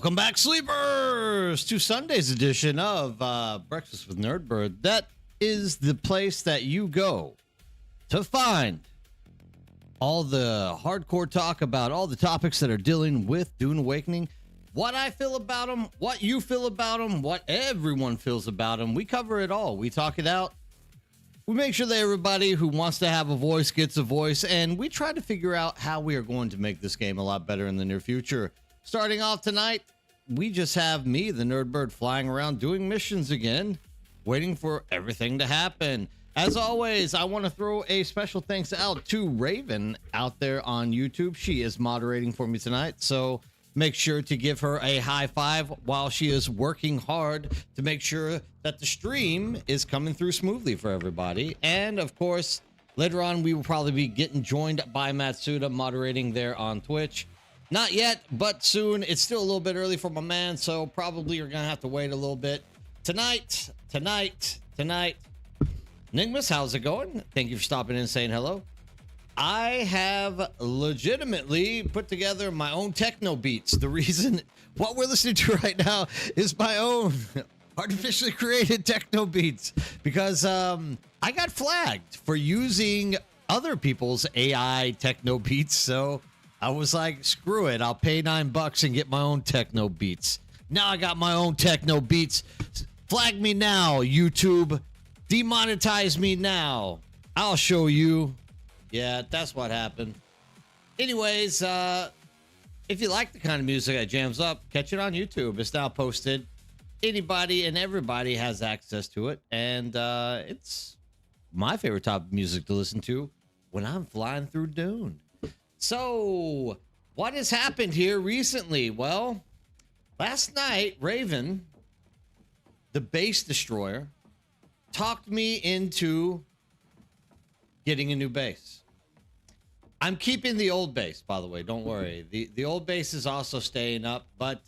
Welcome back, sleepers, to Sunday's edition of Breakfast with Nerdbird. That is the place that you go to find all the hardcore talk about all the topics that are dealing with Dune Awakening. What I feel about them, what you feel about them, what everyone feels about them. We cover it all. We talk it out. We make sure that everybody who wants to have a voice gets a voice, and we try to figure out how we are going to make this game a lot better in the near future. Starting off tonight, we just have me, the Nerdbird, flying around doing missions again, waiting for everything to happen. As always, I want to throw a special thanks out to Raven out there on YouTube. She is moderating for me tonight, so make sure to give her a high five while she is working hard to make sure that the stream is coming through smoothly for everybody. And of course, later on, we will probably be getting joined by Matsuda moderating there on Twitch. Not yet, but soon. It's still a little bit early for my man, so probably you're going to have to wait a little bit. Tonight. Nigmas, how's it going? Thank you for stopping in and saying hello. I have legitimately put together my own techno beats. The reason what we're listening to right now is my own artificially created techno beats because I got flagged for using other people's AI techno beats, so I was like, screw it. I'll pay $9 and get my own techno beats. Now I got my own techno beats. Flag me now, YouTube. Demonetize me now. I'll show you. Yeah, that's what happened. Anyways, if you like the kind of music that jams up, catch it on YouTube. It's now posted. Anybody and everybody has access to it. And it's my favorite type of music to listen to when I'm flying through Dune. So, what has happened here recently? Well, last night, Raven, the base destroyer, talked me into getting a new base. I'm keeping the old base, by the way. Don't worry. The old base is also staying up, but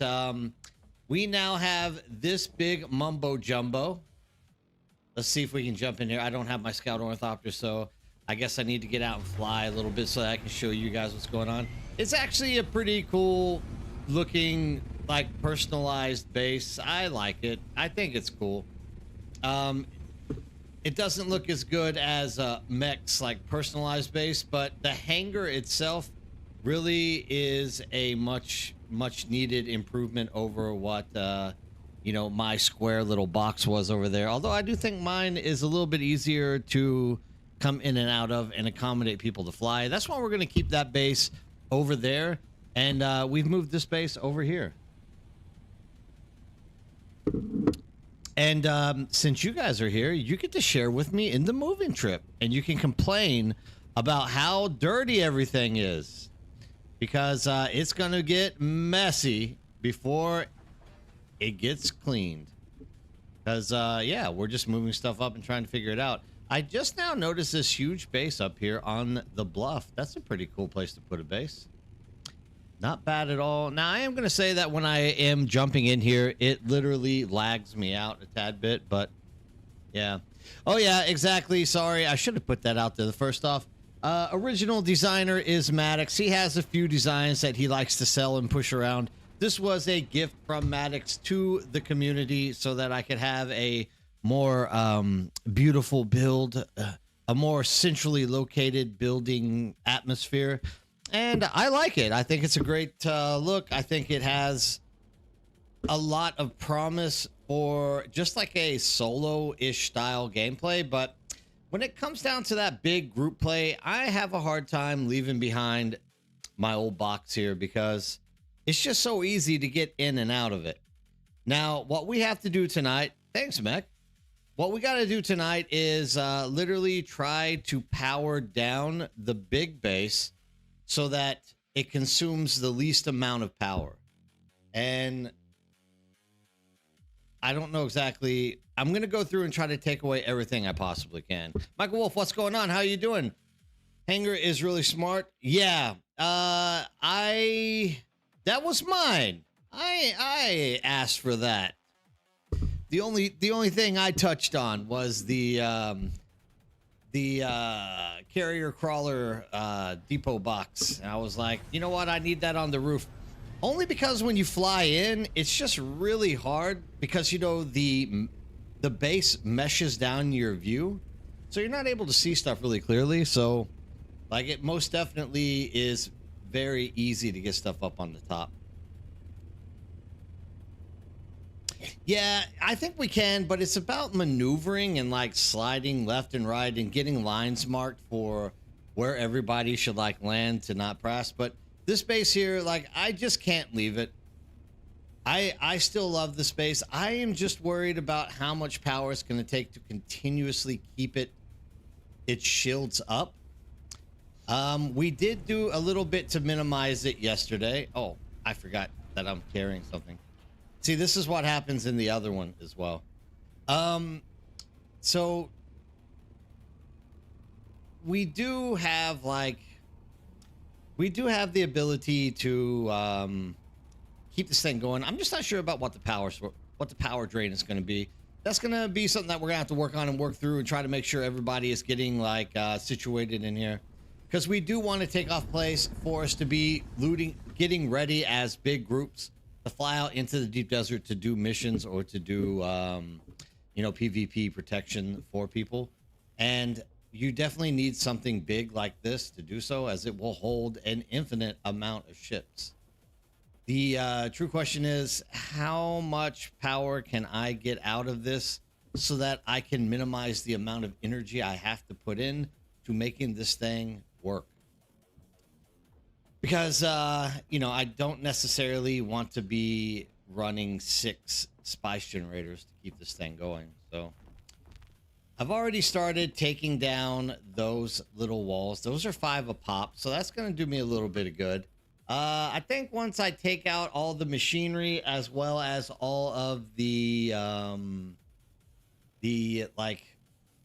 we now have this big mumbo jumbo. Let's see if we can jump in here. I don't have my scout ornithopter, so I guess I need to get out and fly a little bit so that I can show you guys what's going on. It's actually a pretty cool looking, like, personalized base. I like it. I think it's cool. It doesn't look as good as Mech's, like, personalized base, but the hangar itself really is a much needed improvement over what, you know, my square little box was over there. Although I do think mine is a little bit easier to come in and out of and accommodate people to fly. That's why we're going to keep that base over there, and we've moved this base over here. And since you guys are here, you get to share with me in the moving trip, and you can complain about how dirty everything is, because it's going to get messy before it gets cleaned. Because yeah, we're just moving stuff up and trying to figure it out. I just now noticed this huge base up here on the bluff. That's a pretty cool place to put a base. Not bad at all. Now, I am going to say that when I am jumping in here, it literally lags me out a tad bit, but yeah. Oh, yeah, exactly. Sorry, I should have put that out there first off. Original designer is Maddox. He has a few designs that he likes to sell and push around. This was a gift from Maddox to the community so that I could have a more beautiful build, a more centrally located building atmosphere. And I like it. I think it's a great look. I think it has a lot of promise for just like a solo-ish style gameplay. But when it comes down to that big group play, I have a hard time leaving behind my old box here because it's just so easy to get in and out of it. Now, what we have to do tonight, thanks, Mech. What we got to do tonight is literally try to power down the big base so that it consumes the least amount of power. And I don't know exactly. I'm going to go through and try to take away everything I possibly can. Michael Wolf, what's going on? How you doing? Hangar is really smart. Yeah. That was mine. I asked for that. The only thing I touched on was the carrier crawler depot box. And I was like, you know what? I need that on the roof. Only because when you fly in, it's just really hard because you know the base meshes down your view, so you're not able to see stuff really clearly. So, like, it most definitely is very easy to get stuff up on the top. Yeah, I think we can, but it's about maneuvering and like sliding left and right and getting lines marked for where everybody should like land to not press. But this base here, like, I just can't leave it. I still love the space. I am just worried about how much power it's going to take to continuously keep its shields up. We did do a little bit to minimize it yesterday. Oh, I forgot that I'm carrying something. See, this is what happens in the other one as well. So we do have the ability to keep this thing going. I'm just not sure about what the power drain is going to be. That's going to be something that we're going to have to work on and work through and try to make sure everybody is getting like situated in here, because we do want to take off place for us to be getting ready as big groups to fly out into the deep desert to do missions or to do, you know, PvP protection for people. And you definitely need something big like this to do so, as it will hold an infinite amount of ships. The true question is, how much power can I get out of this so that I can minimize the amount of energy I have to put in to making this thing work? Because, you know, I don't necessarily want to be running 6 spice generators to keep this thing going. So I've already started taking down those little walls. Those are 5 a pop, so that's going to do me a little bit of good. I think once I take out all the machinery as well as all of the like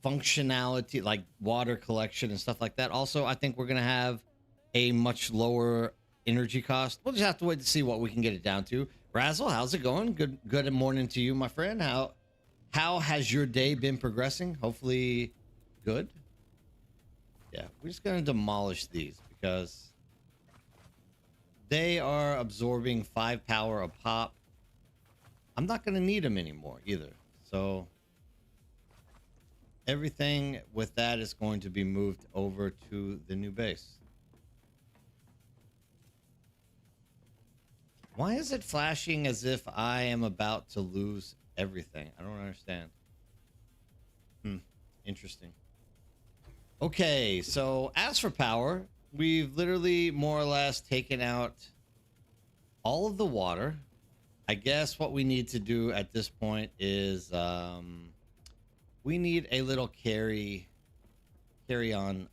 functionality, like water collection and stuff like that. Also, I think we're going to have a much lower energy cost. We'll just have to wait to see what we can get it down to. Razzle, how's it going? Good morning to you, my friend. How has your day been progressing? Hopefully good. Yeah, we're just going to demolish these because they are absorbing 5 power a pop. I'm not going to need them anymore either. So everything with that is going to be moved over to the new base. Why is it flashing as if I am about to lose everything? I don't understand. Interesting. Okay, so as for power, we've literally more or less taken out all of the water. I guess what we need to do at this point is we need a little carry-on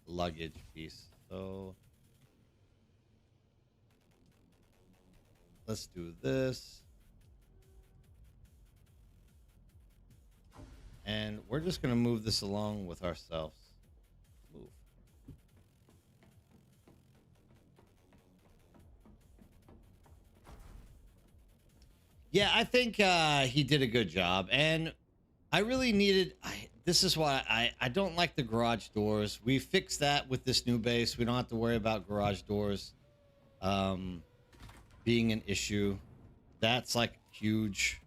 luggage piece. So let's do this. And we're just going to move this along with ourselves. Move. Yeah, I think he did a good job. And I really needed... this is why I don't like the garage doors. We fixed that with this new base. We don't have to worry about garage doors being an issue. That's like huge.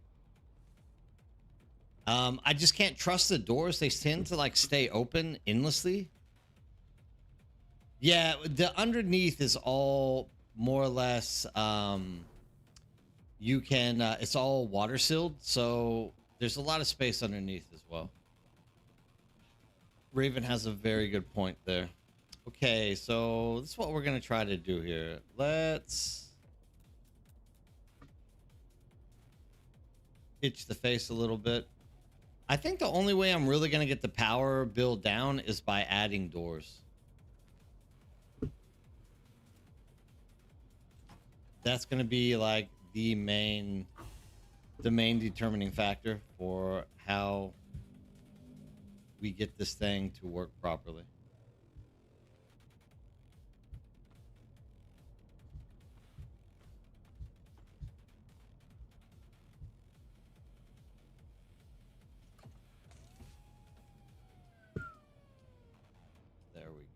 I just can't trust the doors. They tend to like stay open endlessly. Yeah, the underneath is all more or less you can it's all water sealed, so there's a lot of space underneath as well. Raven has a very good point there. Okay, so this is what we're gonna try to do here. Let's itch the face a little bit. I think the only way I'm really going to get the power bill down is by adding doors. That's going to be like the main determining factor for how we get this thing to work properly.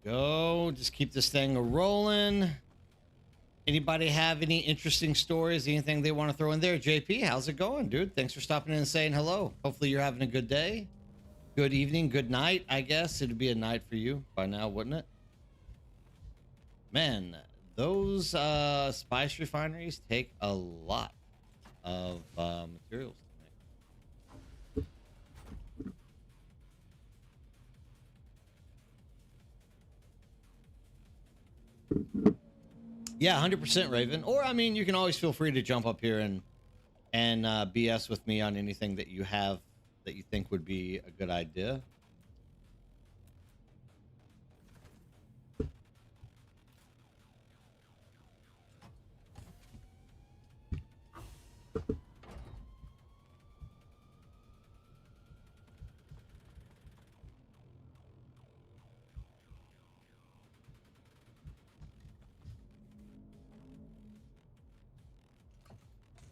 Go. Just keep this thing rolling. Anybody have any interesting stories, anything they want to throw in there? JP, how's it going, dude? Thanks for stopping in and saying hello. Hopefully you're having a good day, good evening, good night. I guess it'd be a night for you by now, wouldn't it? Man, those spice refineries take a lot of materials to make. Yeah, 100% Raven. Or I mean, you can always feel free to jump up here and BS with me on anything that you have that you think would be a good idea.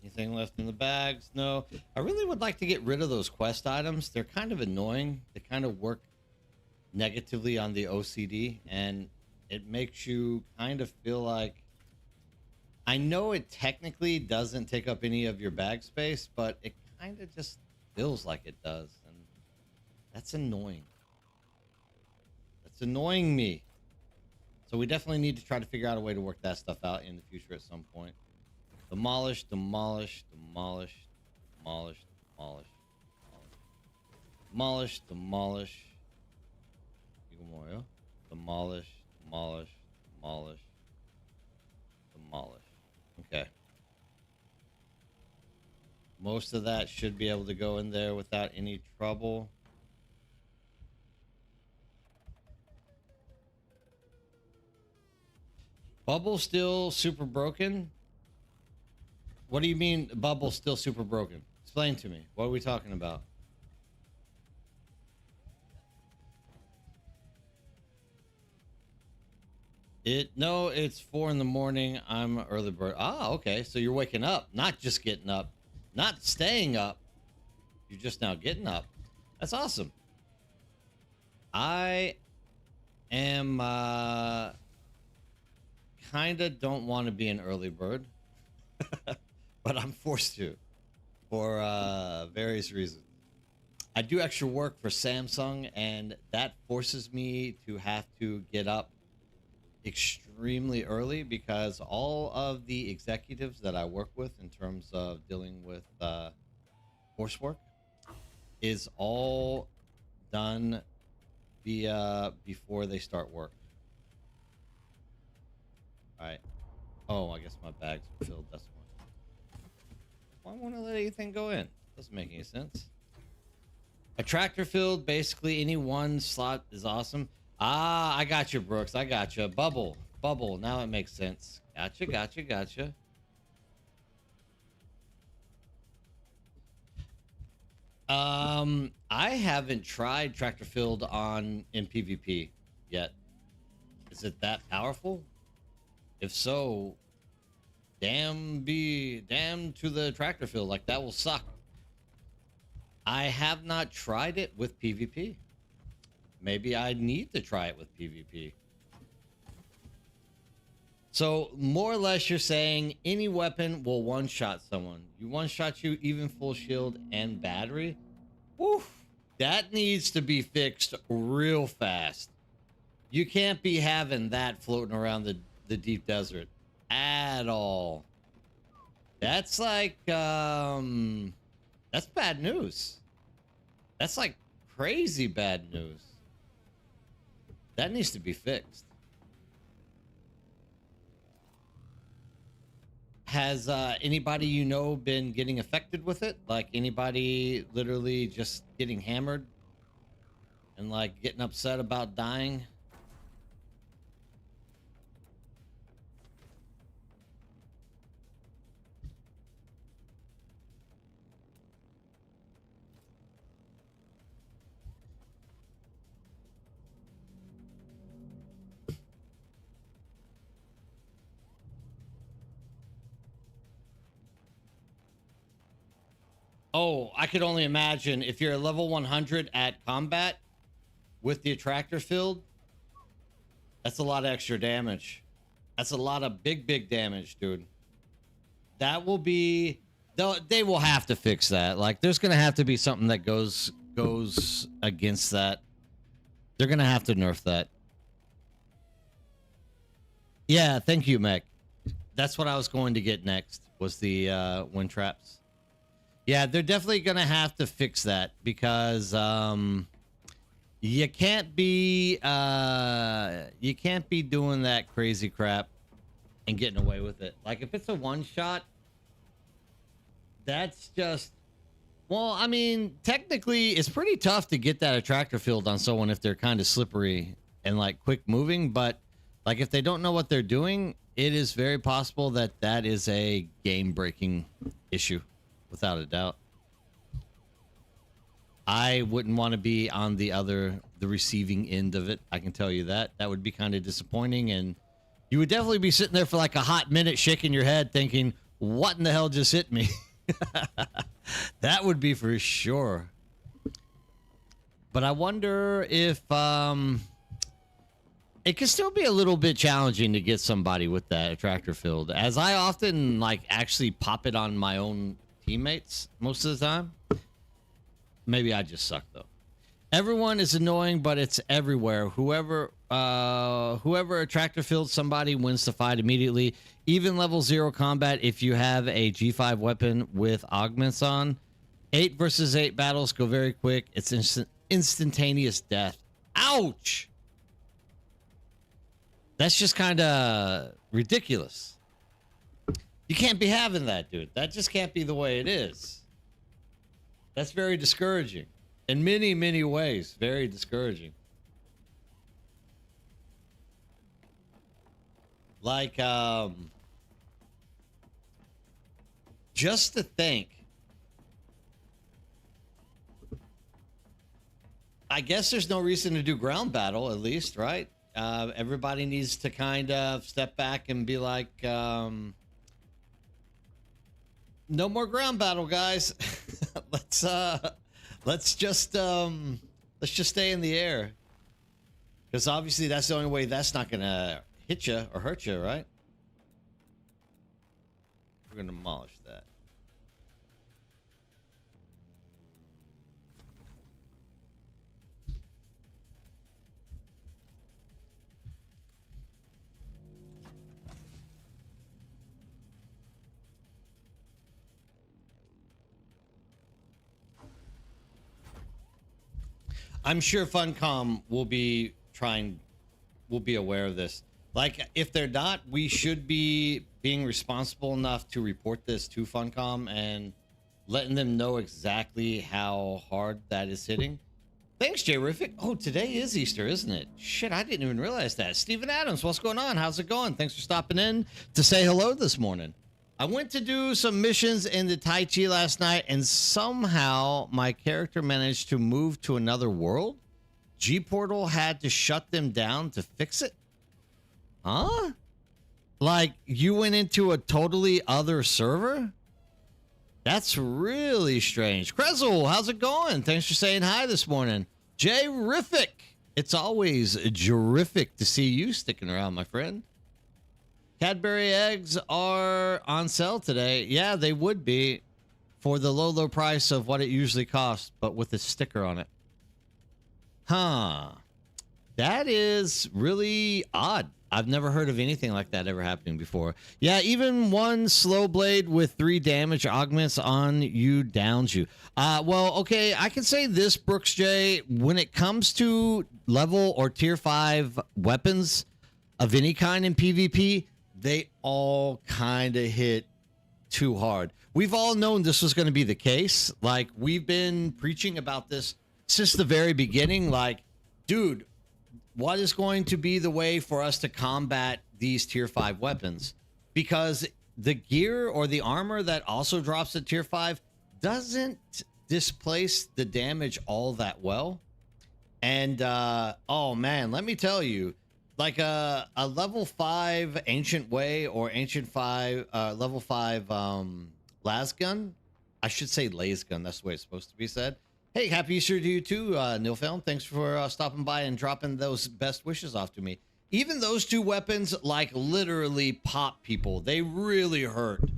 Anything left in the bags? No. I really would like to get rid of those quest items. They're kind of annoying. They kind of work negatively on the OCD, and it makes you kind of feel like, I know it technically doesn't take up any of your bag space, but it kind of just feels like it does, and that's annoying. That's annoying me. So we definitely need to try to figure out a way to work that stuff out in the future at some point. Demolish, demolish, demolish, demolish, demolish, demolish, demolish. Demolish, demolish, demolish, demolish. Okay. Most of that should be able to go in there without any trouble. Bubble still super broken? What do you mean bubble still super broken? Explain to me. What are we talking about? No, it's 4 in the morning. I'm an early bird. Ah, okay. So you're waking up, not just getting up, not staying up. You're just now getting up. That's awesome. I am kind of don't want to be an early bird, but I'm forced to for various reasons. I do extra work for Samsung, and that forces me to have to get up extremely early because all of the executives that I work with in terms of dealing with coursework is all done via before they start work. All right. Oh, I guess my bags are filled. That's why. Why won't I let anything go in? Doesn't make any sense. A tractor filled, basically any one slot is awesome. Ah, I got you, Brooks. I got you. Bubble. Bubble. Now it makes sense. Gotcha, gotcha, gotcha. I haven't tried tractor filled in PvP yet. Is it that powerful? If so, damn to the tractor field. Like, that will suck. I have not tried it with PvP. Maybe I need to try it with PvP. So, more or less, you're saying any weapon will one-shot someone. You one-shot you, even full shield and battery. Woof. That needs to be fixed real fast. You can't be having that floating around the deep desert at all. That's like, that's bad news. That's like crazy bad news. That needs to be fixed. Has anybody you know been getting affected with it? Like anybody literally just getting hammered and like getting upset about dying? Oh, I could only imagine if you're a level 100 at combat with the attractor field, that's a lot of extra damage. That's a lot of big damage, dude. That will be... They will have to fix that. Like, there's going to have to be something that goes against that. They're going to have to nerf that. Yeah, thank you, Mech. That's what I was going to get next, was the wind traps. Yeah, they're definitely going to have to fix that because you can't be doing that crazy crap and getting away with it. Like, if it's a one shot, that's just, well, I mean, technically it's pretty tough to get that attractor field on someone if they're kind of slippery and like quick moving, but like if they don't know what they're doing, it is very possible that that is a game breaking issue without a doubt. I wouldn't want to be on the receiving end of it. I can tell you that. That would be kind of disappointing, and you would definitely be sitting there for like a hot minute shaking your head thinking, what in the hell just hit me? That would be for sure. But I wonder if it can still be a little bit challenging to get somebody with that attractor field, as I often like actually pop it on my own teammates most of the time. Maybe I just suck though. Everyone is annoying, but it's everywhere. Whoever attractor fields somebody wins the fight immediately. Even level 0 combat if you have a G5 weapon with augments on. 8 versus 8 battles go very quick. It's instantaneous death. Ouch! That's just kind of ridiculous. You can't be having that, dude. That just can't be the way it is. That's very discouraging. In many, many ways, very discouraging. Like, just to think, I guess there's no reason to do ground battle, at least, right? Everybody needs to kind of step back and be like, no more ground battle, guys. let's just stay in the air, because obviously that's the only way that's not gonna hit you or hurt you, right? We're gonna demolish that. I'm sure Funcom will be aware of this. Like, if they're not, we should be being responsible enough to report this to Funcom and letting them know exactly how hard that is hitting. Thanks, Jay-Rific. Oh, today is Easter, isn't it? Shit, I didn't even realize that. Steven Adams, what's going on? How's it going? Thanks for stopping in to say hello this morning. I went to do some missions in the Tai Chi last night, and somehow my character managed to move to another world. G-Portal had to shut them down to fix it. Huh? Like, you went into a totally other server? That's really strange. Krezel, how's it going? Thanks for saying hi this morning. Jay-Rific. It's always terrific to see you sticking around, my friend. Cadbury eggs are on sale today. Yeah, they would be for the low price of what it usually costs, but with a sticker on it. Huh. That is really odd. I've never heard of anything like that ever happening before. Yeah, even one slow blade with 3 damage augments on you downs you. Well, okay, I can say this, Brooks J. When it comes to level or tier 5 weapons of any kind in PvP, they all kind of hit too hard. We've all known this was going to be the case. Like, we've been preaching about this since the very beginning. Like, dude, what is going to be the way for us to combat these tier 5 weapons? Because the gear or the armor that also drops at tier 5 doesn't displace the damage all that well. And, oh man, let me tell you, like a level 5 Ancient Way or Ancient 5, level 5 las gun. I should say laze gun. That's the way it's supposed to be said. Hey, happy Easter to you too, Nilfilm. Thanks for stopping by and dropping those best wishes off to me. Even those two weapons, like, literally pop people. They really hurt.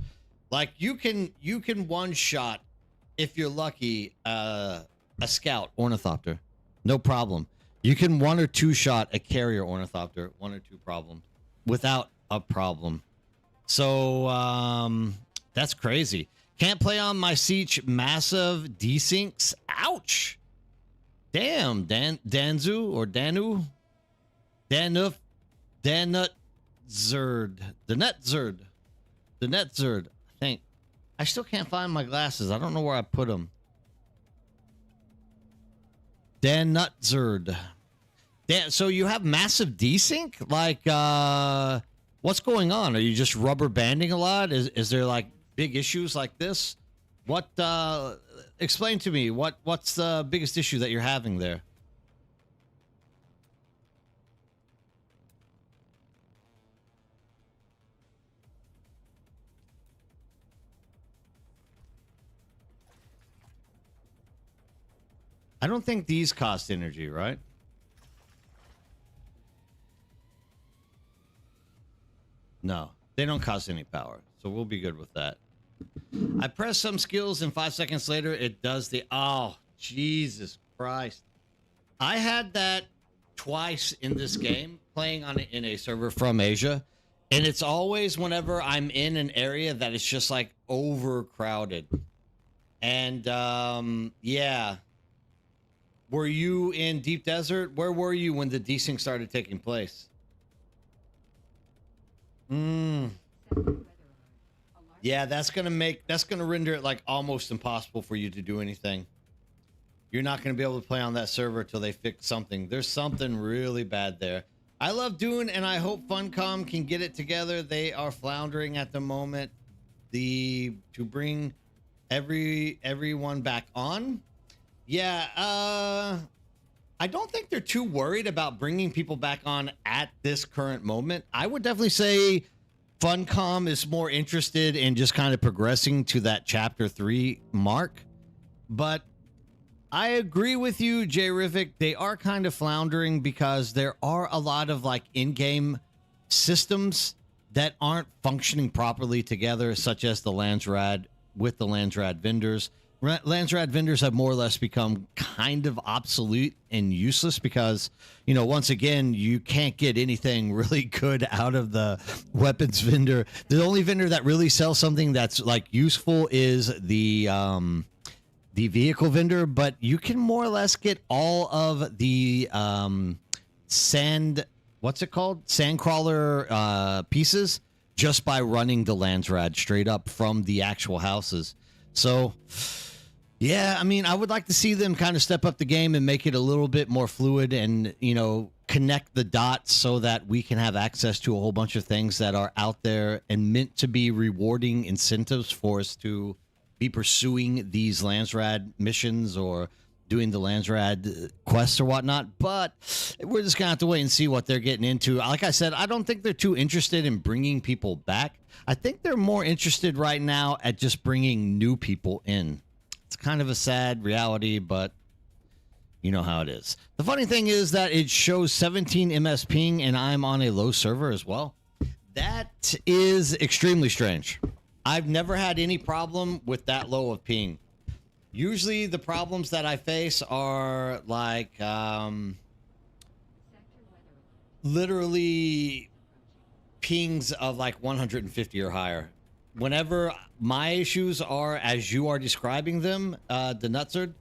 Like, you can one shot, if you're lucky, a scout ornithopter, no problem. You can one or two shot a carrier ornithopter, one or two problem, without a problem. So that's crazy. Can't play on my Siege massive desyncs. Ouch. Damn, Danzu or Danu, Danuf, Danut Zerd, the net Zerd. I think I still can't find my glasses. I don't know where I put them. Danut Zerd. So you have massive desync? Like, what's going on? Are you just rubber banding a lot? Is there like big issues like this? What? Explain to me what's the biggest issue that you're having there? I don't think these cost energy, right? No, they don't cost any power, so we'll be good with that. I press some skills and 5 seconds later it does the, oh, Jesus Christ. I had that twice in this game, playing on it in a server from Asia, and it's always whenever I'm in an area that is just like overcrowded. And yeah. Were you in Deep Desert? Where were you when the desync started taking place? Yeah, that's gonna render it like almost impossible for you to do anything. You're not gonna be able to play on that server until they fix something. There's something really bad there. I love Dune, and I hope Funcom can get it together. They are floundering at the moment. To bring everyone back on. Yeah, I don't think they're too worried about bringing people back on at this current moment. I would definitely say Funcom is more interested in just kind of progressing to that chapter 3 mark. But I agree with you, Jay Rivik. They are kind of floundering because there are a lot of like in-game systems that aren't functioning properly together, such as the Landsrad with the Landsrad vendors. Landsrad vendors have more or less become kind of obsolete and useless because, you know, once again, you can't get anything really good out of the weapons vendor. The only vendor that really sells something that's like useful is the vehicle vendor, but you can more or less get all of the sandcrawler pieces just by running the Landsrad straight up from the actual houses. So yeah, I mean, I would like to see them kind of step up the game and make it a little bit more fluid and, you know, connect the dots so that we can have access to a whole bunch of things that are out there and meant to be rewarding incentives for us to be pursuing these Landsrad missions or doing the Landsrad quests or whatnot. But we're just going to have to wait and see what they're getting into. Like I said, I don't think they're too interested in bringing people back. I think they're more interested right now at just bringing new people in. It's kind of a sad reality, but you know how it is. The funny thing is that it shows 17 MS ping and I'm on a low server as well. That is extremely strange. I've never had any problem with that low of ping. Usually the problems that I face are like literally pings of like 150 or higher. Whenever my issues are as you are describing them, the Nutsard,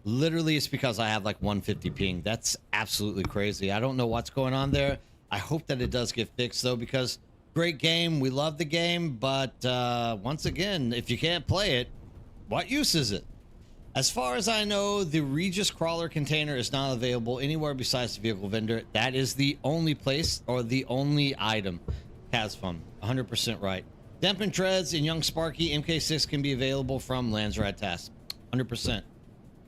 literally it's because I have like 150 ping. That's absolutely crazy. I don't know what's going on there. I hope that it does get fixed though, because great game. We love the game, but once again, if you can't play it, what use is it? As far as I know, the Regis Crawler container is not available anywhere besides the vehicle vendor. That is the only place or the only item. Kazfun, 100% right. Dampened Treads and Young Sparky MK6 can be available from Landsrad Task. 100%.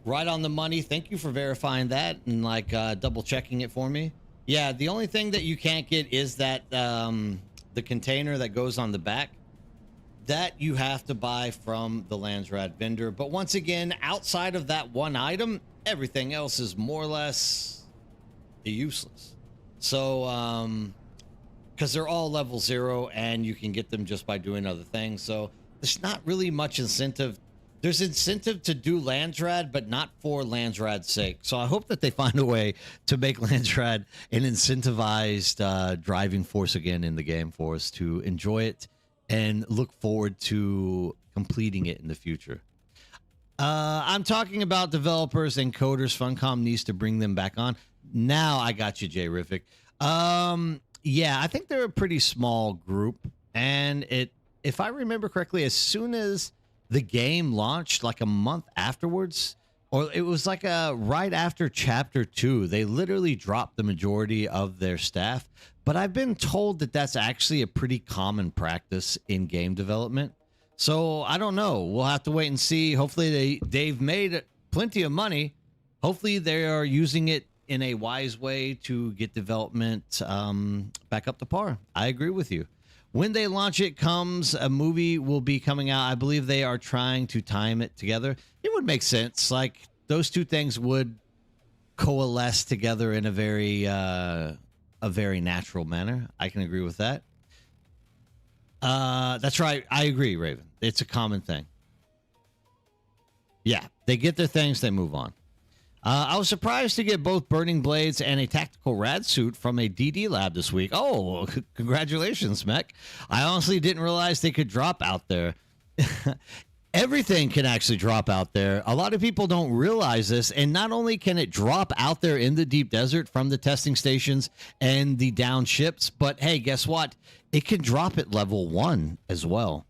Right on the money. Thank you for verifying that and like double checking it for me. Yeah, the only thing that you can't get is that the container that goes on the back. That you have to buy from the Landsrad vendor. But once again, outside of that one item, everything else is more or less useless. So, because they're all level 0 and you can get them just by doing other things. So there's not really much incentive. There's incentive to do Landsrad, but not for Landsrad's sake. So I hope that they find a way to make Landsrad an incentivized driving force again in the game for us to enjoy it and look forward to completing it in the future. I'm talking about developers and coders. Funcom needs to bring them back on. Now I got you, Jay Riffic. Yeah, I think they're a pretty small group, and if I remember correctly, as soon as the game launched, like a month afterwards, or it was like right after chapter 2, they literally dropped the majority of their staff. But I've been told that that's actually a pretty common practice in game development. So I don't know. We'll have to wait and see. Hopefully they've made plenty of money. Hopefully they are using it in a wise way to get development back up to par. I agree with you. When they launch it, a movie will be coming out. I believe they are trying to time it together. It would make sense. Like those two things would coalesce together in a very natural manner. I can agree with that. That's right. I agree, Raven. It's a common thing. Yeah, they get their things, they move on. I was surprised to get both burning blades and a tactical rad suit from a DD lab this week. Oh, congratulations, Mech. I honestly didn't realize they could drop out there. Everything can actually drop out there. A lot of people don't realize this. And not only can it drop out there in the deep desert from the testing stations and the down ships, but hey, guess what? It can drop at level 1 as well.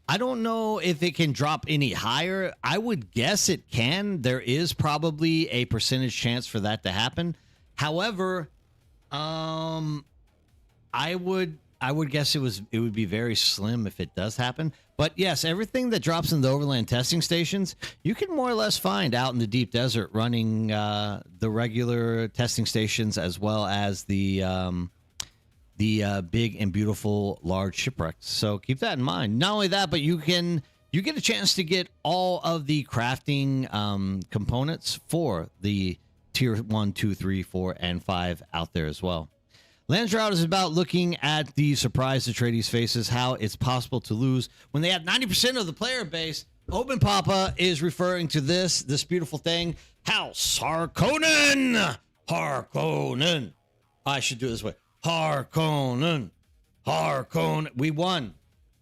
I don't know if it can drop any higher. I would guess it can. There is probably a percentage chance for that to happen. However, I would guess it would be very slim if it does happen. But yes, everything that drops in the overland testing stations, you can more or less find out in the deep desert running the regular testing stations as well as the big and beautiful large shipwrecks. So keep that in mind. Not only that, but you get a chance to get all of the crafting components for the tier 1, 2, 3, 4, and 5 out there as well. Landsroute is about looking at the surprised Atreides faces, how it's possible to lose when they have 90% of the player base. Open Papa is referring to this beautiful thing, House Harkonnen. Harkonnen. I should do it this way. Harkonnen. Harkonnen. We won.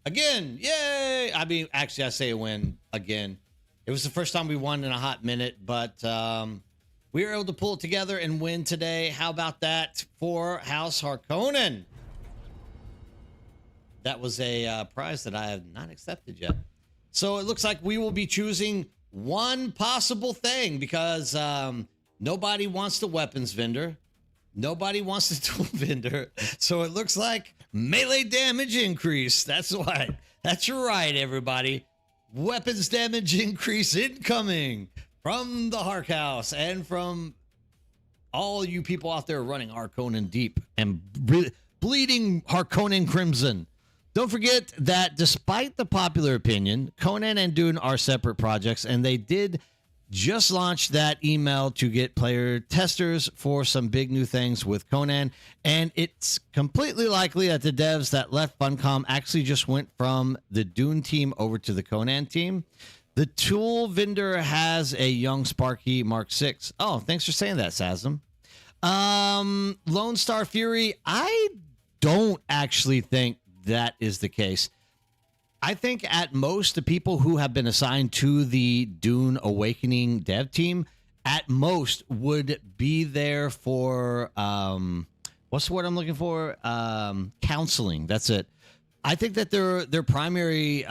Again. Yay. I mean, actually, I say a win again. It was the first time we won in a hot minute, but we were able to pull it together and win today. How about that for House Harkonnen? That was a prize that I have not accepted yet. So it looks like we will be choosing one possible thing because nobody wants the weapons vendor. Nobody wants the tool vendor. So it looks like melee damage increase. That's why. That's right, everybody. Weapons damage increase incoming from the Hark House and from all you people out there running Harkonnen deep and bleeding Harkonnen crimson. Don't forget that despite the popular opinion, Conan and Dune are separate projects, and they did just launch that email to get player testers for some big new things with Conan, and it's completely likely that the devs that left Funcom actually just went from the Dune team over to the Conan team. The tool vendor has a young Sparky Mark 6. Oh, thanks for saying that, Sasm. Lone Star Fury, I don't actually think that is the case. I think at most the people who have been assigned to the Dune Awakening dev team at most would be there for what's the word I'm looking for? Counseling. That's it. I think that their primary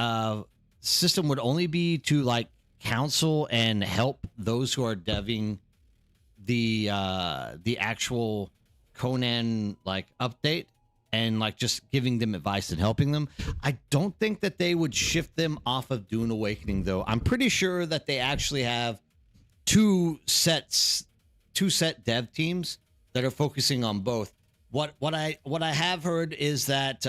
system would only be to like counsel and help those who are deving the actual Conan like update and like just giving them advice and helping them. I don't think that they would shift them off of Dune Awakening though. I'm pretty sure that they actually have two set dev teams that are focusing on both. What I have heard is that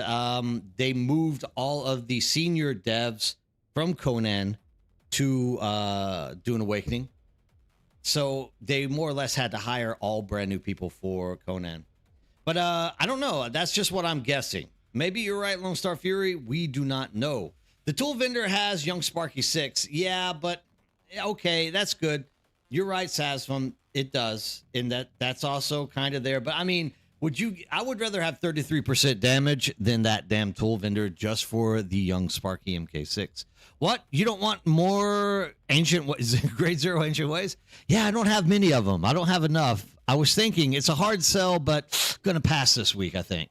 they moved all of the senior devs from Conan to Dune Awakening. So they more or less had to hire all brand new people for Conan. But I don't know. That's just what I'm guessing. Maybe you're right, Lone Star Fury. We do not know. The tool vendor has Young Sparky 6. Yeah, but okay, that's good. You're right, Sasfum. It does. And that's also kind of there. But I mean, I would rather have 33% damage than that damn tool vendor just for the Young Sparky MK6. What? You don't want more grade 0 ancient ways? Yeah, I don't have many of them. I don't have enough. I was thinking it's a hard sell, but gonna pass this week, I think.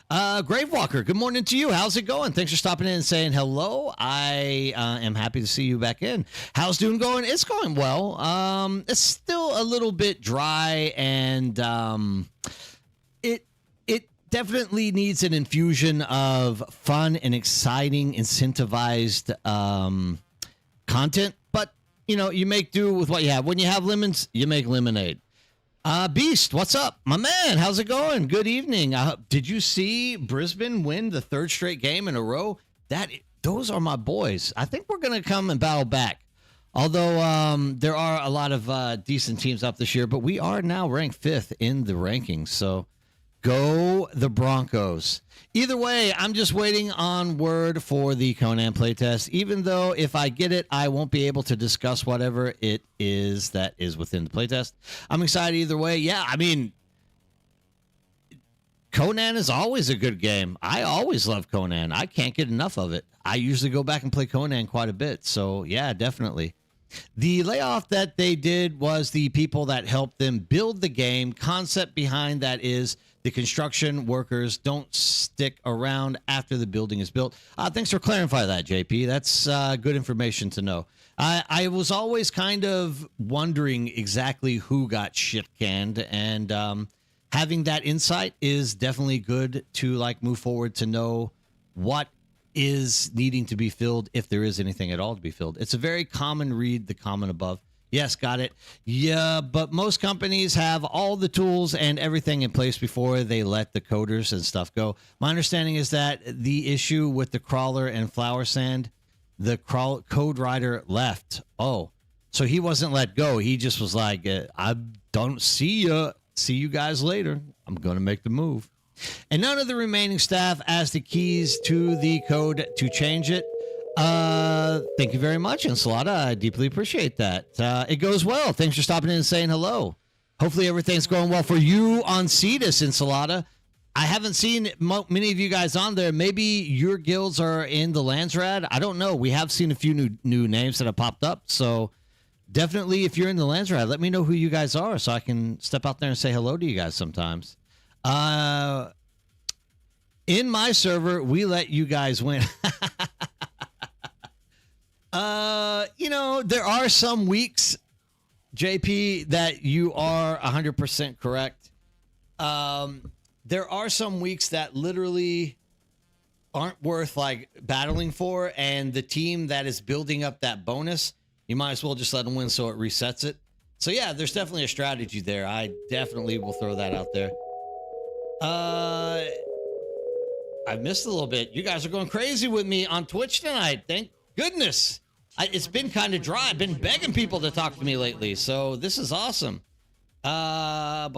Gravewalker, good morning to you. How's it going? Thanks for stopping in and saying hello. I am happy to see you back in. How's Dune going? It's going well. It's still a little bit dry, and it definitely needs an infusion of fun and exciting, incentivized content. But you make do with what you have. When you have lemons, you make lemonade. Beast, what's up, my man? How's it going? Good evening. Did you see Brisbane win the 3rd straight game in a row? Those are my boys. I think we're gonna come and battle back. Although there are a lot of decent teams up this year, but we are now ranked 5th in the rankings. So go the Broncos. Either way, I'm just waiting on word for the Conan playtest, even though if I get it, I won't be able to discuss whatever it is that is within the playtest. I'm excited either way. Yeah, I mean, Conan is always a good game. I always love Conan. I can't get enough of it. I usually go back and play Conan quite a bit. So, yeah, definitely. The layoff that they did was the people that helped them build the game. Concept behind that is the construction workers don't stick around after the building is built. Thanks for clarifying that, JP. That's good information to know. I was always kind of wondering exactly who got shit canned, and having that insight is definitely good to move forward to know what is needing to be filled, if there is anything at all to be filled. It's a very common read, the comment above. Yes, got it. Yeah, but most companies have all the tools and everything in place before they let the coders and stuff go. My understanding is that the issue with the crawler and flower sand, the code writer left. Oh, so he wasn't let go. He just was like, I don't see you. See you guys later. I'm going to make the move. And none of the remaining staff asked the keys to the code to change it. Thank you very much, Ensalada. I deeply appreciate that. It goes well. Thanks for stopping in and saying hello. Hopefully everything's going well for you on Cetus, Ensalada. I haven't seen many of you guys on there. Maybe your guilds are in the Landsrad. I don't know. We have seen a few new names that have popped up. So definitely, if you're in the Landsrad, let me know who you guys are so I can step out there and say hello to you guys sometimes. In my server, we let you guys win. There are some weeks, JP, that you are 100% correct. There are some weeks that literally aren't worth battling for, and the team that is building up that bonus, you might as well just let them win so it resets it. So yeah, there's definitely a strategy there. I definitely will throw that out there. I missed a little bit. You guys are going crazy with me on Twitch tonight. Thank goodness. It's been kind of dry. I've been begging people to talk to me lately, so this is awesome. Dry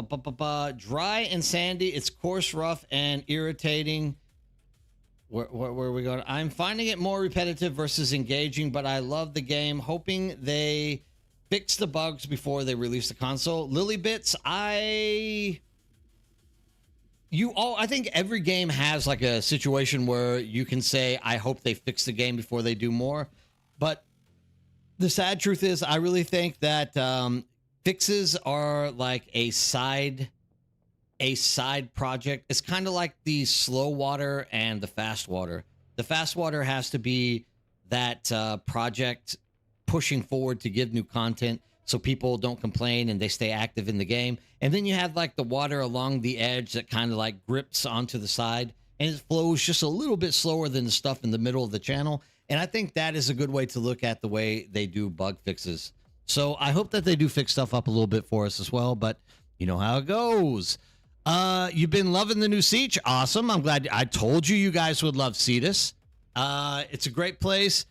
and sandy. It's coarse, rough, and irritating. Where are we going? I'm finding it more repetitive versus engaging, but I love the game. Hoping they fix the bugs before they release the console. Lilybits, I think every game has a situation where you can say, I hope they fix the game before they do more. But the sad truth is, I really think that fixes are like a side project. It's kind of like the slow water and the fast water. The fast water has to be that project pushing forward to give new content so people don't complain and they stay active in the game. And then you have the water along the edge that kind of grips onto the side and it flows just a little bit slower than the stuff in the middle of the channel. And I think that is a good way to look at the way they do bug fixes. So I hope that they do fix stuff up a little bit for us as well, but you know how it goes. You've been loving the new Siege. Awesome. I'm glad. I told you guys would love Cetus. It's a great place.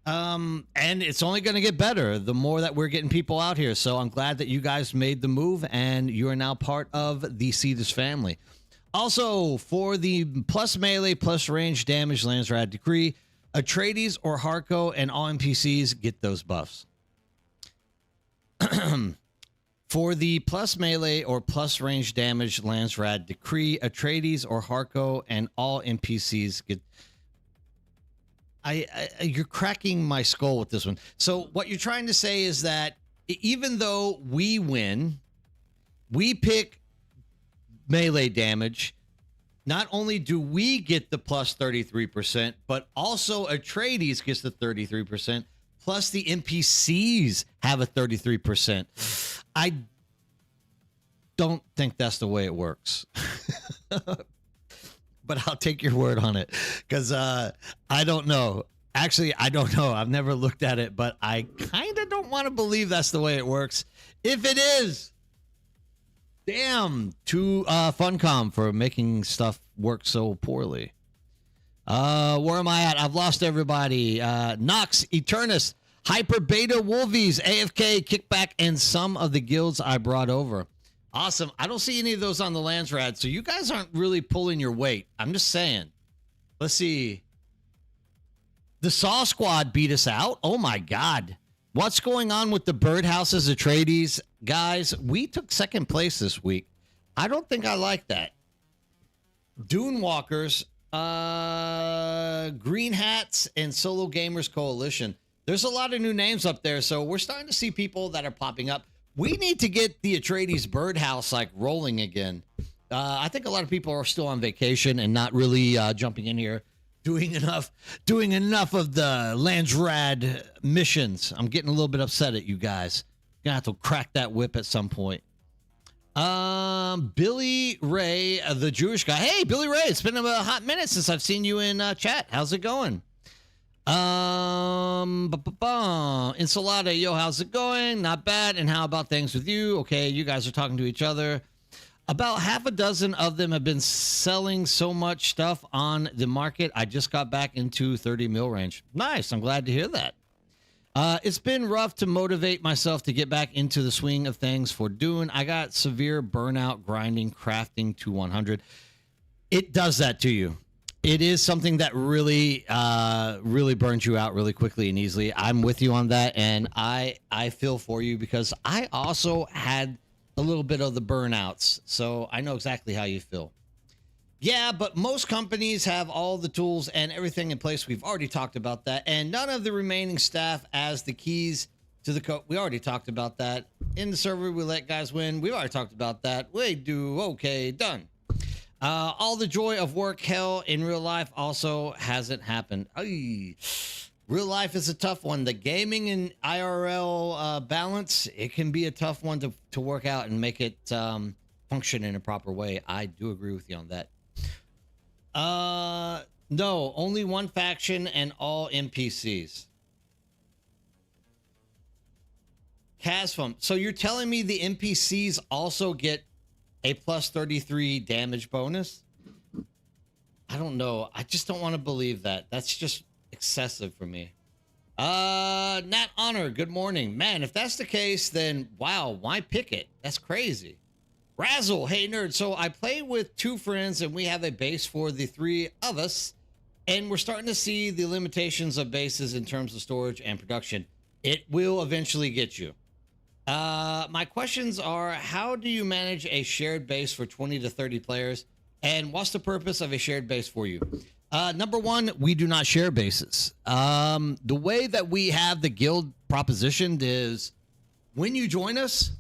And it's only going to get better the more that we're getting people out here. So I'm glad that you guys made the move and you are now part of the Cetus family. Also, for the plus melee, plus range damage lands rad decree, Atreides or Harko and all NPCs get those buffs. For the plus melee or plus range damage lands rad decree, Atreides or Harko and all NPCs get. You're cracking my skull with this one. So what you're trying to say is that even though we win, we pick melee damage. Not only do we get the plus 33%, but also Atreides gets the 33%, plus the NPCs have a 33%. I don't think that's the way it works. But I'll take your word on it, because I don't know. Actually, I don't know. I've never looked at it, but I kind of don't want to believe that's the way it works. If it is, damn to Funcom for making stuff work so poorly. Where am I at? I've lost everybody. Nox, Eternus, Hyper Beta Wolvies, AFK, Kickback, and some of the guilds I brought over. Awesome. I don't see any of those on the Landsrad, so you guys aren't really pulling your weight. I'm just saying. Let's see. The Saw Squad beat us out. Oh, my God. What's going on with the Birdhouses, Atreides? Guys, we took second place this week. I don't think I like that. Dune Walkers, Green Hats, and Solo Gamers Coalition. There's a lot of new names up there, so we're starting to see people that are popping up. We need to get the Atreides Birdhouse like rolling again. I think a lot of people are still on vacation and not really jumping in here, doing enough of the Landsrad missions. I'm getting a little bit upset at you guys. Gonna have to crack that whip at some point. Billy Ray, the Jewish guy. Hey, Billy Ray, it's been a hot minute since I've seen you in chat. How's it going? Ensalada, yo, how's it going? Not bad. And how about things with you? Okay, you guys are talking to each other. About half a dozen of them have been selling so much stuff on the market. I just got back into 30 mil range. Nice. I'm glad to hear that. It's been rough to motivate myself to get back into the swing of things for Dune. I got severe burnout grinding, crafting to 100. It does that to you. It is something that really, really burns you out really quickly and easily. I'm with you on that, and I feel for you because I also had a little bit of the burnouts, so I know exactly how you feel. Yeah, but most companies have all the tools and everything in place. We've already talked about that, and none of the remaining staff has the keys to the code. We already talked about that. In the server, we let guys win. We've already talked about that. We do okay, done. All the joy of work, hell, in real life also hasn't happened. Ay, real life is a tough one. The gaming and IRL balance, it can be a tough one to work out and make it function in a proper way. I do agree with you on that. No, only one faction and all NPCs. Casfum, so you're telling me the NPCs also get a plus 33 damage bonus? I don't know. I just don't want to believe that. That's just excessive for me. Nat Honor, good morning. Man, if that's the case, then wow, why pick it? That's crazy. Razzle, hey nerd. So I play with two friends and we have a base for the three of us, and we're starting to see the limitations of bases in terms of storage and production. It will eventually get you. My questions are, how do you manage a shared base for 20 to 30 players? And what's the purpose of a shared base for you? Number one, we do not share bases. The way that we have the guild propositioned is when you join us,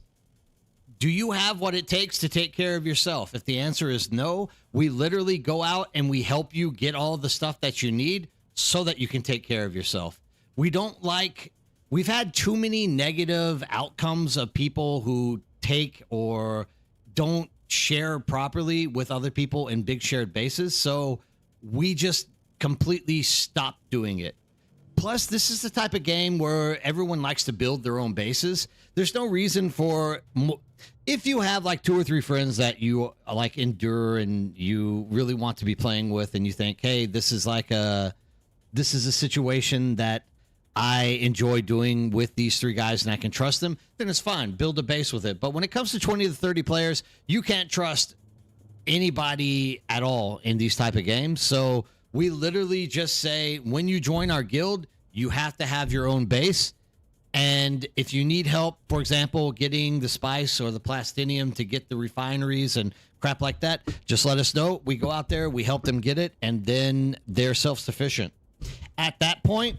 do you have what it takes to take care of yourself? If the answer is no, we literally go out and we help you get all the stuff that you need so that you can take care of yourself. We've had too many negative outcomes of people who take or don't share properly with other people in big shared bases. So we just completely stopped doing it. Plus, this is the type of game where everyone likes to build their own bases. There's no reason for, if you have like 2 or 3 friends that you like endure and you really want to be playing with, and you think, hey, this is a situation that I enjoy doing with these 3 guys and I can trust them, then it's fine. Build a base with it. But when it comes to 20 to 30 players, you can't trust anybody at all in these type of games. So we literally just say, when you join our guild, you have to have your own base. And if you need help, for example, getting the spice or the plastinium to get the refineries and crap like that, just let us know. We go out there, we help them get it, and then they're self-sufficient. At that point,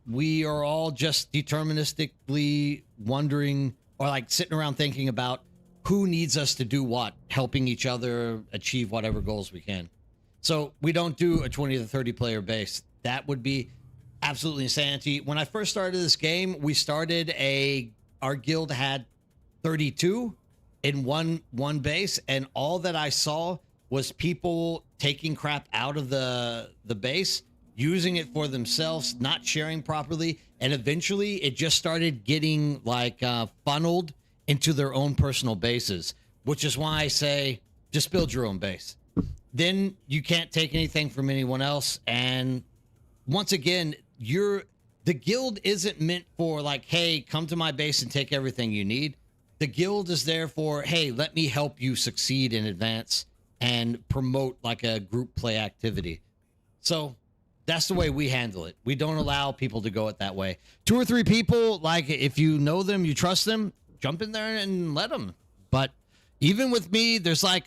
we are all just deterministically wondering, or like sitting around thinking about who needs us to do what, helping each other achieve whatever goals we can. So we don't do a 20 to 30 player base. That would be absolutely insanity. When I first started this game, we started our guild had 32 in one base, and all that I saw was people taking crap out of the base, using it for themselves, not sharing properly, and eventually it just started getting like funneled into their own personal bases, which is why I say just build your own base. Then you can't take anything from anyone else, and once again, the guild isn't meant for like, hey, come to my base and take everything you need. The guild is there for, hey, let me help you succeed and advance and promote like a group play activity. So that's the way we handle it. We don't allow people to go it that way. 2 or 3 people, like if you know them, you trust them, jump in there and let them. But even with me, there's like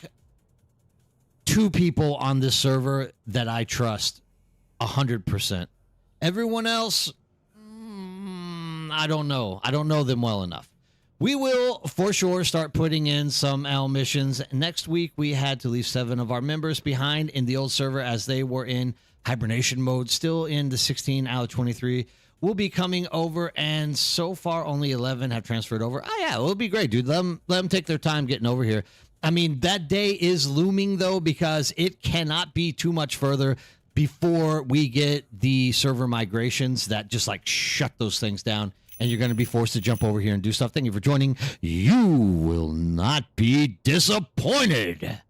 2 people on this server that I trust 100%. Everyone else, I don't know. I don't know them well enough. We will, for sure, start putting in some L missions. Next week, we had to leave 7 of our members behind in the old server as they were in hibernation mode, still in the 16 out of 23. We'll be coming over, and so far, only 11 have transferred over. Oh, yeah, it'll be great, dude. Let them take their time getting over here. I mean, that day is looming, though, because it cannot be too much further before we get the server migrations that just like shut those things down, and you're going to be forced to jump over here and do stuff. Thank you for joining. You will not be disappointed.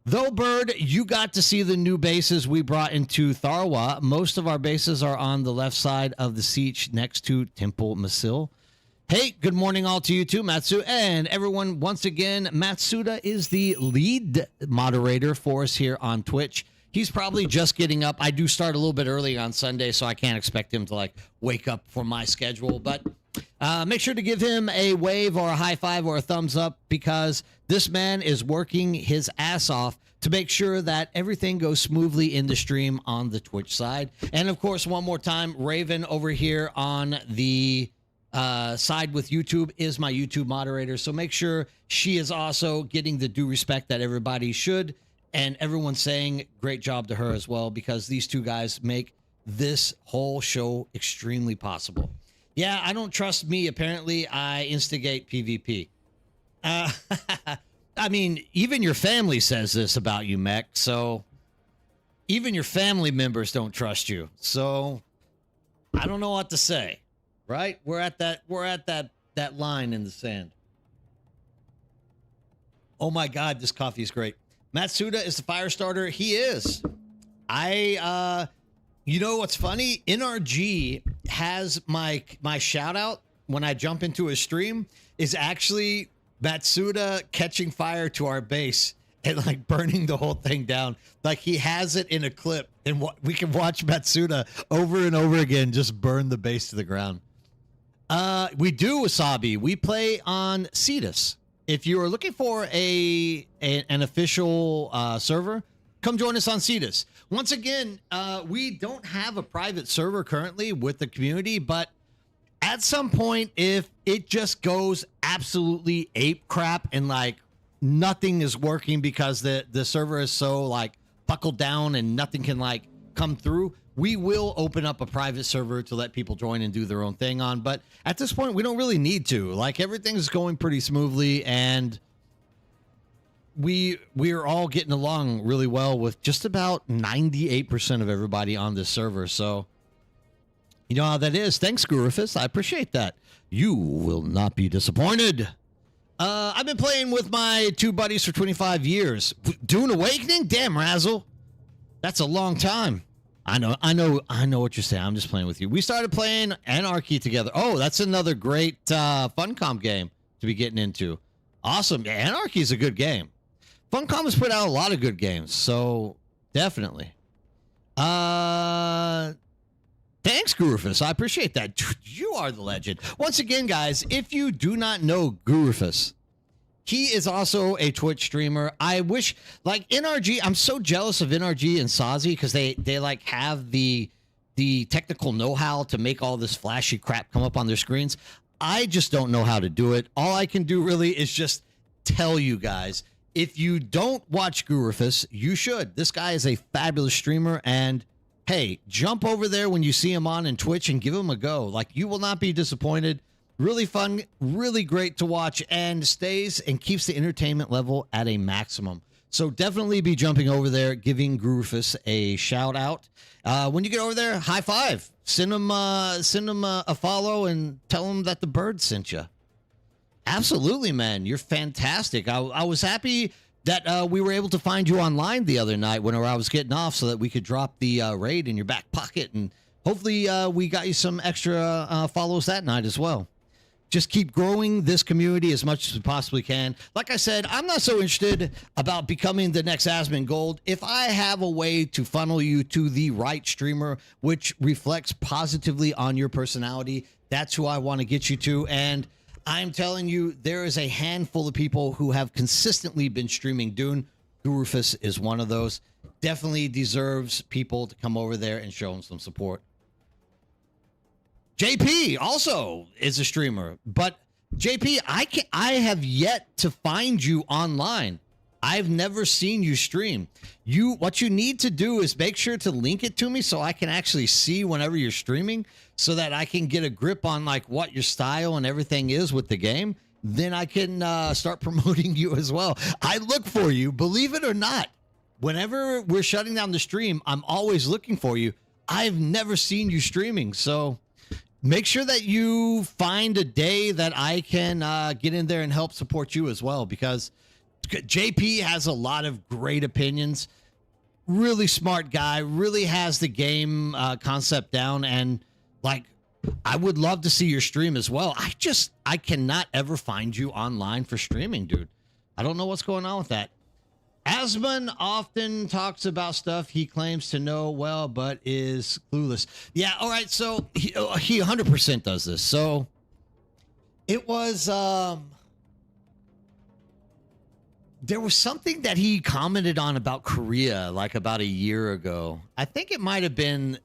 Though, Bird, you got to see the new bases we brought into Tharwa. Most of our bases are on the left side of the siege next to Temple Masil. Hey, good morning all to you too, Matsu. And everyone, once again, Matsuda is the lead moderator for us here on Twitch. He's probably just getting up. I do start a little bit early on Sunday, so I can't expect him to like wake up for my schedule. But make sure to give him a wave or a high five or a thumbs up, because this man is working his ass off to make sure that everything goes smoothly in the stream on the Twitch side. And of course, one more time, Raven over here on the side with YouTube is my YouTube moderator. So make sure she is also getting the due respect that everybody should. And everyone's saying great job to her as well, because these 2 guys make this whole show extremely possible. Yeah, I don't trust me. Apparently, I instigate PvP. I mean, even your family says this about you, Mech. So even your family members don't trust you. So I don't know what to say, right? We're at that line in the sand. Oh my God, this coffee is great. Matsuda is the fire starter. He is. You know what's funny? NRG has my shout out when I jump into a stream is actually Matsuda catching fire to our base and like burning the whole thing down. Like he has it in a clip, and we can watch Matsuda over and over again just burn the base to the ground. We do, Wasabi. We play on Cetus. If you are looking for an official server, come join us on Cetus. Once again, we don't have a private server currently with the community, but at some point, if it just goes absolutely ape crap and like nothing is working because the server is so like buckled down and nothing can like come through, we will open up a private server to let people join and do their own thing on. But at this point, we don't really need to. Like everything's going pretty smoothly, and we're all getting along really well with just about 98% of everybody on this server. So you know how that is. Thanks, Gurufus. I appreciate that. You will not be disappointed. I've been playing with my 2 buddies for 25 years. Dune Awakening? Damn, Razzle. That's a long time. I know what you're saying. I'm just playing with you. We started playing Anarchy together. Oh, that's another great fun comp game to be getting into. Awesome. Yeah, Anarchy is a good game. Funcom has put out a lot of good games, so definitely. Thanks, Gurufus. I appreciate that. You are the legend. Once again, guys, if you do not know Gurufus, he is also a Twitch streamer. I wish, like, NRG, I'm so jealous of NRG and Sazi because they like have the technical know-how to make all this flashy crap come up on their screens. I just don't know how to do it. All I can do really is just tell you guys, if you don't watch Gurufus, you should. This guy is a fabulous streamer, and hey, jump over there when you see him on in Twitch and give him a go. Like, you will not be disappointed. Really fun, really great to watch, and stays and keeps the entertainment level at a maximum. So definitely be jumping over there, giving Gurufus a shout out. When you get over there, high five. Send him a follow and tell him that the bird sent you. Absolutely, man. You're fantastic. I was happy that we were able to find you online the other night whenever I was getting off so that we could drop the raid in your back pocket. And hopefully we got you some extra follows that night as well. Just keep growing this community as much as we possibly can. Like I said, I'm not so interested about becoming the next Asmongold. If I have a way to funnel you to the right streamer, which reflects positively on your personality, that's who I want to get you to. And I'm telling you, there is a handful of people who have consistently been streaming Dune. Gurufus is one of those. Definitely deserves people to come over there and show him some support. JP also is a streamer, but JP, I have yet to find you online. I've never seen you stream. What you need to do is make sure to link it to me so I can actually see whenever you're streaming, so that I can get a grip on like what your style and everything is with the game. Then I can start promoting you as well. I look for you, believe it or not. Whenever we're shutting down the stream, I'm always looking for you. I've never seen you streaming, so make sure that you find a day that I can get in there and help support you as well, because JP has a lot of great opinions. Really smart guy, really has the game concept down, and like, I would love to see your stream as well. I cannot ever find you online for streaming, dude. I don't know what's going on with that. Asmon often talks about stuff he claims to know well, but is clueless. Yeah, all right, so he 100% does this. So it was, there was something that he commented on about Korea like about a year ago. I think it might have been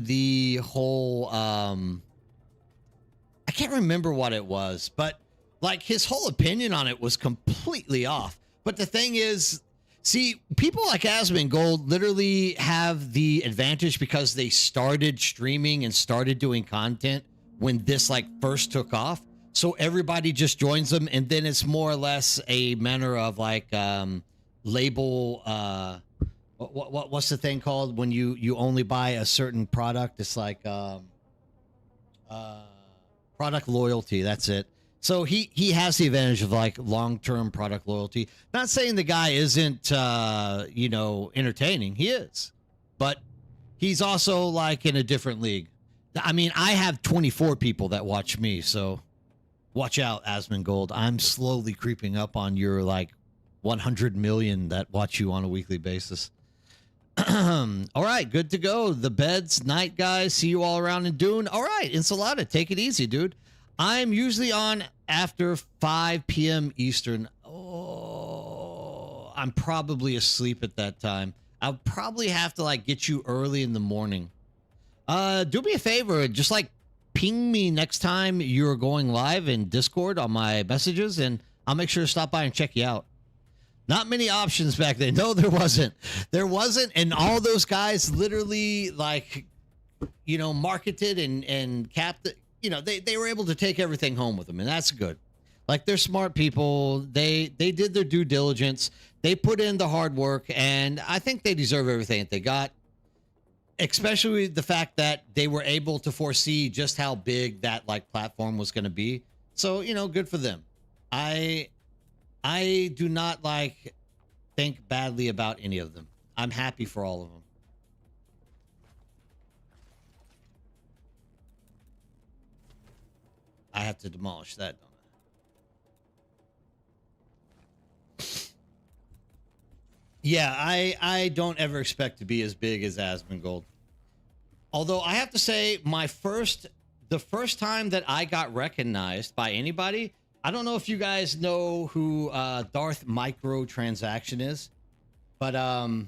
the whole, I can't remember what it was, but like his whole opinion on it was completely off. But the thing is, see, people like Asmongold literally have the advantage because they started streaming and started doing content when this like first took off. So everybody just joins them, and then it's more or less a manner of like label. What's the thing called when you only buy a certain product? It's like product loyalty. That's it. So he has the advantage of like long-term product loyalty. Not saying the guy isn't entertaining. He is, but he's also like in a different league. I mean, I have 24 people that watch me, so watch out, Asmongold. I'm slowly creeping up on your like 100 million that watch you on a weekly basis. All right, good to go. The beds, night, guys. See you all around in Dune. All right, Ensalada, take it easy, dude. I'm usually on after 5 p.m. Eastern. Oh, I'm probably asleep at that time. I'll probably have to like get you early in the morning. Do me a favor, just like ping me next time you're going live in Discord on my messages, and I'll make sure to stop by and check you out. Not many options back then. No, there wasn't. There wasn't, and all those guys literally like, marketed and capped it. They were able to take everything home with them, and that's good. Like, they're smart people. They did their due diligence. They put in the hard work, and I think they deserve everything that they got, especially the fact that they were able to foresee just how big that like platform was going to be. So, good for them. I do not like think badly about any of them. I'm happy for all of them. I have to demolish that, don't I? Yeah, I don't ever expect to be as big as Asmongold. Although I have to say, the first time that I got recognized by anybody, I don't know if you guys know who Darth Microtransaction is, but I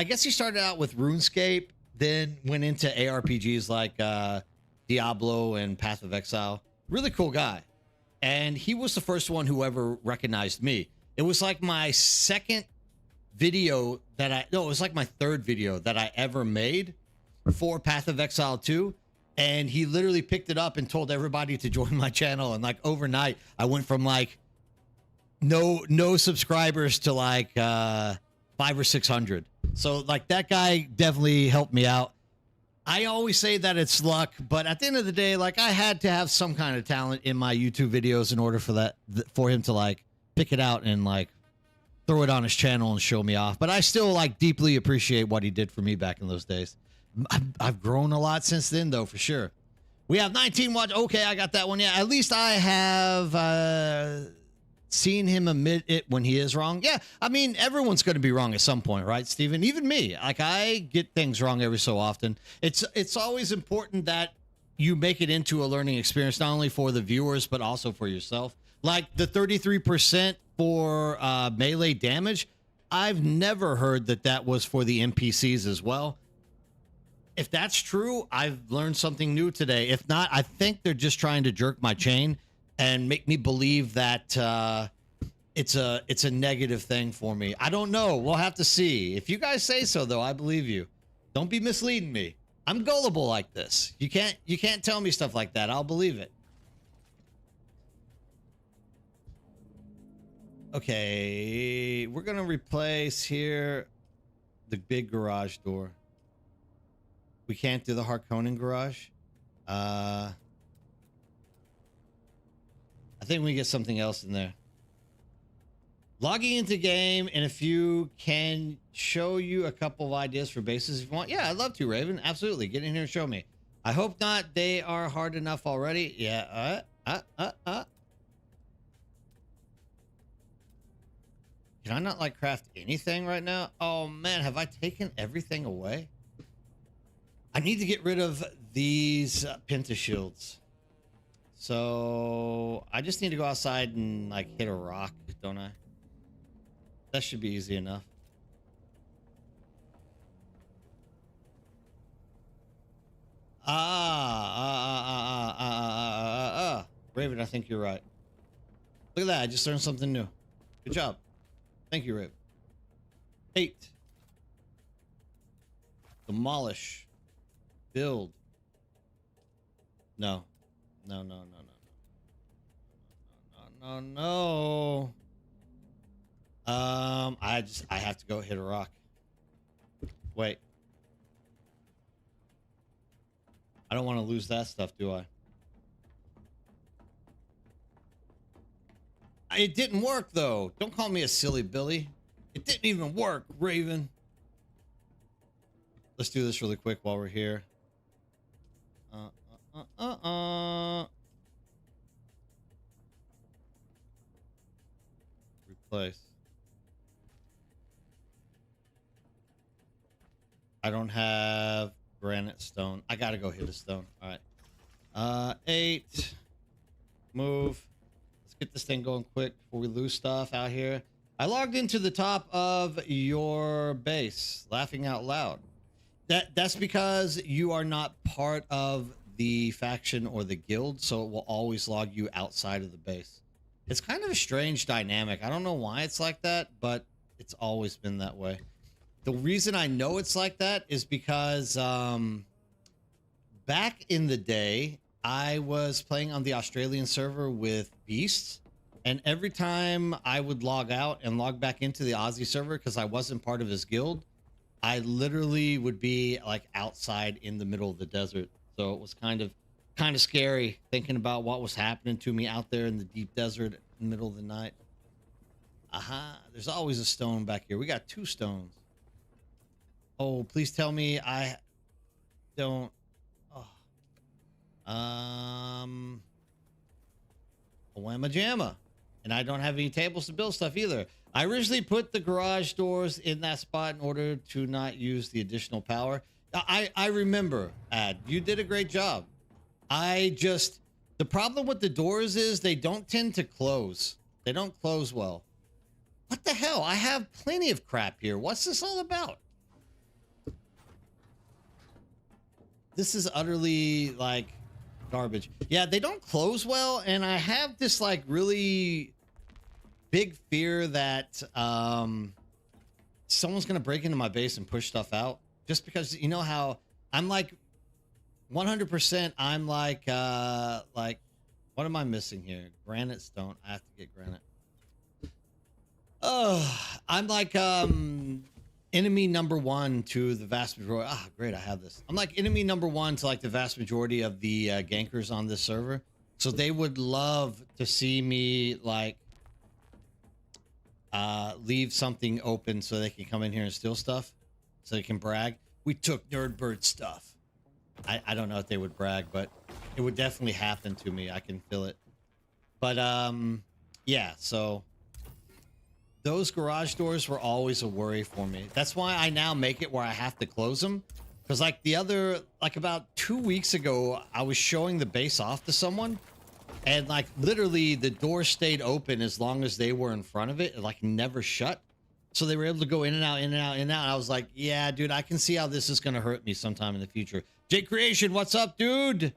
guess he started out with RuneScape, then went into ARPGs like Diablo and Path of Exile. Really cool guy, and he was the first one who ever recognized me. It was like my second video that no, it was like my third video that I ever made for Path of Exile 2. And he literally picked it up and told everybody to join my channel. And like overnight, I went from like no subscribers to like 500 or 600. So like that guy definitely helped me out. I always say that it's luck, but at the end of the day, like I had to have some kind of talent in my YouTube videos in order for him to like pick it out and like throw it on his channel and show me off. But I still like deeply appreciate what he did for me back in those days. I've grown a lot since then, though, for sure. We have 19 watch. Okay, I got that one. Yeah, at least I have seen him admit it when he is wrong. Yeah, I mean, everyone's going to be wrong at some point, right, Steven? Even me. Like, I get things wrong every so often. It's always important that you make it into a learning experience, not only for the viewers, but also for yourself. Like the 33% for melee damage, I've never heard that was for the NPCs as well. If that's true, I've learned something new today. If not, I think they're just trying to jerk my chain and make me believe that it's a negative thing for me. I don't know. We'll have to see. If you guys say so, though, I believe you. Don't be misleading me. I'm gullible like this. You can't tell me stuff like that. I'll believe it. Okay, we're gonna replace here the big garage door. We can't do the Harkonnen garage. I think we get something else in there. Logging into game, and if you can show you a couple of ideas for bases if you want. Yeah, I'd love to, Raven. Absolutely. Get in here and show me. I hope not. They are hard enough already. Yeah. Can I not like craft anything right now? Oh man, have I taken everything away? I need to get rid of these pentashields. So I just need to go outside and like hit a rock, don't I? That should be easy enough. Raven, I think you're right. Look at that. I just learned something new. Good job. Thank you, Raven. 8. Demolish. Build. No. No. I have to go hit a rock. Wait. I don't want to lose that stuff, do I? It didn't work, though. Don't call me a silly Billy. It didn't even work, Raven. Let's do this really quick while we're here. Replace. I don't have granite stone. I gotta go hit a stone. All right. 8. Move. Let's get this thing going quick before we lose stuff out here. I logged into the top of your base, laughing out loud. That's because you are not part of the faction or the guild, so it will always log you outside of the base. It's kind of a strange dynamic. I don't know why it's like that, but it's always been that way. The reason I know it's like that is because back in the day, I was playing on the Australian server with Beasts, and every time I would log out and log back into the Aussie server because I wasn't part of his guild, I literally would be like outside in the middle of the desert. So it was kind of scary thinking about what was happening to me out there in the deep desert in the middle of the night. Aha, there's always a stone back here. We got 2 stones. Oh, please tell me I don't. Oh. Whamma jamma. And I don't have any tables to build stuff either. I originally put the garage doors in that spot in order to not use the additional power. I remember, Ad, you did a great job. The problem with the doors is they don't tend to close. They don't close well. What the hell? I have plenty of crap here. What's this all about? This is utterly, like, garbage. Yeah, they don't close well, and I have this, like, really big fear that someone's gonna break into my base and push stuff out. Just because, you know how I'm like 100%, I'm like, what am I missing here? Granite stone. I have to get granite. Oh, I'm like enemy number one to the vast majority. Ah, great, I have this. I'm like enemy number one to like the vast majority of the gankers on this server. So they would love to see me like leave something open so they can come in here and steal stuff, so they can brag. We took Nerdbird stuff. I don't know if they would brag, but it would definitely happen to me. I can feel it. But yeah, so those garage doors were always a worry for me. That's why I now make it where I have to close them. Because like about 2 weeks ago, I was showing the base off to someone, and like literally the door stayed open as long as they were in front of it. It like never shut. So they were able to go in and out, in and out, in and out. And I was like, yeah, dude, I can see how this is going to hurt me sometime in the future. J Creation, what's up, dude?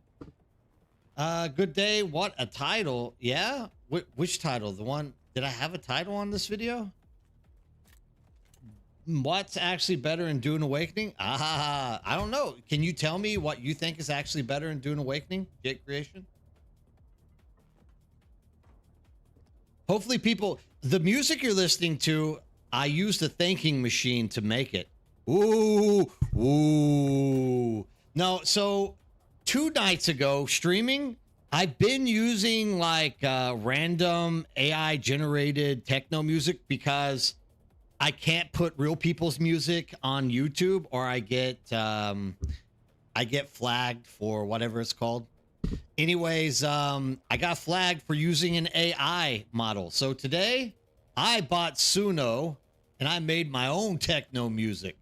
Good day. What, a title? Yeah? Which title? The one, did I have a title on this video? What's actually better in Dune Awakening? I don't know. Can you tell me what you think is actually better in Dune Awakening, J Creation? Hopefully people, the music you're listening to, I used a thinking machine to make it. Ooh, ooh. No, so 2 nights ago, streaming, I've been using like random AI generated techno music because I can't put real people's music on YouTube, or I get flagged for whatever it's called. Anyways, I got flagged for using an AI model. So today I bought Suno and I made my own techno music.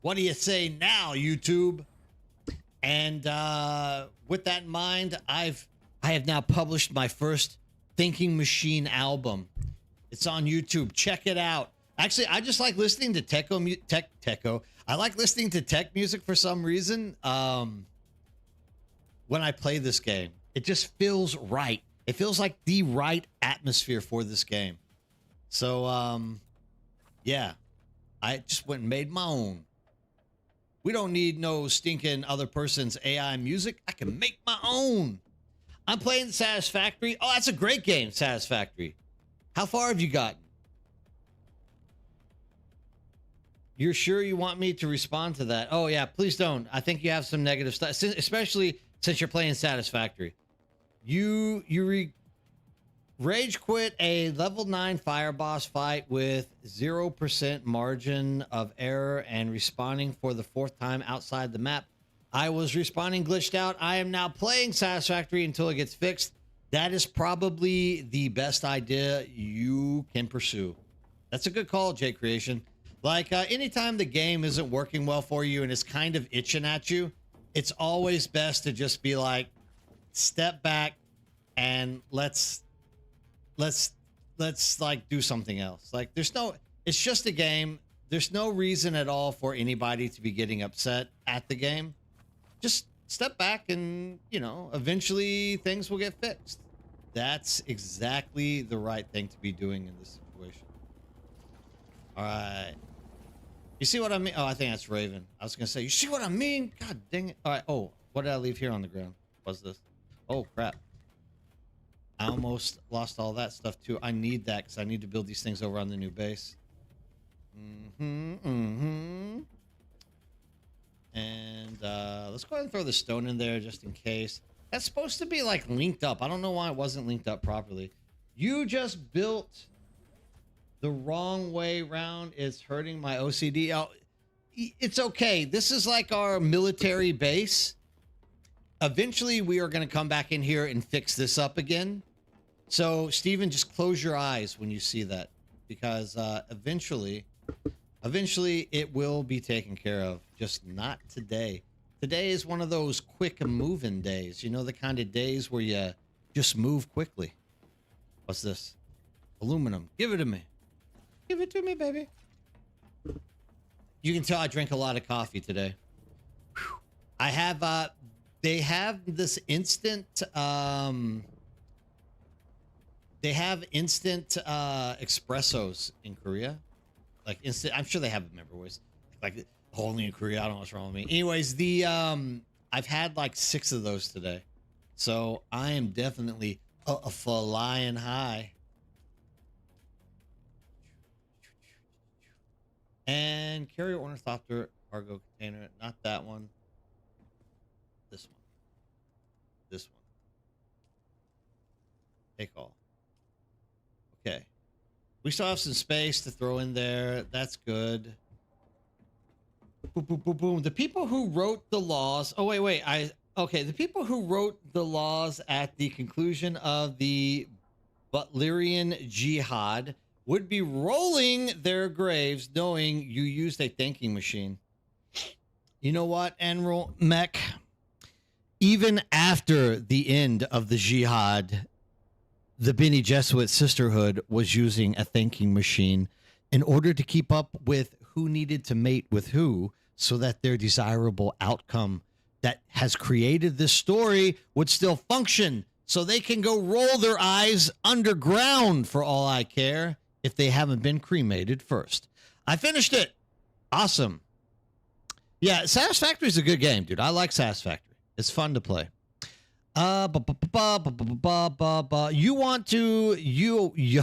What do you say now, YouTube? And with that in mind, I have now published my first Thinking Machine album. It's on YouTube. Check it out. Actually, I just like listening to techo. I like listening to tech music for some reason. When I play this game, it just feels right. It feels like the right atmosphere for this game. So, yeah, I just went and made my own. We don't need no stinking other person's AI music. I can make my own. I'm playing Satisfactory. Oh, that's a great game, Satisfactory. How far have you gotten? You're sure you want me to respond to that? Oh, yeah, please don't. I think you have some negative stuff, especially since you're playing Satisfactory. You rage quit a level 9 fire boss fight with 0% margin of error and respawning for the 4th time outside the map. I was respawning glitched out. I am now playing Satisfactory until it gets fixed. That is probably the best idea you can pursue. That's a good call, J Creation. Like, anytime the game isn't working well for you and it's kind of itching at you, it's always best to just be like, step back and let's like do something else. Like, it's just a game. There's no reason at all for anybody to be getting upset at the game. Just step back and, you know, eventually things will get fixed. That's exactly the right thing to be doing in this situation. All right. You see what I mean? Oh, I think that's Raven. I was going to say, you see what I mean? God dang it. All right. Oh, what did I leave here on the ground? What's this? Oh, crap. I almost lost all that stuff, too. I need that because I need to build these things over on the new base. And let's go ahead and throw the stone in there just in case. That's supposed to be, like, linked up. I don't know why it wasn't linked up properly. You just built the wrong way round. It's hurting my OCD. Oh, it's okay. This is like our military base. Eventually, we are going to come back in here and fix this up again. So, Steven, just close your eyes when you see that. because eventually it will be taken care of. Just not today. Today is one of those quick moving days. You know, the kind of days where you just move quickly. What's this? Aluminum. Give it to me. Give it to me, baby. You can tell I drink a lot of coffee today. Whew. I have they have this instant espressos in Korea. Like instant, I'm sure they have them everywhere. Like only in Korea, I don't know what's wrong with me. Anyways, the I've had like 6 of those today. So I am definitely flying high. And carrier ornithopter cargo container, not that one. This one. This one. Take all. Okay. We still have some space to throw in there. That's good. Boom, boom, boom, boom. The people who wrote the laws. Oh, wait. Okay. The people who wrote the laws at the conclusion of the Butlerian Jihad would be rolling their graves knowing you used a thinking machine. You know what, Enroll Mech? Even after the end of the Jihad, the Bene Gesserit Sisterhood was using a thinking machine in order to keep up with who needed to mate with who so that their desirable outcome that has created this story would still function so they can go roll their eyes underground for all I care if they haven't been cremated first. I finished it. Awesome. Yeah, Satisfactory is a good game, dude. I like Satisfactory. It's fun to play. You want to,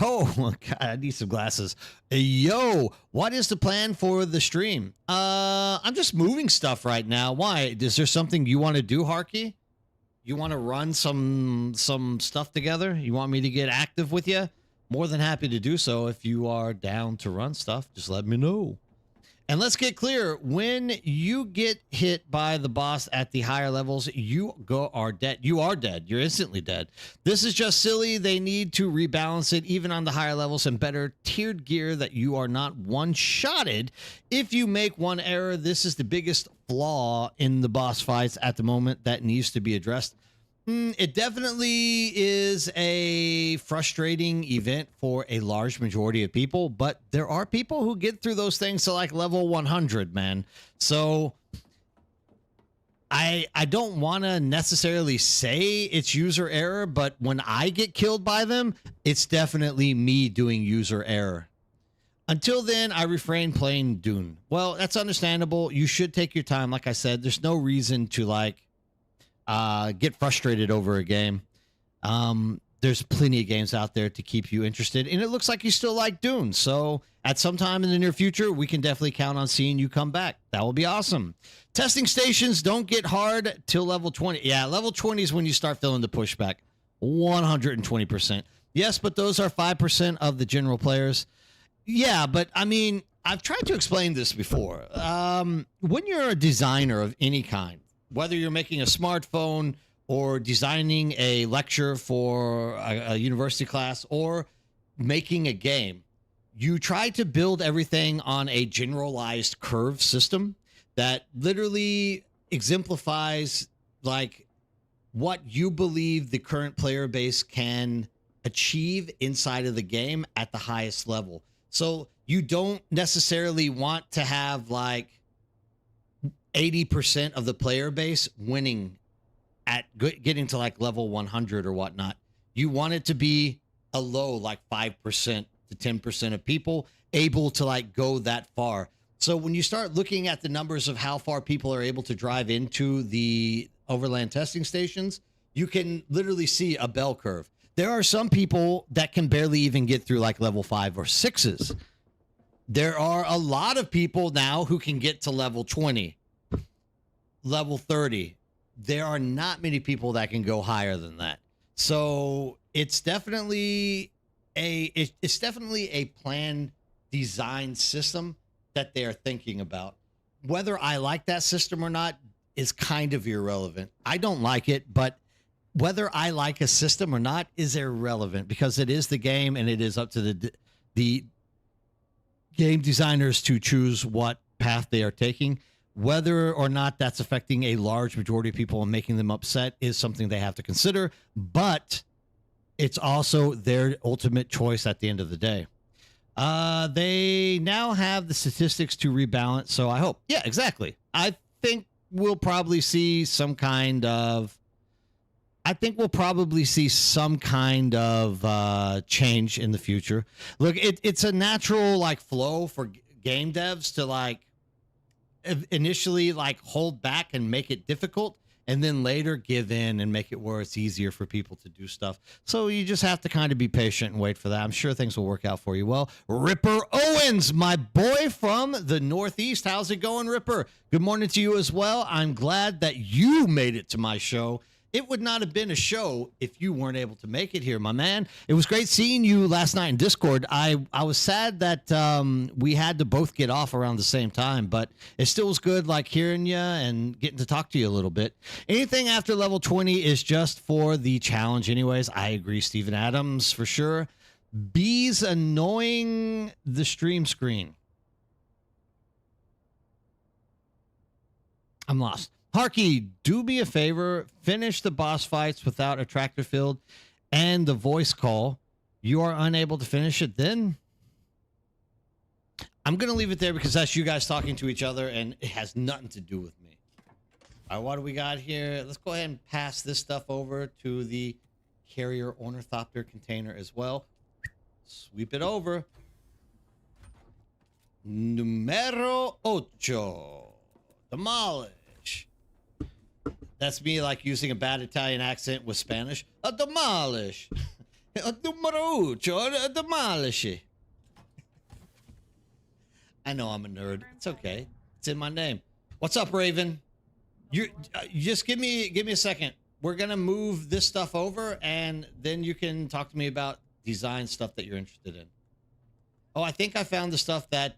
God, I need some glasses. Yo, what is the plan for the stream? I'm just moving stuff right now. Why? Is there something you want to do, Harky? You want to run some stuff together? You want me to get active with you? More than happy to do so. If you are down to run stuff, just let me know. And let's get clear. When you get hit by the boss at the higher levels, you are dead. You are dead. You're instantly dead. This is just silly. They need to rebalance it even on the higher levels and better tiered gear that you are not one-shotted. If you make one error, this is the biggest flaw in the boss fights at the moment that needs to be addressed. It definitely is a frustrating event for a large majority of people, but there are people who get through those things to like level 100, man. So I don't want to necessarily say it's user error, but when I get killed by them, it's definitely me doing user error. Until then, I refrain playing Dune. Well, that's understandable. You should take your time. Like I said, there's no reason to get frustrated over a game. There's plenty of games out there to keep you interested, and it looks like you still like Dune. So at some time in the near future, we can definitely count on seeing you come back. That will be awesome. Testing stations don't get hard till level 20. Yeah, level 20 is when you start feeling the pushback. 120%. Yes, but those are 5% of the general players. Yeah, but I mean, I've tried to explain this before. When you're a designer of any kind, whether you're making a smartphone or designing a lecture for a university class or making a game, you try to build everything on a generalized curve system that literally exemplifies like what you believe the current player base can achieve inside of the game at the highest level. So you don't necessarily want to have like 80% of the player base winning at getting to like level 100 or whatnot. You want it to be a low, like 5% to 10% of people able to like go that far. So when you start looking at the numbers of how far people are able to drive into the overland testing stations, you can literally see a bell curve. There are some people that can barely even get through like level 5 or 6s. There are a lot of people now who can get to level 20. Level 30. There are not many people that can go higher than that. So it's definitely a planned design system that they are thinking about. Whether I like that system or not is kind of irrelevant. I don't like it, but whether I like a system or not is irrelevant because it is the game and it is up to the game designers to choose what path they are taking. Whether or not that's affecting a large majority of people and making them upset is something they have to consider, but it's also their ultimate choice at the end of the day. They now have the statistics to rebalance, so I hope. Yeah, exactly. I think we'll probably see some kind of change in the future. Look, it's a natural like flow for game devs to like initially like hold back and make it difficult, and then later give in and make it where it's easier for people to do stuff. So you just have to kind of be patient and wait for that. I'm sure things will work out for you. Well, Ripper Owens, my boy from the Northeast. How's it going, Ripper? Good morning to you as well. I'm glad that you made it to my show. It would not have been a show if you weren't able to make it here, my man. It was great seeing you last night in Discord. I was sad that we had to both get off around the same time, but it still was good, like hearing you and getting to talk to you a little bit. Anything after level 20 is just for the challenge anyways. I agree, Steven Adams, for sure. Bees annoying the stream screen. I'm lost. Harky, do me a favor, finish the boss fights without a tractor field and the voice call. You are unable to finish it, then I'm going to leave it there because that's you guys talking to each other and it has nothing to do with me. All right, what do we got here? Let's go ahead and pass this stuff over to the carrier ornithopter container as well. Sweep it over. Numero ocho. Demolish. That's me like using a bad Italian accent with Spanish. A demolish. A numero ocho. A demolish. I know I'm a nerd. It's okay. It's in my name. What's up, Raven? You just give me a second. We're gonna move this stuff over, and then you can talk to me about design stuff that you're interested in. Oh, I think I found the stuff that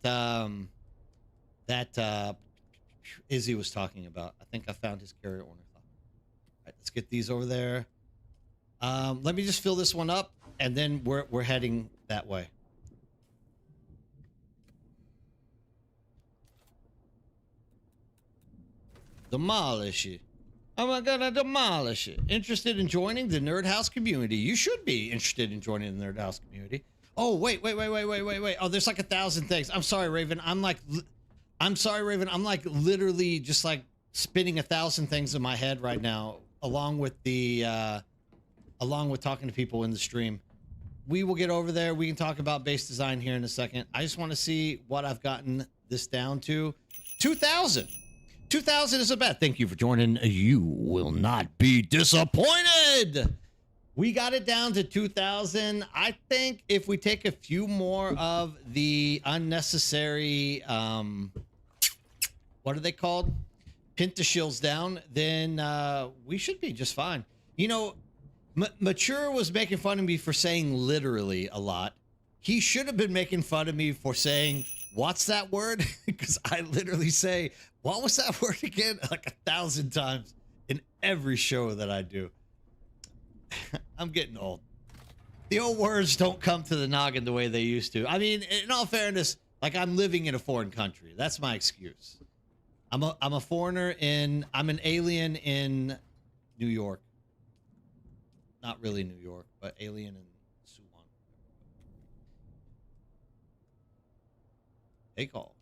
Izzy was talking about. I think I found his carrier ornithopter. All right, let's get these over there. Let me just fill this one up, and then we're heading that way. Demolish it. I'm gonna demolish it. Interested in joining the Nerd House community? You should be interested in joining the Nerd House community. Oh, wait. Oh, there's like 1,000 things. I'm sorry, Raven. I'm sorry, Raven. I'm like literally just like spinning 1,000 things in my head right now, along with talking to people in the stream. We will get over there. We can talk about base design here in a second. I just want to see what I've gotten this down to. 2,000. 2,000 is a bet. Thank you for joining. You will not be disappointed. We got it down to 2,000. I think if we take a few more of the unnecessary, what are they called? Pentashills down, then we should be just fine. You know, Mature was making fun of me for saying literally a lot. He should have been making fun of me for saying, what's that word? Because I literally say, what was that word again? Like 1,000 times in every show that I do. I'm getting old. The old words don't come to the noggin the way they used to. I mean, in all fairness, like I'm living in a foreign country. That's my excuse. I'm a foreigner I'm an alien in New York. Not really New York, but alien in Suwon. Hey, call.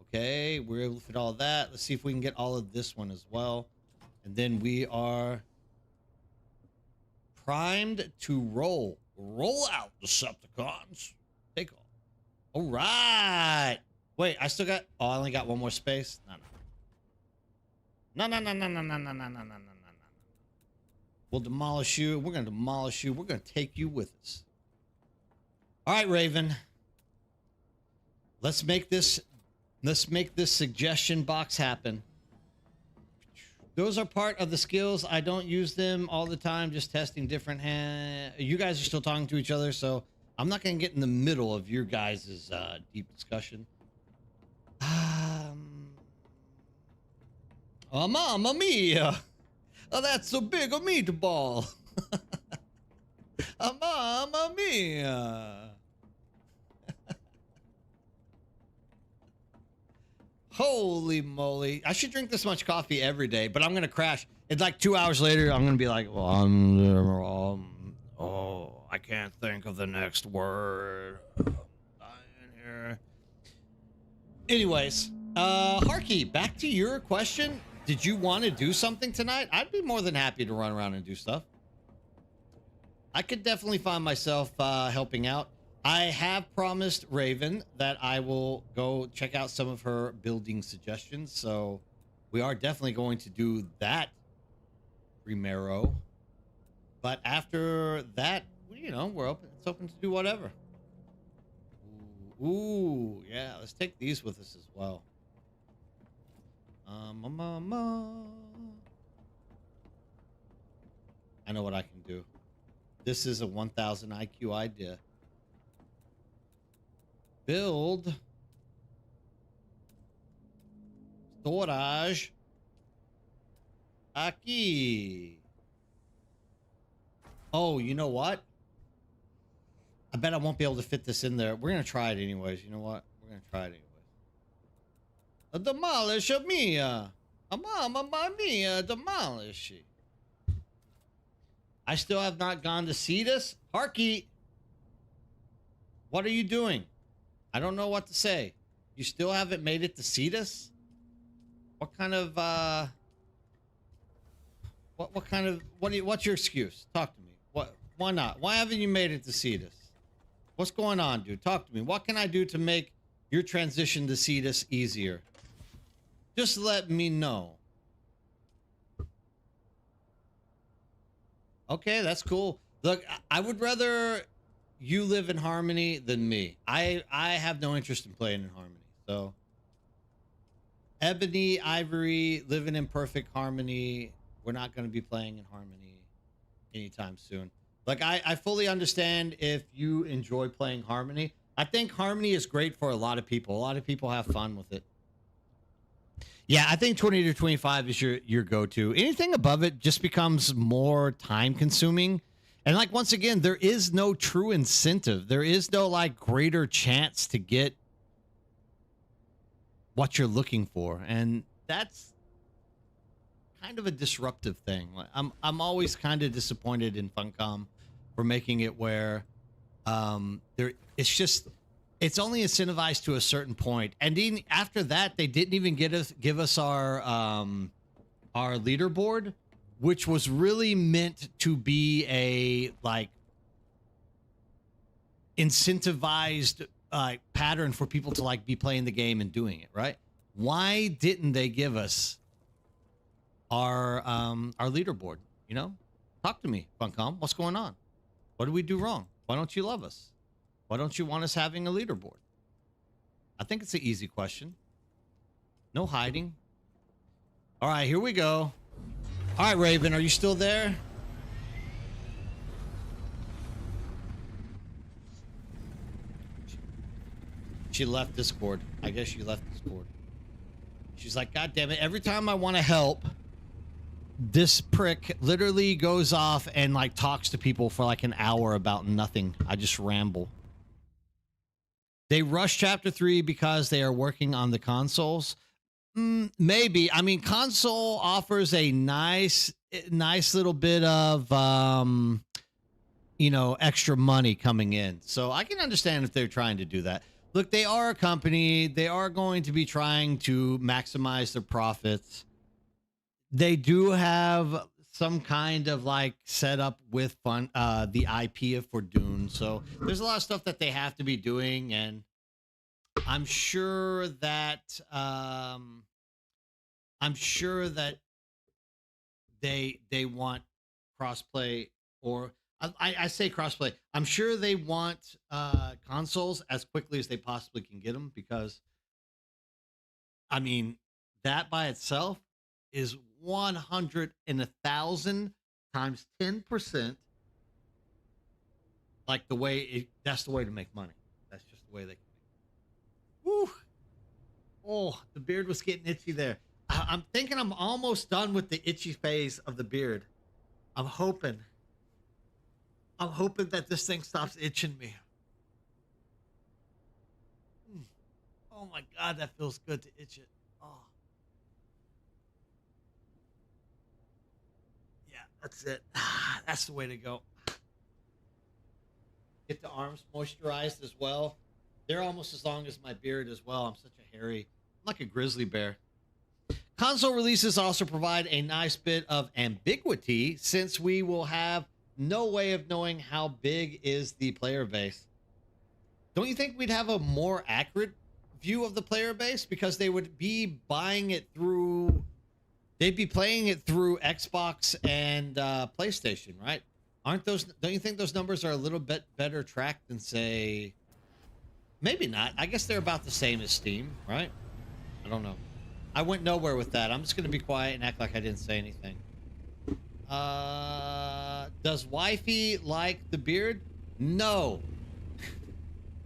Okay, we're able to fit all of that. Let's see if we can get all of this one as well. And then we are primed to roll. Roll out, Decepticons. Take off. All right. Wait, I still got... Oh, I only got one more space. No. No. We'll demolish you. We're going to demolish you. We're going to take you with us. All right, Raven. Let's make this suggestion box happen. Those are part of the skills. I don't use them all the time, just testing different You guys are still talking to each other, so I'm not going to get in the middle of your guys' deep discussion. Oh, mamma mia! Oh, that's so big a meatball! Oh, mamma mia! Holy moly. I should drink this much coffee every day, but I'm going to crash. It's like 2 hours later, I'm going to be like, well, oh, I can't think of the next word. I'm dying here. Anyways, Harky, back to your question. Did you want to do something tonight? I'd be more than happy to run around and do stuff. I could definitely find myself helping out. I have promised Raven that I will go check out some of her building suggestions. So we are definitely going to do that primero. But after that, you know, we're open. It's open to do whatever. Ooh, yeah. Let's take these with us as well. I know what I can do. This is a 1000 IQ idea. Build storage aquí. Oh, you know what? I bet I won't be able to fit this in there. We're gonna try it anyways. You know what? We're gonna try it anyways. A demolish a mia. A mamma mia, demolish. I still have not gone to Cetus. Harky, what are you doing? I don't know what to say. You still haven't made it to Cetus? What kind of what's your excuse? Talk to me. Why not? Why haven't you made it to Cetus? What's going on, dude? Talk to me. What can I do to make your transition to Cetus easier? Just let me know. Okay, that's cool. Look, I would rather you live in Harmony than me. I have no interest in playing in Harmony. So Ebony, Ivory, living in perfect harmony. We're not going to be playing in Harmony anytime soon. Like, I fully understand if you enjoy playing Harmony. I think Harmony is great for a lot of people. A lot of people have fun with it. Yeah, I think 20 to 25 is your go-to. Anything above it just becomes more time-consuming. And like, once again, there is no true incentive. There is no like greater chance to get what you're looking for. And that's kind of a disruptive thing. Like, I'm always kind of disappointed in Funcom for making it where it's only incentivized to a certain point. And even after that, they didn't even give us our leaderboard, which was really meant to be a like incentivized pattern for people to like be playing the game and doing it, right? Why didn't they give us our leaderboard? You know, talk to me, Funcom. What's going on? What did we do wrong? Why don't you love us? Why don't you want us having a leaderboard? I think it's an easy question. No hiding. All right, here we go. All right, Raven, are you still there? She left Discord. I guess she left Discord. She's like, God damn it. Every time I want to help, this prick literally goes off and like talks to people for like an hour about nothing. I just ramble. They rushed chapter 3 because they are working on the consoles. Maybe. I mean, console offers a nice little bit of, you know, extra money coming in. So I can understand if they're trying to do that. Look, they are a company. They are going to be trying to maximize their profits. They do have some kind of like setup with the IP for Dune. So there's a lot of stuff that they have to be doing, and I'm sure that they want crossplay, or I say crossplay. I'm sure they want consoles as quickly as they possibly can get them, because I mean, that by itself is 100 and 1,000 times 10%. Like the way that's the way to make money. That's just the way they can make money. Woo! Oh, the beard was getting itchy there. I'm thinking I'm almost done with the itchy phase of the beard. I'm hoping that this thing stops itching me. Oh my God, that feels good to itch it. that's it. That's the way to go. Get the arms moisturized as well. They're almost as long as my beard as well. I'm such a hairy, I'm like a grizzly bear. Console releases also provide a nice bit of ambiguity since we will have no way of knowing how big is the player base. Don't you think we'd have a more accurate view of the player base because they would be buying it through, they'd be playing it through Xbox and PlayStation, right? Aren't those, don't you think those numbers are a little bit better tracked than, say, maybe not. I guess they're about the same as Steam, right? I don't know. I went nowhere with that. I'm just going to be quiet and act like I didn't say anything. Does wifey like the beard? No.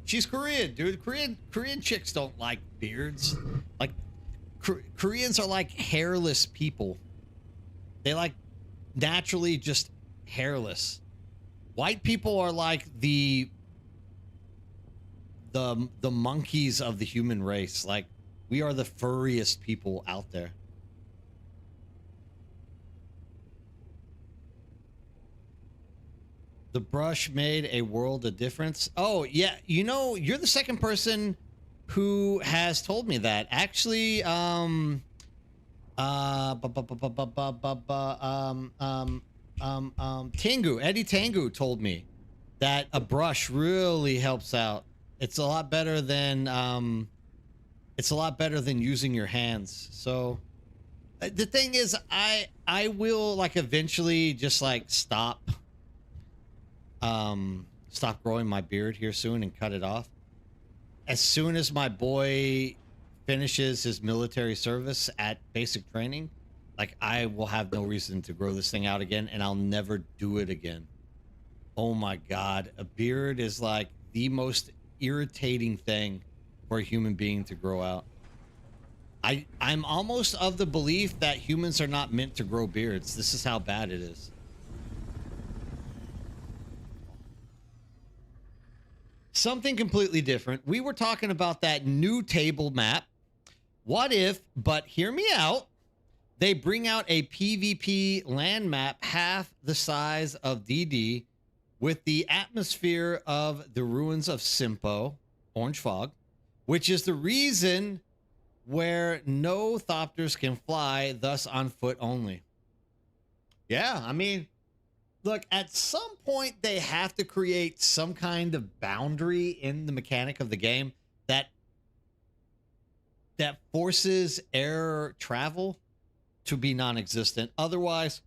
She's Korean, dude. Korean chicks don't like beards. Like, Koreans are like hairless people. They like naturally just hairless. White people are like the monkeys of the human race. Like, we are the furriest people out there. The brush made a world of difference. Oh, yeah. You know, you're the second person who has told me that. Actually, Tengu, Eddie Tengu told me that a brush really helps out. It's a lot better than using your hands. So the thing is, I will like eventually just like stop growing my beard here soon and cut it off. As soon as my boy finishes his military service at basic training, like I will have no reason to grow this thing out again, and I'll never do it again. Oh my God. A beard is like the most irritating thing for a human being to grow out. I'm almost of the belief that humans are not meant to grow beards. This is how bad it is. Something completely different. We were talking about that new table map. What if, but hear me out, they bring out a PvP land map half the size of DD with the atmosphere of the ruins of Simpo, Orange Fog, which is the reason where no Thopters can fly, thus on foot only. Yeah, I mean, look, at some point they have to create some kind of boundary in the mechanic of the game that forces air travel to be non-existent. Otherwise,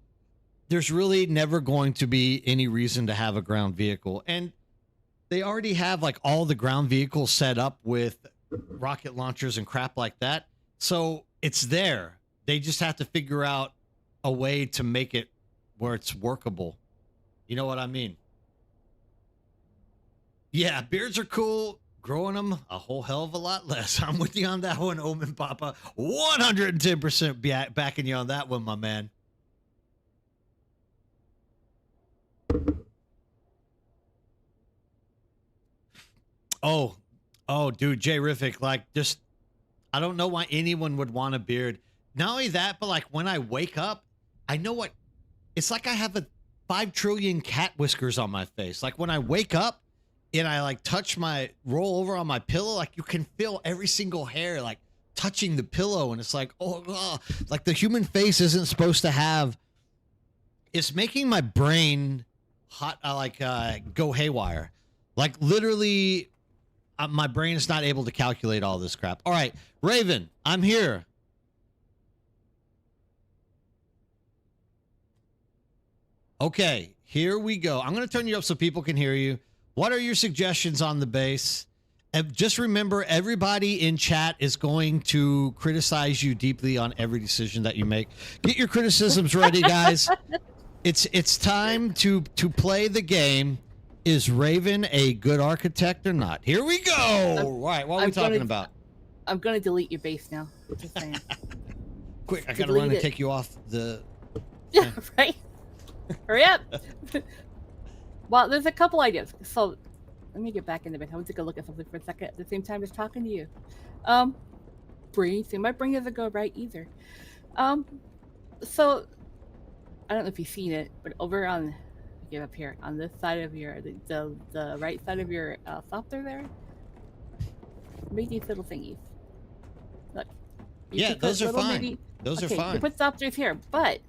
there's really never going to be any reason to have a ground vehicle. And they already have like all the ground vehicles set up with rocket launchers and crap like that. So it's there. They just have to figure out a way to make it where it's workable. You know what I mean? Yeah, beards are cool. Growing them a whole hell of a lot less. I'm with you on that one, Omen Papa. 110% backing you on that one, my man. Oh, dude, Jay Riffic, like, just, I don't know why anyone would want a beard. Not only that, but like when I wake up, I know what, it's like I have 5 trillion cat whiskers on my face. Like when I wake up and I like roll over on my pillow, like you can feel every single hair like touching the pillow. And it's like, oh, like the human face isn't supposed to have, it's making my brain hot, go haywire. Like literally, my brain is not able to calculate all this crap. All right, Raven, I'm here. Okay, here we go. I'm going to turn you up so people can hear you. What are your suggestions on the base? And just remember, everybody in chat is going to criticize you deeply on every decision that you make. Get your criticisms ready, guys. It's time to play the game. Is Raven a good architect or not? Here we go. All right, what are we talking about? I'm going to delete your base now. Just saying. Quick, I got to run and take you off the... Yeah, right? Hurry up. Well, there's a couple ideas. So let me get back in the base. I want to take a look at something for a second at the same time as talking to you. Brain, see, my brain doesn't go right either. So I don't know if you've seen it, but over on, get up here on this side of your the right side of your software there, make these little thingies. Look. Yeah, those are fine. Those are fine. You put softwares here, but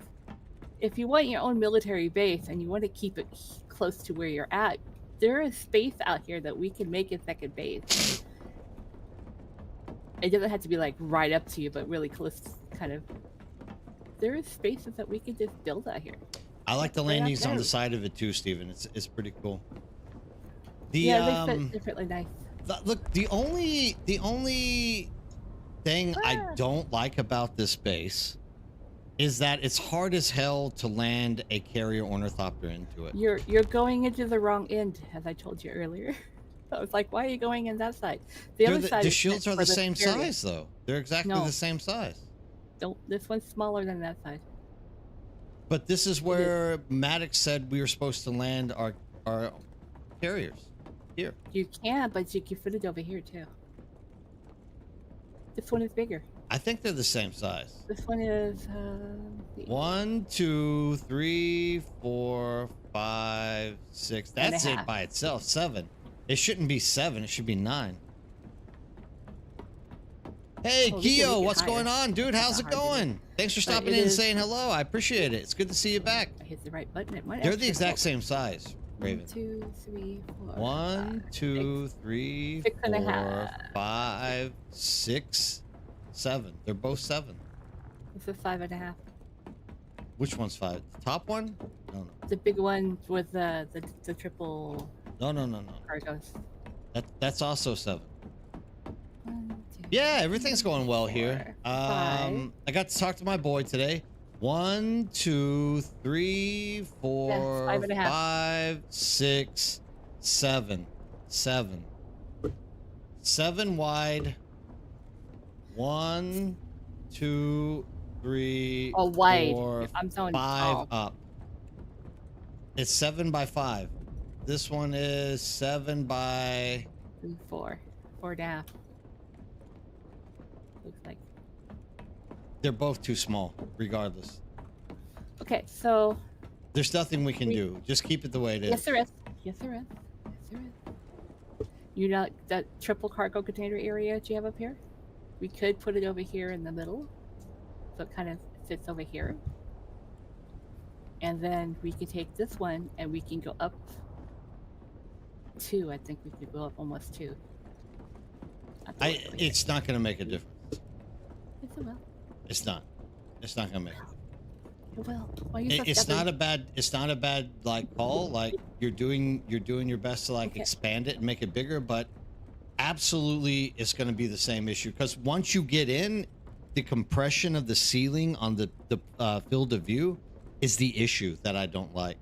if you want your own military base and you want to keep it close to where you're at, there is space out here that we can make a second base. It doesn't have to be like right up to you, but really close, kind of. There is spaces that we can just build out here. I like the landings on the side of it too, Steven. It's pretty cool. Yeah, they fit differently nice. Look, the only thing I don't like about this base is that it's hard as hell to land a carrier ornithopter into it. You're going into the wrong end, as I told you earlier. I was like, why are you going in that side? The other side. The shields are the same size, though. They're exactly the same size. This one's smaller than that side. But this is where Maddox said we were supposed to land our carriers. Here. You can, but you can fit it over here too. This one is bigger. I think they're the same size. This one is 1, 2, 3, 4, 5, 6. That's it by itself. 7. It shouldn't be 7. It should be 9. Hey, Keo, what's going on, dude? How's it going? Thanks for stopping in and saying hello. I appreciate it. It's good to see you back. I hit the right button. They're the exact same size, Raven. 1, 2, 3, 4. 1, 2, 3, 4, 5, 6, 7. They're both 7. This is 5.5. Which one's 5? The top one? No. The big one with the triple. No. Cargos. That's also 7. 1, 2, yeah, everything's going well 4, here. 5. I got to talk to my boy today. 1, 2, 3, 4, 5, 6, 7. 7 wide. 1, 2, 3, wide. 4, I'm telling 5 up. It's 7 by 5. This one is 7 by 3, 4, 4.5. Looks like they're both too small, regardless. Okay, so there's nothing we can do. Just keep it the way it is. Yes, there is. Yes, there is. You know that triple cargo container area that you have up here? We could put it over here in the middle, so it kind of sits over here. And then we can take this one and we can go up 2. I think we could go up almost 2. It's not going to make a difference. Yes, it will. It's not. It's not going to make it. It will. Why you It's not a bad. It's not a bad call. Like you're doing your best to expand it and make it bigger, but absolutely it's going to be the same issue because once you get in, the compression of the ceiling on the field of view is the issue that I don't like.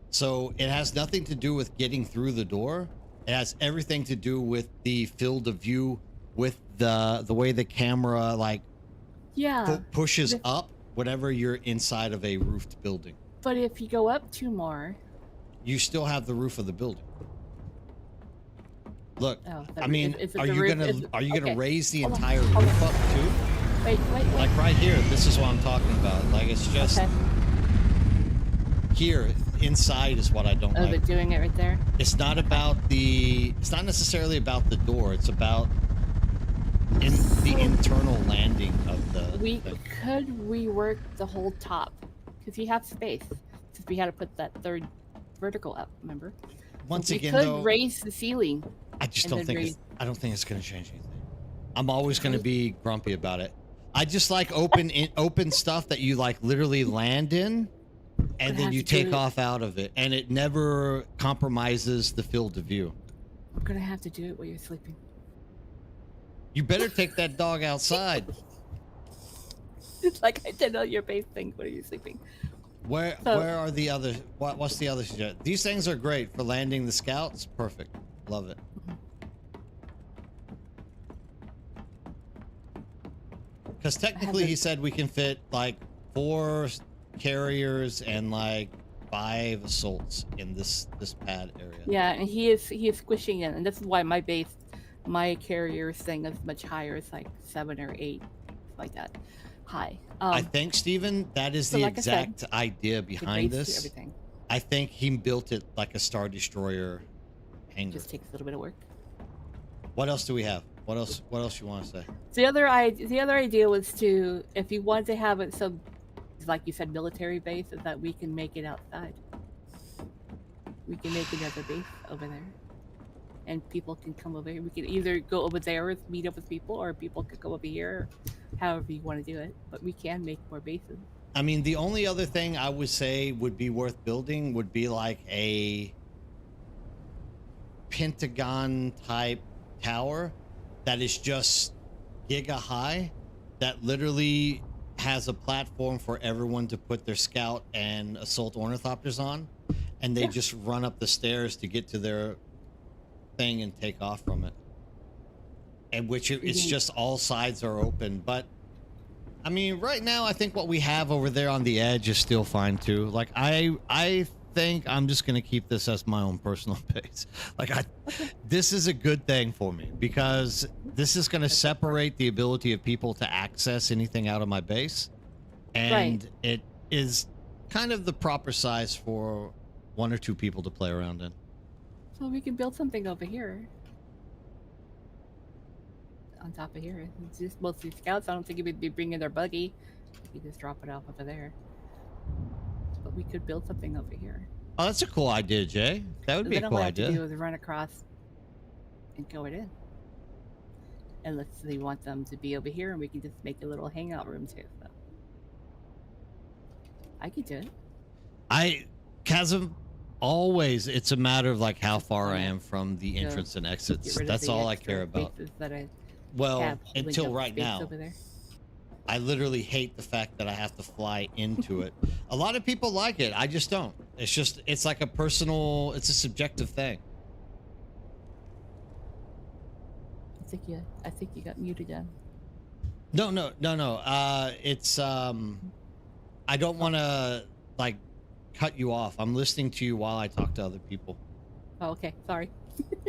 So it has nothing to do with getting through the door. It has everything to do with the field of view, with the way the camera pushes up whenever you're inside of a roofed building. But if you go up 2 more, you still have the roof of the building. Look, I mean, are you gonna raise the entire roof up too? Wait. Like right here, this is what I'm talking about. Like it's just here inside is what I don't like. Oh, they're doing it right there. It's not about it's not necessarily about the door. It's about the internal landing of the. We could rework the whole top because you have space. Because we had to put that 3rd vertical up. Remember? Once so again, we could raise the ceiling. I just don't think. I don't think it's going to change anything. I'm always going to be grumpy about it. I just like open stuff that you like literally land in, and then you take off out of it, and it never compromises the field of view. I'm gonna have to do it while you're sleeping. You better take that dog outside. It's like I did on your base thing when you're sleeping. Where are the other? What's the other suggestion? These things are great for landing the scouts. Perfect. Love it. Because technically, he said we can fit like 4 carriers and like 5 assaults in this pad area. Yeah, and he is squishing it, and this is why my carrier thing is much higher. It's like 7 or 8, like that. high. I think, Steven, that is so the like I said, exact idea the behind base to this. everything I think he built it like a Star Destroyer hangar. just takes a little bit of work. What else do we have? What else you want to say? The other idea was to, if you want to have it so, like you said, military base, is that we can make it outside. We can make another base over there, and people can come over here. We can either go over there and meet up with people, or people could go over here, however you want to do it. But we can make more bases. I mean, the only other thing I would say would be worth building would be like a Pentagon type tower that is just giga high, that literally has a platform for everyone to put their scout and assault ornithopters on, and they just run up the stairs to get to their thing and take off from it. And it's just all sides are open. But I mean, right now I think what we have over there on the edge is still fine too. Like I think I'm just gonna keep this as my own personal base. Like this is a good thing for me, because this is gonna separate the ability of people to access anything out of my base, and it is kind of the proper size for 1 or 2 people to play around in. So we can build something over here. On top of here. It's just mostly scouts. I don't think it would be bringing their buggy. You just drop it off over there. But we could build something over here. Oh, that's a cool idea, Jay. That would be a cool All I idea. have to do is run across and go it in. And let's say we want them to be over here, and we can just make a little hangout room too. So I could do it. Chasm, always it's a matter of like how far I am from the entrance and exits. That's all I care about. Well, until right now. I literally hate the fact that I have to fly into it. A lot of people like it. I just don't. It's like it's a subjective thing. I think you got muted again. No. It's I don't want to like cut you off. I'm listening to you while I talk to other people. Oh, okay. Sorry.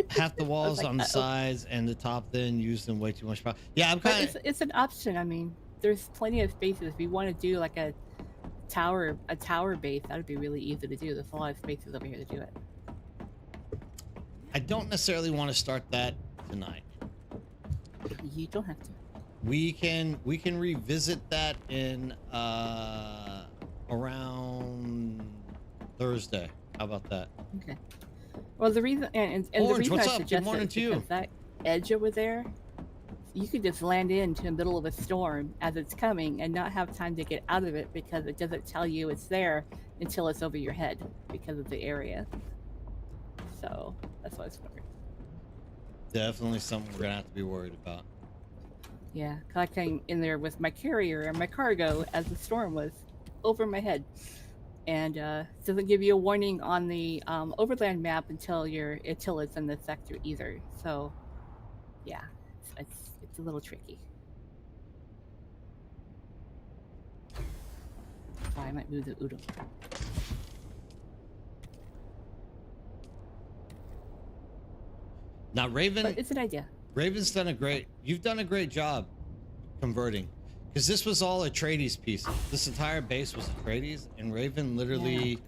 Half the walls on the sides and the top then used in way too much power. Yeah, I'm kind of. It's an option. I mean, there's plenty of spaces. If you want to do like a tower base, that would be really easy to do. There's a lot of spaces over here to do it. I don't necessarily want to start that tonight. You don't have to. We can revisit that in around Thursday. How about that? Okay. Well, the reason and Orange, the reason what's I up? suggest Good morning it is to you. because that edge over there, you could just land into the middle of a storm as it's coming and not have time to get out of it, because it doesn't tell you it's there until it's over your head because of the area. So that's why I was wondering. Definitely something we're gonna have to be worried about. Yeah, 'cause I came in there with my carrier and my cargo as the storm was over my head. And it doesn't give you a warning on the overland map until it's in the sector either. So, yeah, it's a little tricky. So I might move the Udo. Now, Raven. But it's an idea. Raven's done you've done a great job converting, because this was all Atreides piece. This entire base was Atreides, and Raven literally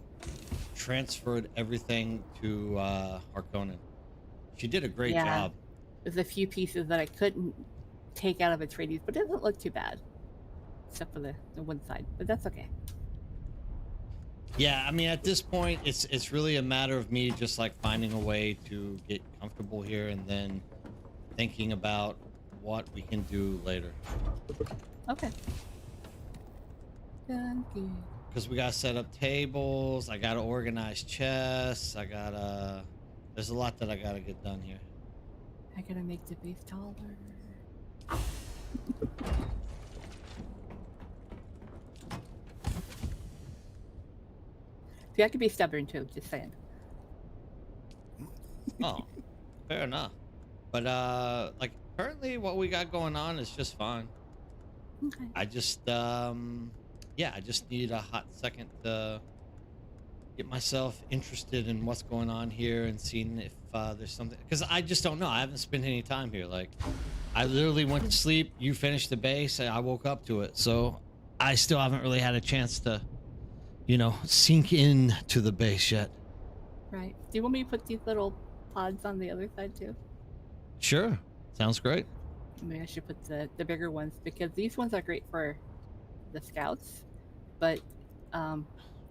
transferred everything to Harkonnen. She did a great job. There's a few pieces that I couldn't take out of Atreides, but it doesn't look too bad, except for the one side. But that's okay. Yeah, I mean, at this point, it's really a matter of me just like finding a way to get comfortable here, and then thinking about what we can do later. Okay. Thank you. Because we gotta set up tables, I gotta organize chests, there's a lot that I gotta get done here. I gotta make the base taller. See, I could be stubborn too, just saying. Oh, fair enough. But like currently what we got going on is just fine. Okay. I just I just need a hot second to get myself interested in what's going on here and seeing if there's something, because I just don't know. I haven't spent any time here. Like, I literally went to sleep, you finished the base, and I woke up to it. So I still haven't really had a chance to, you know, sink in to the base yet. Right. Do you want me to put these little pods on the other side too? Sure. Sounds great. Maybe I should put the bigger ones because these ones are great for the scouts. But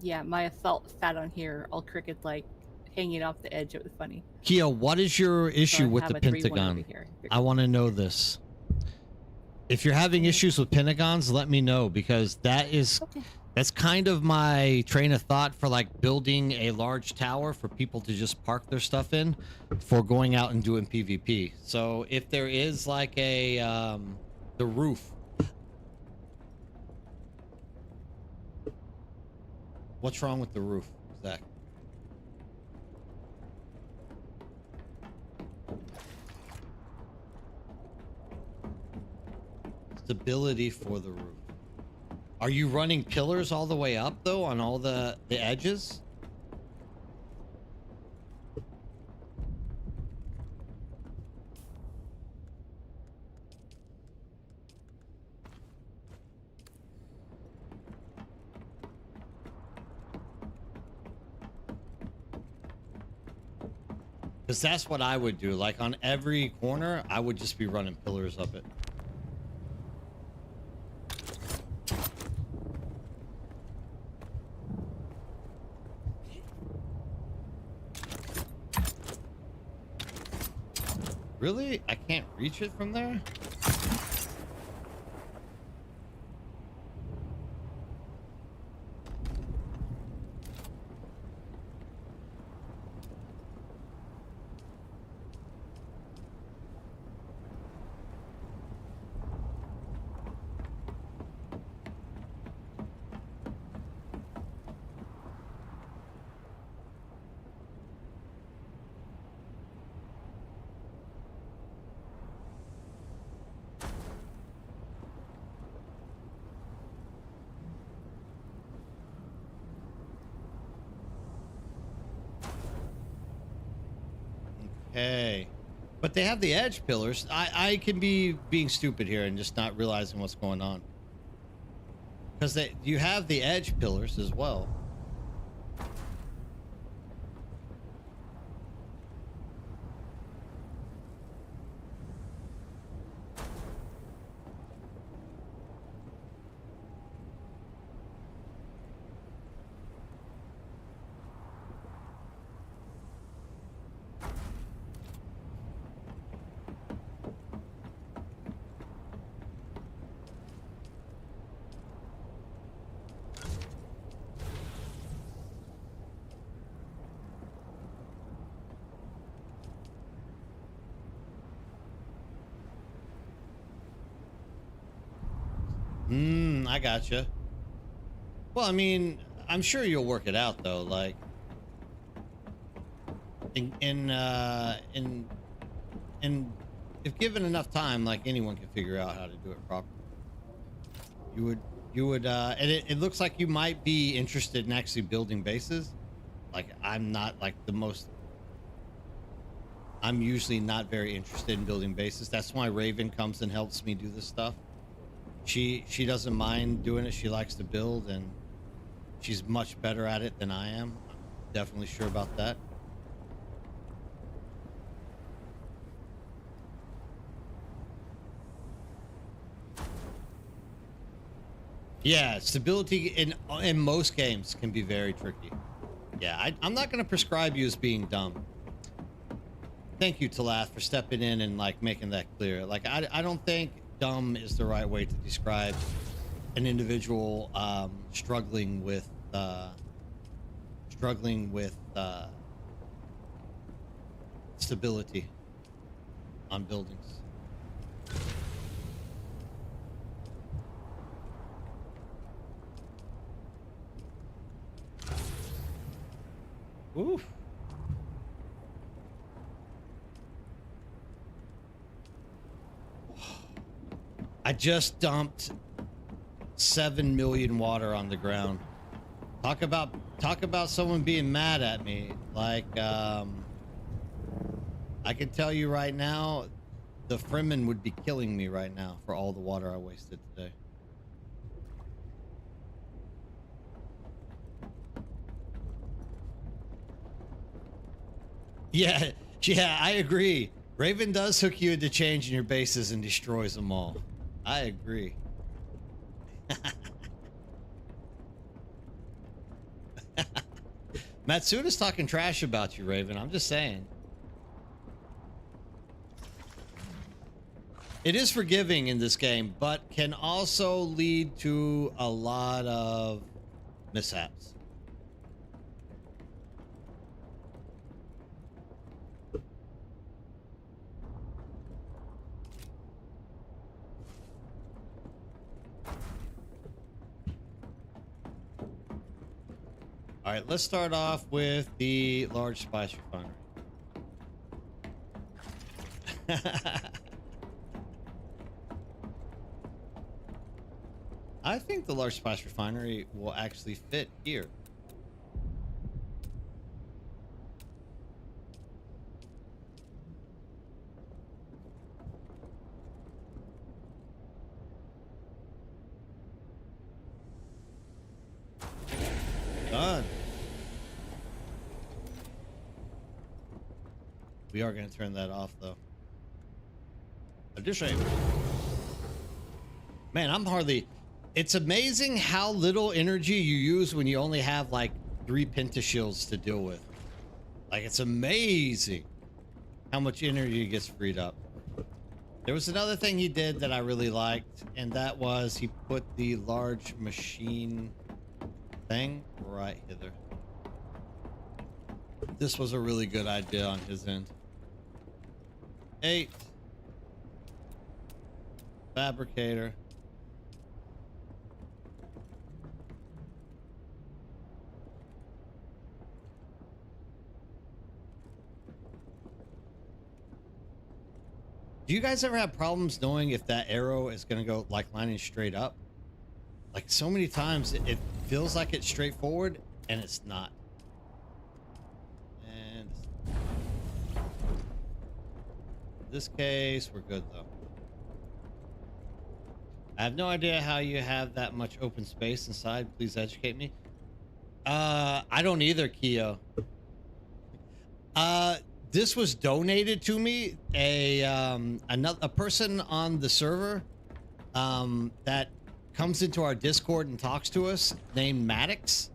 yeah, my assault sat on here all crooked, like hanging off the edge. It was funny. Kia, what is your issue I with have the a 3-1 over Pentagon? here. I want to know this. If you're having issues with Pentagons, let me know, because that's kind of my train of thought for like building a large tower for people to just park their stuff in for going out and doing PvP. So if there is like a the roof. What's wrong with the roof, Zach? Stability for the roof. Are you running pillars all the way up though on all the edges? Because that's what I would do. Like on every corner, I would just be running pillars up it. Really? I can't reach it from there? Okay. But they have the edge pillars. I can be being stupid here and just not realizing what's going on. Because you have the edge pillars as well. I gotcha. Well, I mean, I'm sure you'll work it out though. Like, in if given enough time, like anyone can figure out how to do it properly. You would, and it looks like you might be interested in actually building bases. Like, I'm not like I'm usually not very interested in building bases. That's why Raven comes and helps me do this stuff. She doesn't mind doing it. She likes to build, and she's much better at it than I am. I'm definitely sure about that. Yeah, stability in most games can be very tricky. Yeah, I'm not going to prescribe you as being dumb. Thank you, Talath, for stepping in and like making that clear. Like, I don't think dumb is the right way to describe an individual struggling with stability on buildings. Oof. I just dumped 7 million water on the ground. Talk about someone being mad at me. Like, I can tell you right now, the Fremen would be killing me right now for all the water I wasted today. Yeah, yeah, I agree. Raven does hook you into changing your bases and destroys them all. I agree. Matsuda's talking trash about you, Raven. I'm just saying. It is forgiving in this game, but can also lead to a lot of mishaps. All right, let's start off with the large spice refinery. I think the large spice refinery will actually fit here. Done. We are going to turn that off, though. Additionally, man, I'm hardly... It's amazing how little energy you use when you only have, like, 3 pentashields to deal with. Like, it's amazing how much energy gets freed up. There was another thing he did that I really liked, and that was he put the large machine thing right hither. This was a really good idea on his end. 8. Fabricator. Do you guys ever have problems knowing if that arrow is going to go like lining straight up? Like so many times it feels like it's straightforward and it's not. And in this case, we're good though. I have no idea how you have that much open space inside. Please educate me. I don't either, Keo. This was donated to me. A person on the server that comes into our Discord and talks to us, named Maddox,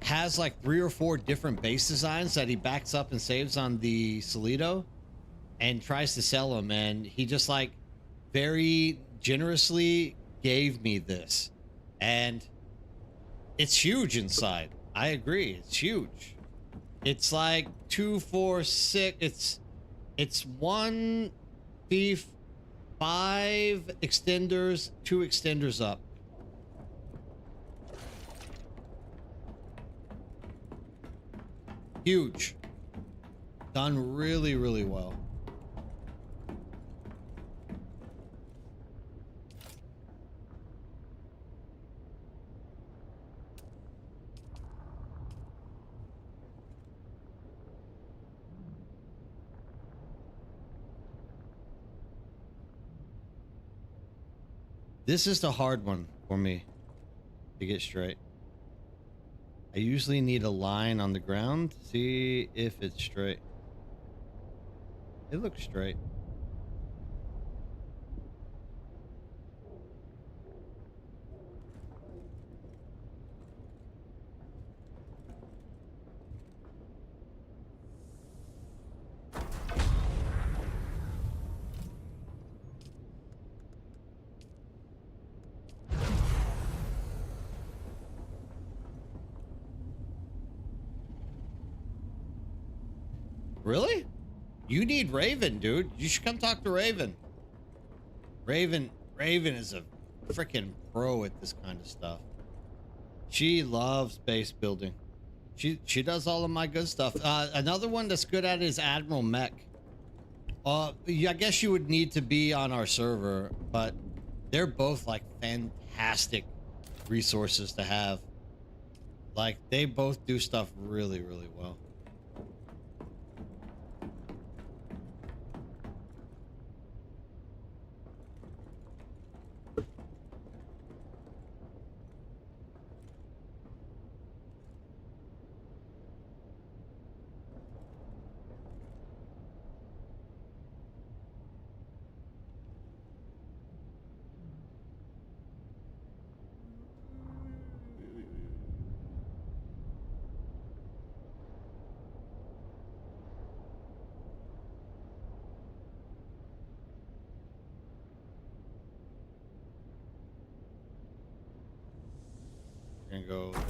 has like 3 or 4 different base designs that he backs up and saves on the Solido and tries to sell them. And he just like very generously gave me this, and it's huge inside. I agree, it's huge. It's like 2, 4, 6. It's 1 thief, 5 extenders, 2 extenders up. Huge. Done really, really well. This is the hard one for me to get straight. I usually need a line on the ground to see if it's straight. It looks straight. Really? You need Raven, dude. You should come talk to Raven. Raven is a freaking pro at this kind of stuff. She loves base building. She does all of my good stuff. Another one that's good at it is Admiral Mech. Yeah, I guess you would need to be on our server, but they're both like fantastic resources to have. Like they both do stuff really, really well. gonna go there.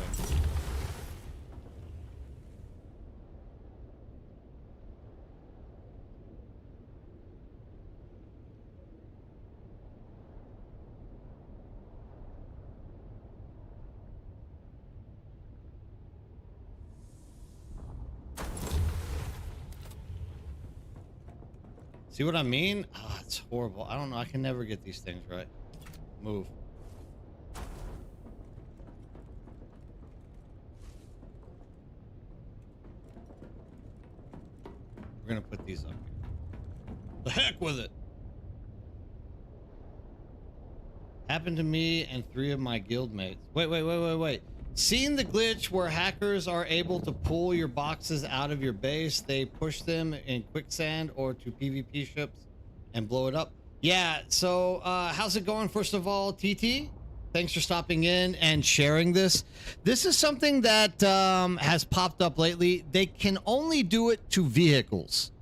See what I mean? Ah, it's horrible. I don't know. I can never get these things right. Move. We're gonna put these up here. The heck with it. Happened to me and 3 of my guildmates. Wait. Seen the glitch where hackers are able to pull your boxes out of your base? They push them in quicksand or to PvP ships and blow it up. Yeah, so how's it going? First of all, TT, thanks for stopping in and sharing this. This is something that has popped up lately. They can only do it to vehicles.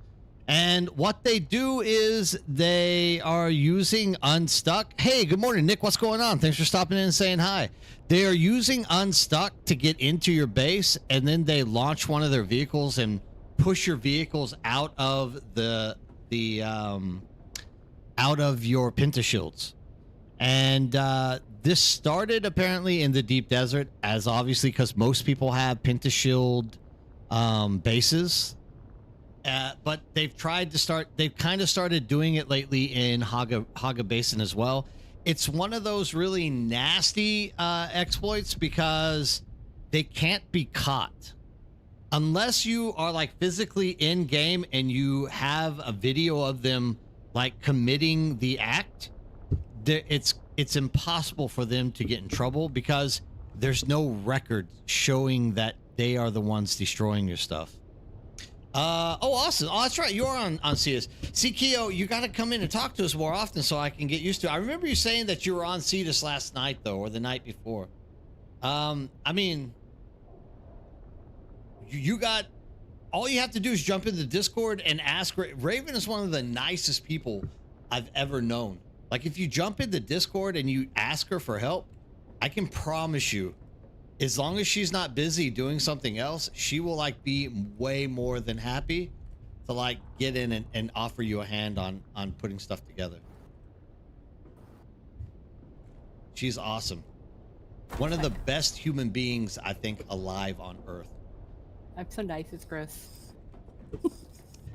And what they do is they are using Unstuck. Hey, good morning, Nick. What's going on? Thanks for stopping in and saying hi. They are using Unstuck to get into your base, and then they launch one of their vehicles and push your vehicles out of out of your pentashields. And this started apparently in the deep desert, as obviously because most people have pentashield bases. But they've kind of started doing it lately in Haga Basin as well. It's one of those really nasty exploits because they can't be caught. Unless you are like physically in game and you have a video of them like committing the act, it's impossible for them to get in trouble because there's no record showing that they are the ones destroying your stuff. Oh, awesome. Oh, that's right. You are on CS. See, Keo, you got to come in and talk to us more often so I can get used to it. I remember you saying that you were on Cetus last night, though, or the night before. I mean, you got... All you have to do is jump into Discord and ask... Raven is one of the nicest people I've ever known. Like, if you jump into Discord and you ask her for help, I can promise you, as long as she's not busy doing something else, she will like be way more than happy to like get in and offer you a hand on putting stuff together. She's awesome. One of the best human beings I think alive on Earth. I'm so nice, it's gross.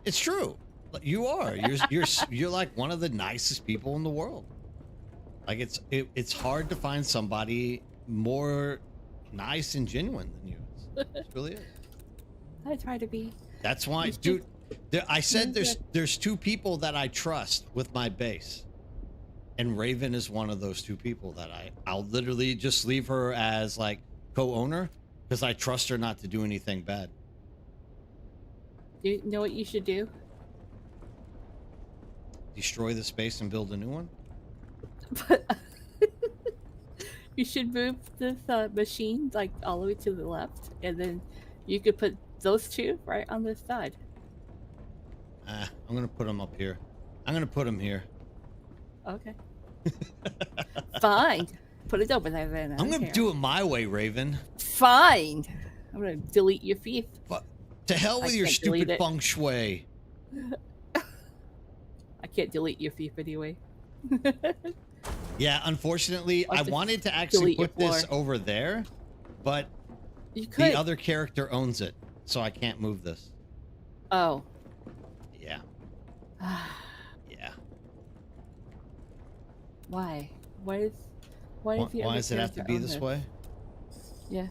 It's true. You are. You're like one of the nicest people in the world. Like it's hard to find somebody more nice and genuine than you. It really is. I try to be. That's why, dude. I said there's 2 people that I trust with my base, and Raven is one of those 2 people that I'll literally just leave her as like co-owner because I trust her not to do anything bad. Do you know what you should do? Destroy the space and build a new one. But you should move this machine like all the way to the left, and then you could put those 2 right on this side. I'm gonna put them up here. I'm gonna put them here. Okay. Fine. Put it over there then. I'm gonna do it my way, Raven. Fine. I'm gonna delete your fief. But to hell with your stupid feng shui. I can't delete your fief anyway. Yeah, unfortunately, I wanted to actually put this over there, but the other character owns it, so I can't move this. Oh. Yeah. Yeah. Why? Why does it have to be this way? Yeah.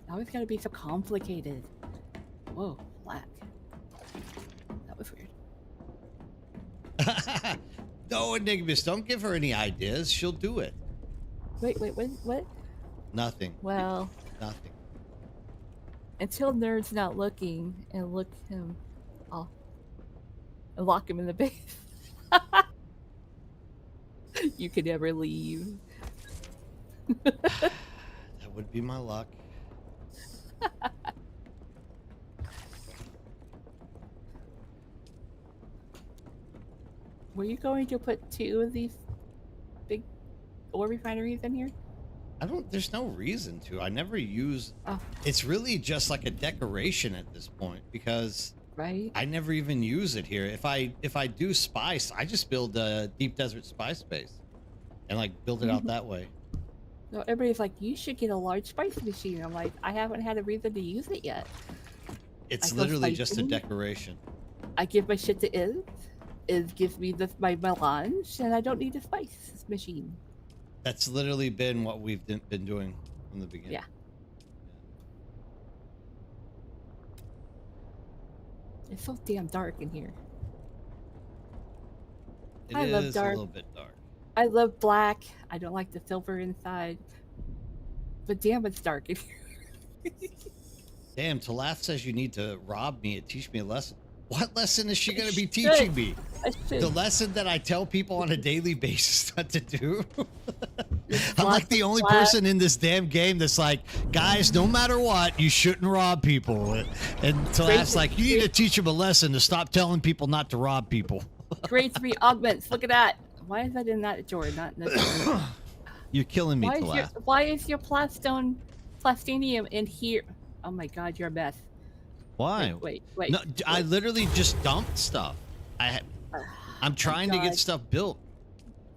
Now it's gotta be so complicated. Whoa, black. That was weird. No, Enigmas, don't give her any ideas. She'll do it. Wait, what? Nothing. Well, Nothing. until Nerd's not looking and look him off and lock him in the base. You could never leave. That would be my luck. Were you going to put 2 of these big ore refineries in here? I don't. There's no reason to. I never use. Oh, It's really just like a decoration at this point because right. I never even use it here. If I do spice, I just build a deep desert spice base and like build it out that way. So everybody's like, you should get a large spice machine. I'm like, I haven't had a reason to use it yet. It's I go literally just a spicing. decoration. I give my shit to Iz. Iz gives me my melange, and I don't need a spice machine. That's literally been what we've been doing from the beginning. Yeah. It's so damn dark in here. I love It is a dark. little bit dark. I love black. I don't like the silver inside. But damn, it's dark in here. Damn, Talaf says you need to rob me and teach me a lesson. What lesson is she going to be teaching me? I should. The lesson that I tell people on a daily basis not to do? I'm Lots like the of only black. person in this damn game that's like, guys, no matter what, you shouldn't rob people. And Talaf's like, you need to teach them a lesson to stop telling people not to rob people. Grade 3 augments. Look at that. Why is that in that drawer, not in this drawer? You're killing me, Talaf. Why is your plastinium in here? Oh my god, you're a mess. Why? Wait. No, I literally just dumped stuff. I'm trying to get stuff built.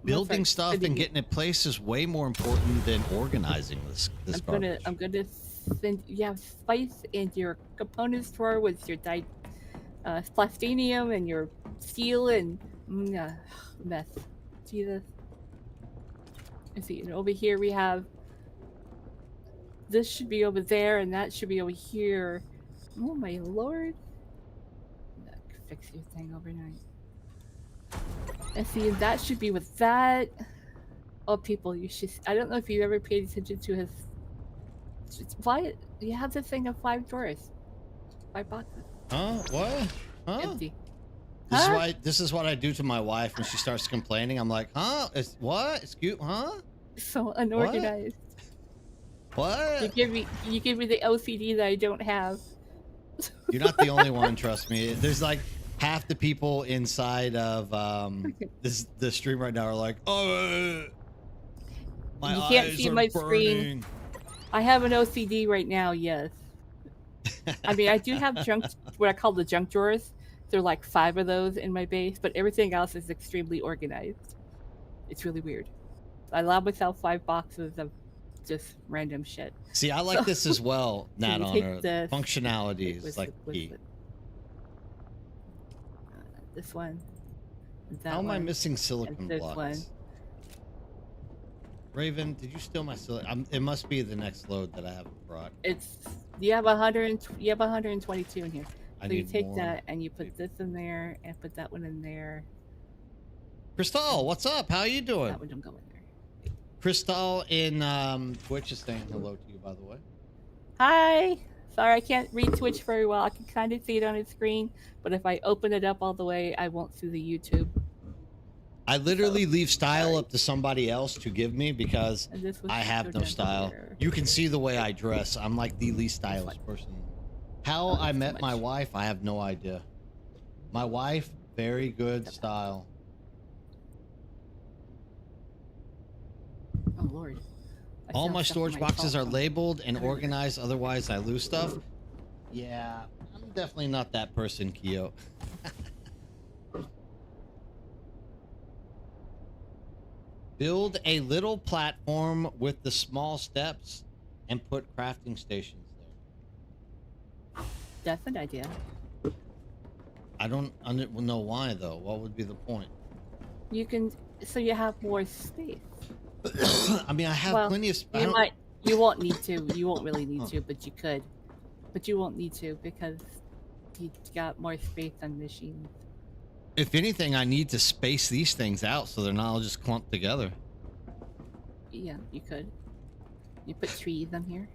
Building stuff and getting it placed is way more important than organizing this garbage. I'm gonna send you have spice in your components drawer with your plastinium and your steel and mess. Jesus. Let's see. And over here we have. This should be over there, and that should be over here. Oh my lord! Fix your thing overnight. And see, that should be with that. Oh, people, you should. I don't know if you've ever paid attention to his. Why you have this thing of 5 drawers, 5 boxes. Huh? What? Huh? Empty. This is what I do to my wife when she starts complaining. I'm like, huh? What? Excuse? Huh? So unorganized. What? You give me the OCD that I don't have. You're not the only one, trust me. There's like half the people inside of the stream right now are like, oh, my You can't eyes see are my burning. screen. I have an OCD right now, yes. I mean, I do have what I call the junk drawers. There are like 5 of those in my base, but everything else is extremely organized. It's really weird. I allow myself 5 boxes of just random shit. See, I like this as well, Nat Honor. this. Functionality is like key. This one. How am I missing silicon this blocks? one. Raven, did you steal my silicon? It must be the next load that I haven't brought. You have 122 in here. I So you need take more. that and you put this in there and put that one in there. Crystal, what's up? How you doing? That one don't go in there. Crystal in Twitch is saying hello to you, by the way. Hi. Sorry, I can't read Twitch very well. I can kind of see it on the screen, but if I open it up all the way, I won't see the YouTube. I literally leave style up to somebody else to give me because And this was I have so no done style. here. You can see the way I dress. I'm like the least stylish person. How Oh, I that's too met my much. wife, I have no idea. My wife, very good style. Oh Lord. I All found my stuff in storage boxes are phone. labeled and organized, otherwise I lose stuff. Yeah, I'm definitely not that person, Kyo. Build a little platform with the small steps and put crafting stations there. That's an idea. I don't know why though. What would be the point? You can, so you have more space. I mean, I have Well, plenty of space. You won't need to. You won't really need to, but you could. But you won't need to because you got more space on machines. If anything, I need to space these things out so they're not all just clumped together. Yeah, you could. You put trees on here.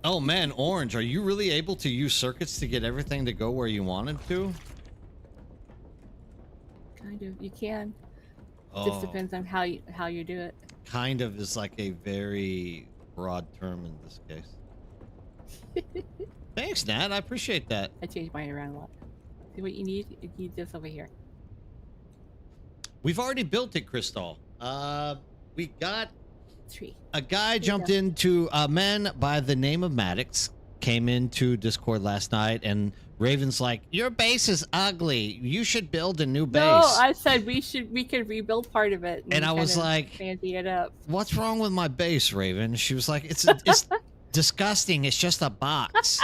Oh man, Orange, are you really able to use circuits to get everything to go where you wanted to? Kind of. You can. Oh, Just depends on how you do it. kind of is like a very broad term in this case. Thanks, Nat. I appreciate that. I changed mine around a lot. See what you need? You need this over here. We've already built it, Crystal. We got 3. a guy jumped into a man by the name of Maddox came into Discord last night, and Raven's like, "Your base is ugly. You should build a new base." No, I said we could rebuild part of it. And I was kinda like, fancy it up. "What's wrong with my base, Raven?" She was like, "It's disgusting. It's just a box."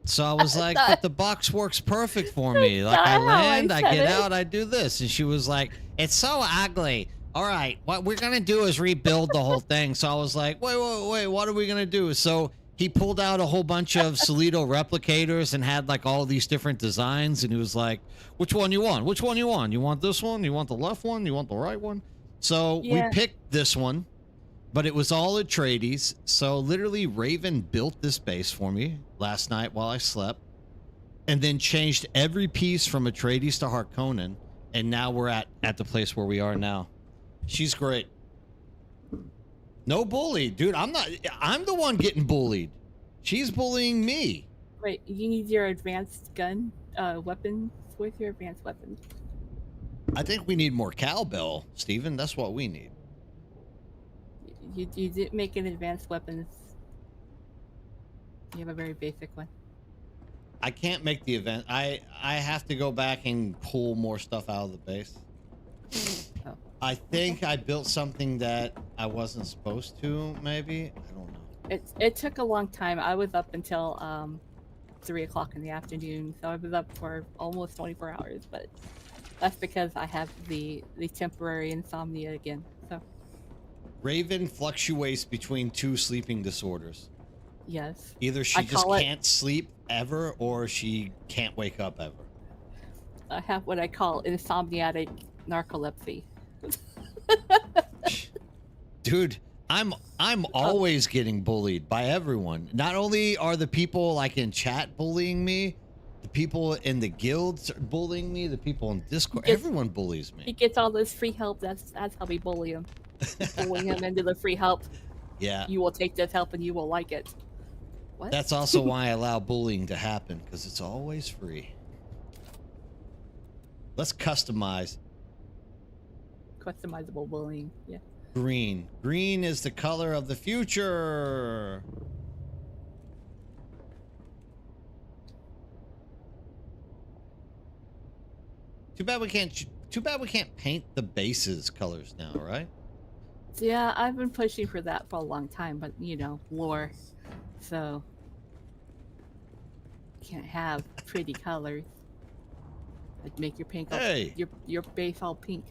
So I was like, "But the box works perfect for me. Like I not how I land, I said get it. out, I do this." And she was like, "It's so ugly. All right, what we're gonna do is rebuild the whole thing." So I was like, wait, what are we gonna do? So he pulled out a whole bunch of Solito replicators and had like all these different designs, and he was like, "Which one you want? Which one you want? You want this one? You want the left one? You want the right one?" So Yeah. we picked this one, but it was all Atreides. So literally Raven built this base for me last night while I slept, and then changed every piece from Atreides to Harkonnen, and now we're at the place where we are now. She's great. No bully, dude. I'm the one getting bullied. She's bullying me. Wait, you need your advanced gun, weapons. Where's your advanced weapons? I think we need more cowbell, Steven. That's what we need. You didn't make an advanced weapons. You have a very basic one. I can't make the event. I have to go back and pull more stuff out of the base. Oh. I think I built something that I wasn't supposed to, maybe. I don't know. It took a long time. I was up until 3 o'clock in the afternoon, so I was up for almost 24 hours. But that's because I have the temporary insomnia again. So Raven fluctuates between 2 sleeping disorders. yes, Either she I just call it- can't sleep ever, or she can't wake up ever. I have what I call insomniatic narcolepsy. Dude, I'm always getting bullied by everyone. Not only are the people like in chat bullying me, the people in the guilds are bullying me, the people in Discord, Yes. everyone bullies He me. gets all this free help. That's how we bully him. Bullying him into the free help. Yeah. You will take this help and you will like it. What? That's also why I allow bullying to happen, because it's always free. Let's customize. Customizable bullying. Yeah. Green. Green is the color of the future. Too bad we can't paint the bases colors now, right? Yeah, I've been pushing for that for a long time, but you know, lore. So can't have pretty colors. Like make your pink all, Hey. your base all pink.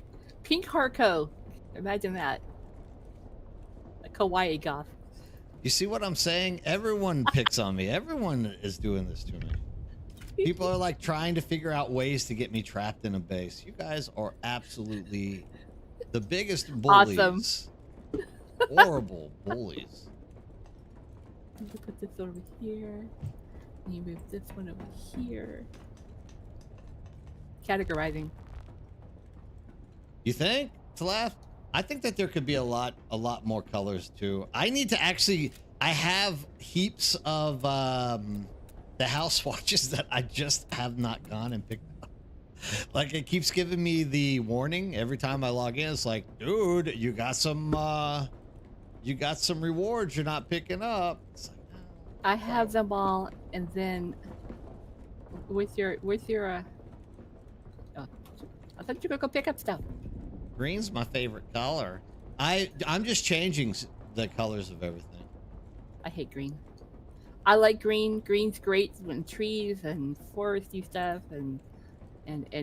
Pink Harko. Imagine that. A kawaii goth. You see what I'm saying? Everyone picks on me. Everyone is doing this to me. People are like trying to figure out ways to get me trapped in a base. You guys are absolutely the biggest bullies. Awesome. Horrible bullies. You put this over here. And you move this one over here. Categorizing. You think? To laugh? I think that there could be a lot more colors too. I need to actually, I have heaps of the house watches that I just have not gone and picked up. Like it keeps giving me the warning every time I log in. It's like, dude, you got some rewards you're not picking up. It's like, oh. I have them all, and then with your oh, I thought you were gonna go pick up stuff. Green's my favorite color. I'm just changing the colors of everything. I hate green. I like green. Green's great when trees and foresty stuff and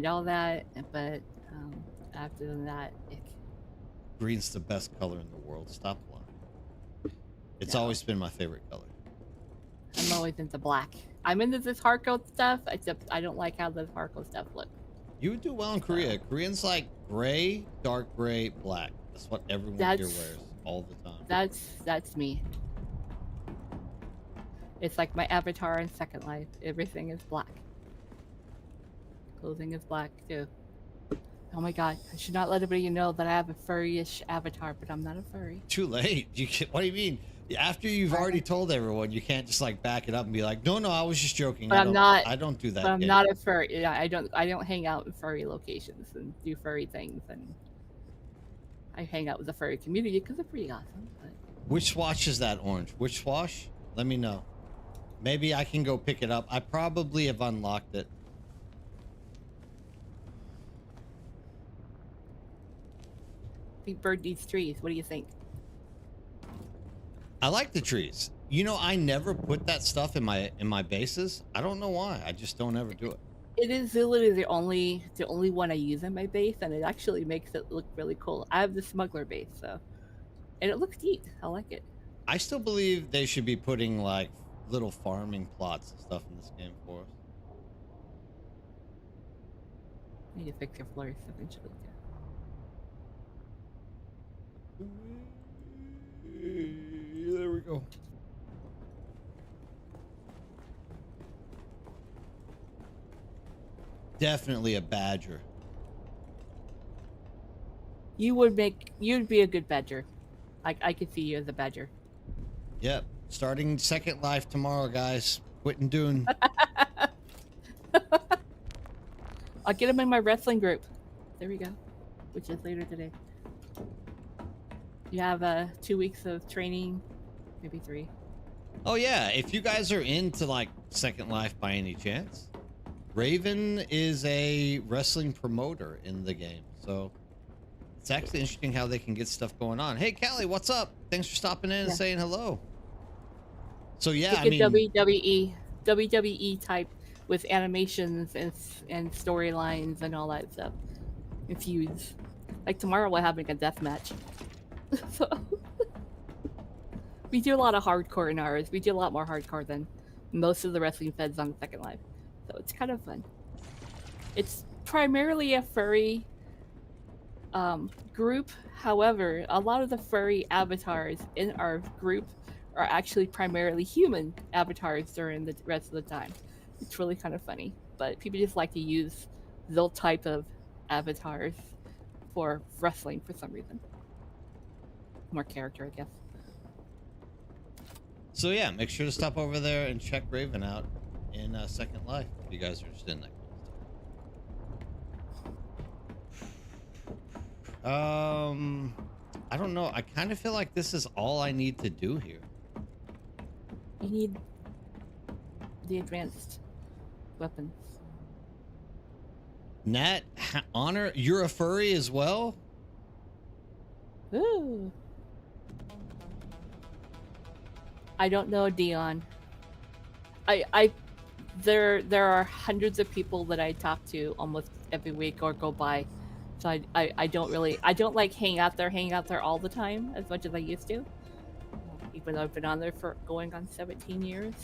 all that. But after that, Green's the best color in the world. Stop lying. It's No. always been my favorite color. I'm always into black. I'm into this Harko stuff, except I don't like how this Harko stuff looks. You would do well in Korea. Koreans like gray, dark gray, black. That's what everyone here wears all the time. That's me. It's like my avatar in Second Life. Everything is black. Clothing is black too. Oh my god, I should not let anybody know that I have a furry-ish avatar, but I'm not a furry. Too late. What do you mean? After you've already told everyone, you can't just like back it up and be like, no, I was just joking. But I don't do that. But I'm yet. not a furry. Yeah, I don't hang out in furry locations and do furry things, and I hang out with the furry community because they're pretty awesome. But... Which swash is that orange? Which swash? Let me know. Maybe I can go pick it up. I probably have unlocked it. Big bird needs trees. What do you think? I like the trees. You know, I never put that stuff in my bases. I don't know why. I just don't ever do it. It is literally the only one I use in my base, and it actually makes it look really cool. I have the smuggler base, so, and it looks neat. I like it. I still believe they should be putting like little farming plots and stuff in this game for us. I need to fix your floors eventually too. There we go. Definitely a badger. You'd be a good badger. I could see you as a badger. Yep. Starting Second Life tomorrow, guys. Quitting Dune. I'll get him in my wrestling group. There we go. Which is later today. You have 2 weeks of training, maybe 3. Oh yeah, if you guys are into like Second Life by any chance, Raven is a wrestling promoter in the game, so it's actually interesting how they can get stuff going on. Hey Callie, what's up? Thanks for stopping in and saying hello. So yeah, I mean, WWE type with animations and storylines and all that stuff infused. Like tomorrow we're having a death match. So we do a lot of hardcore in ours. We do a lot more hardcore than most of the wrestling feds on Second Life. So it's kind of fun. It's primarily a furry group. However, a lot of the furry avatars in our group are actually primarily human avatars during the rest of the time. It's really kind of funny. But people just like to use those type of avatars for wrestling for some reason. More character, I guess. so yeah, make sure to stop over there and check Raven out in Second Life if you guys are interested in that kind of stuff. I don't know. I kind of feel like this is all I need to do here. You need the advanced weapons. Nat, Honor, you're a furry as well? Ooh. I don't know, Dion. There are hundreds of people that I talk to almost every week or go by. So I don't like hang out there all the time as much as I used to. Even though I've been on there for going on 17 years.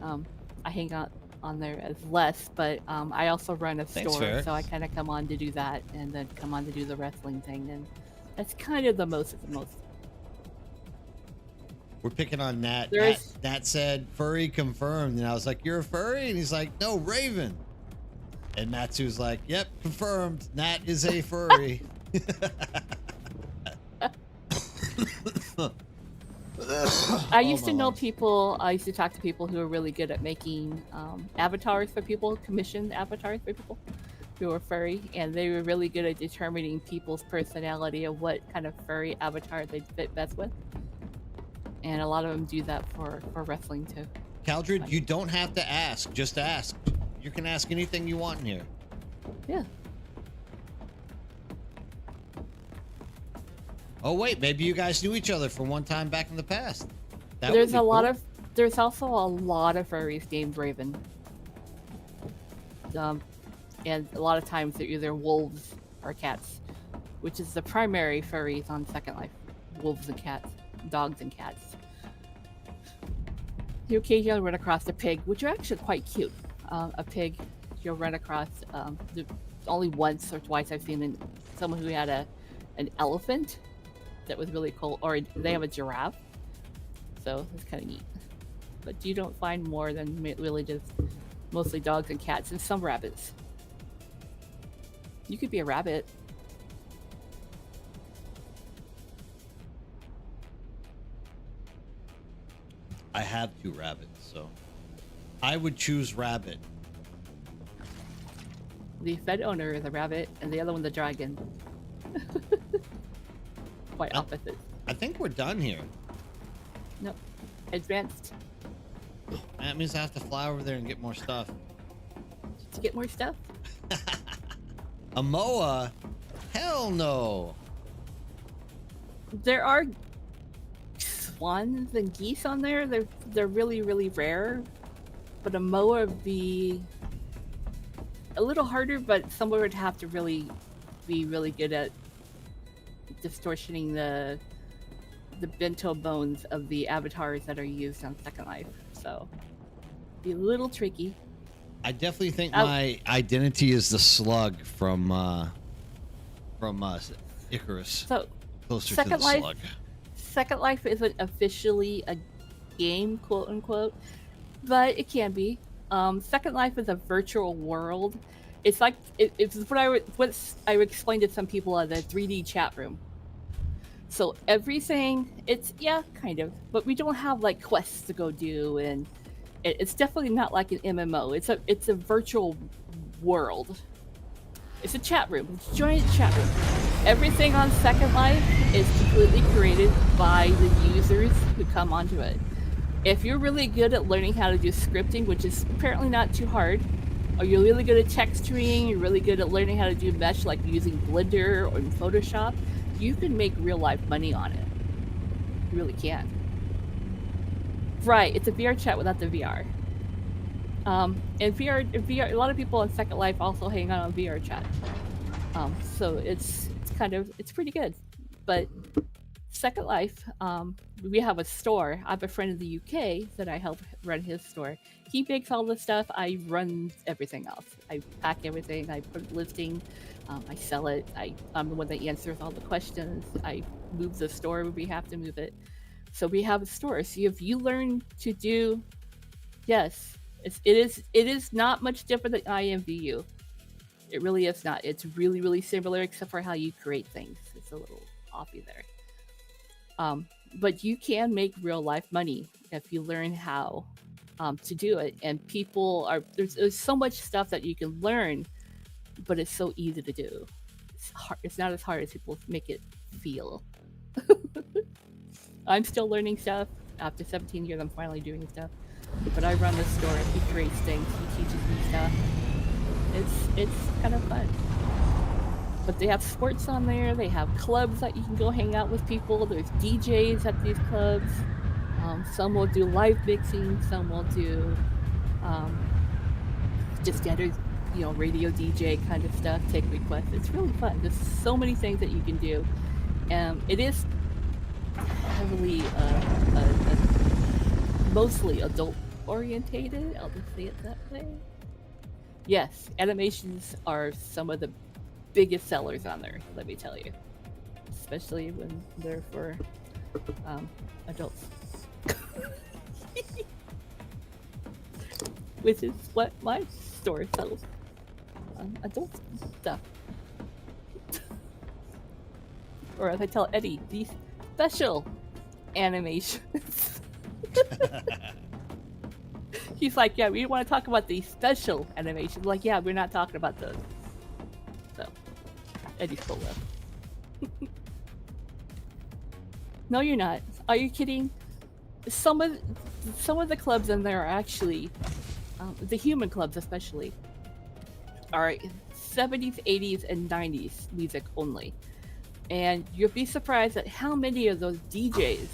I hang out on there as less, but I also run a store, so I kind of come on to do that and then come on to do the wrestling thing, and that's kind of the most. We're picking on Nat. Nat said, furry confirmed. And I was like, you're a furry? And he's like, no, Raven. And Matsu's like, yep, confirmed. Nat is a furry. I used to know people, I used to talk to people who are really good at making avatars for people, commissioned avatars for people who are furry, and they were really good at determining people's personality of what kind of furry avatar they'd fit best with. And a lot of them do that for wrestling too. Caldred, you don't have to ask, just ask. You can ask anything you want in here. Yeah. Oh wait, maybe you guys knew each other from one time back in the past. There's also a lot of furries named Raven. And a lot of times they're either wolves or cats, which is the primary furries on Second Life. Wolves and cats, dogs and cats. You occasionally run across a pig, which are actually quite cute. A pig, you'll run across. Only once or twice I've seen someone who had an elephant that was really cool, or they have a giraffe, so it's kind of neat. But you don't find more than really just mostly dogs and cats and some rabbits. You could be a rabbit. I have 2 rabbits, so I would choose rabbit. The Fed owner is a rabbit, and the other one's a dragon. Quite opposite. I think we're done here. Nope. Advanced. That means I have to fly over there and get more stuff. To get more stuff? A moa? Hell no. There are swans and geese on there. They're really, really rare. But a moa would be a little harder, but someone would have to really be really good at distortioning the bento bones of the avatars that are used on Second Life. So be a little tricky. I definitely think my identity is the slug from Icarus. So Closer Second to the Life, slug. Second Life isn't officially a game, quote unquote, but it can be. Second Life is a virtual world. It's like it's what I would explain to some people at the 3D chat room. So everything, it's kind of, but we don't have like quests to go do, and it's definitely not like an MMO. It's a virtual world. It's a chat room. It's a giant chat room. Everything on Second Life is completely created by the users who come onto it. If you're really good at learning how to do scripting, which is apparently not too hard, or you're really good at texturing, you're really good at learning how to do mesh like using Blender or Photoshop, you can make real life money on it. You really can. Right, it's a VR chat without the VR. And VR, a lot of people on Second Life also hang out on VR chat. So it's pretty good. But Second Life, we have a store. I have a friend in the UK that I help run his store. He makes all the stuff. I run everything else. I pack everything. I put listing. I sell it. I'm the one that answers all the questions. I move the store when we have to move it. So we have a store. So if you learn to do, yes, it is not much different than IMVU. It really is not. It's really, really similar, except for how you create things. It's a little offy there. But you can make real life money if you learn how to do it. And people are there's so much stuff that you can learn, but it's so easy to do. It's not as hard as people make it feel. I'm still learning stuff. After 17 years, I'm finally doing stuff. But I run the store. He creates things. He teaches me stuff. It's kind of fun. But they have sports on there. They have clubs that you can go hang out with people. There's DJs at these clubs. Some will do live mixing. Some will do just standard, radio DJ kind of stuff. Take requests. It's really fun. There's so many things that you can do. It is heavily mostly adult orientated. I'll just say it that way. Yes, animations are some of the biggest sellers on there, let me tell you, especially when they're for adults. Which is what my store sells, adult stuff. Or as I tell Eddie, these special animations. He's like, yeah, we want to talk about the special animations. Like, yeah, we're not talking about those. So, Eddie's full of. No, you're not. Are you kidding? Some of the clubs in there are actually, the human clubs especially, are 70s, 80s, and 90s music only. And you'll be surprised at how many of those DJs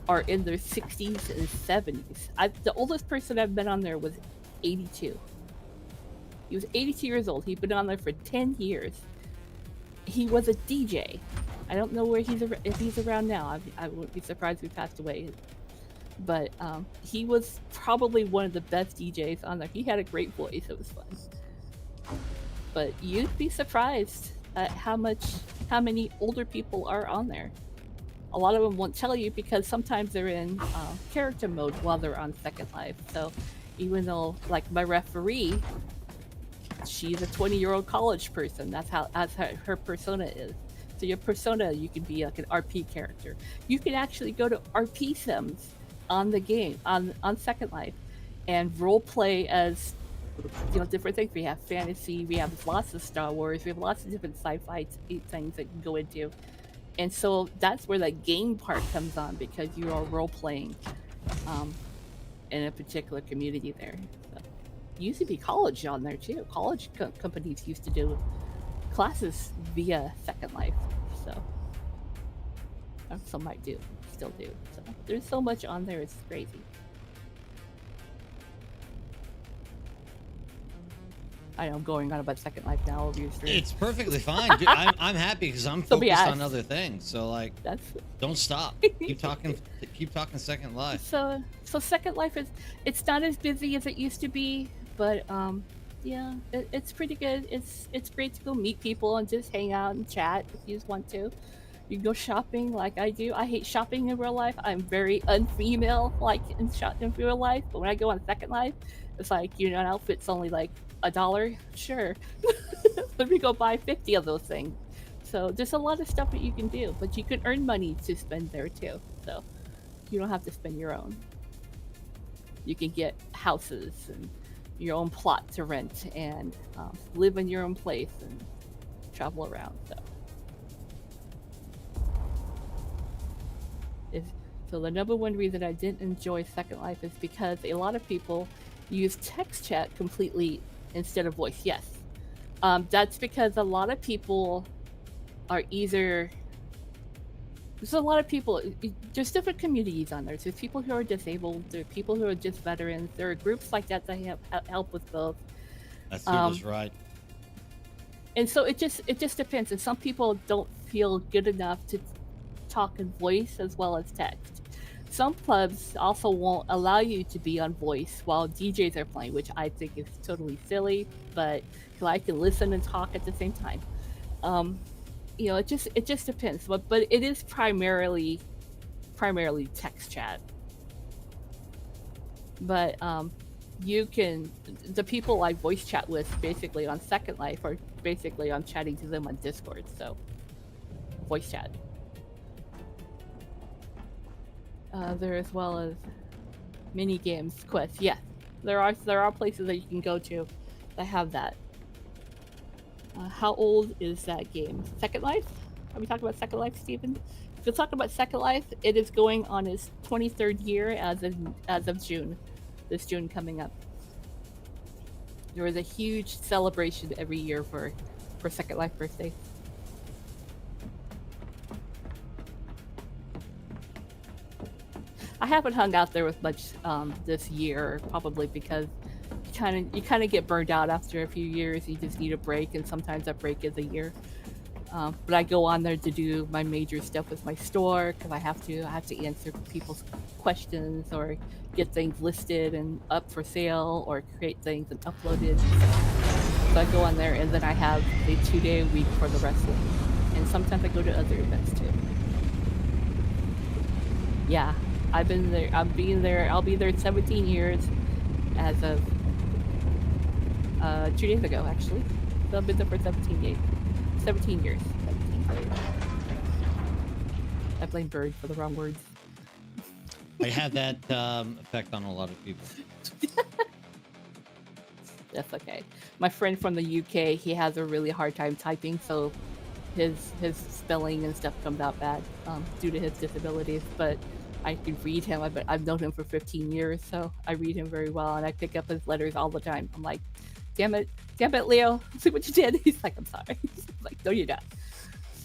are in their 60s and 70s. The oldest person I've been on there was 82. He was 82 years old. He'd been on there for 10 years. He was a DJ. I don't know if he's around now. I wouldn't be surprised if he passed away. But he was probably one of the best DJs on there. He had a great voice. It was fun. But you'd be surprised at how many older people are on there. A lot of them won't tell you because sometimes they're in character mode while they're on Second Life. So even though, like, my referee, she's a 20-year-old college person. That's how her persona is. So your persona, you can be like an RP character. You can actually go to RP sims on the game on Second Life, and role play as different things. We have fantasy, we have lots of Star Wars, we have lots of different sci-fi things that you can go into, and so that's where the game part comes on, because you are role playing in a particular community there. So, used to be college on there too. College companies used to do classes via Second Life, so some might do, still do. So there's so much on there, it's crazy. I know I'm going on about Second Life now over your stream. It's perfectly fine, dude. I'm happy because I'm focused on other things. So like, don't stop. Keep talking. Keep talking Second Life. So Second Life it's not as busy as it used to be, but yeah, it's pretty good. It's great to go meet people and just hang out and chat if you just want to. You can go shopping like I do. I hate shopping in real life. I'm very unfemale like in real life, but when I go on Second Life, it's like an outfit's only like $1. Sure, let me go buy 50 of those things. So there's a lot of stuff that you can do, but you can earn money to spend there too. So you don't have to spend your own. You can get houses and your own plot to rent and live in your own place and travel around. So the number one reason I didn't enjoy Second Life is because a lot of people use text chat completely instead of voice. Yes, that's because a lot of people are either. There's a lot of people. There's different communities on there. There's people who are disabled. There are people who are just veterans. There are groups like that help with both. That seems right. And so it just depends. And some people don't feel good enough to talk in voice as well as text. Some clubs also won't allow you to be on voice while DJs are playing, which I think is totally silly, but I can listen and talk at the same time. It just depends, but it is primarily text chat. But the people I voice chat with basically on Second Life are basically I'm chatting to them on Discord, so voice chat. There as well as mini games, quests. Yeah, there are places that you can go to that have that. How old is that game? Second Life? Are we talking about Second Life, Steven? If you're talking about Second Life, it is going on its 23rd year as of June. This June coming up. There is a huge celebration every year for Second Life birthday. I haven't hung out there with much this year, probably because you kind of get burned out after a few years. You just need a break, and sometimes that break is a year. But I go on there to do my major stuff with my store because I have to answer people's questions or get things listed and up for sale or create things and upload it. So I go on there, and then I have a 2-day a week for the wrestling, and sometimes I go to other events too. Yeah. I've been there. I'll be there 17 years as of 2 days ago, actually. So I've been there for 17 years. 17 years. I blame Bird for the wrong words. I had that effect on a lot of people. That's okay. My friend from the UK, he has a really hard time typing, so his spelling and stuff comes out bad due to his disabilities, but I can read him. I've known him for 15 years, so I read him very well, and I pick up his letters all the time. I'm like, damn it, Leo, see what you did? He's like, I'm sorry. I'm like, no, you're not.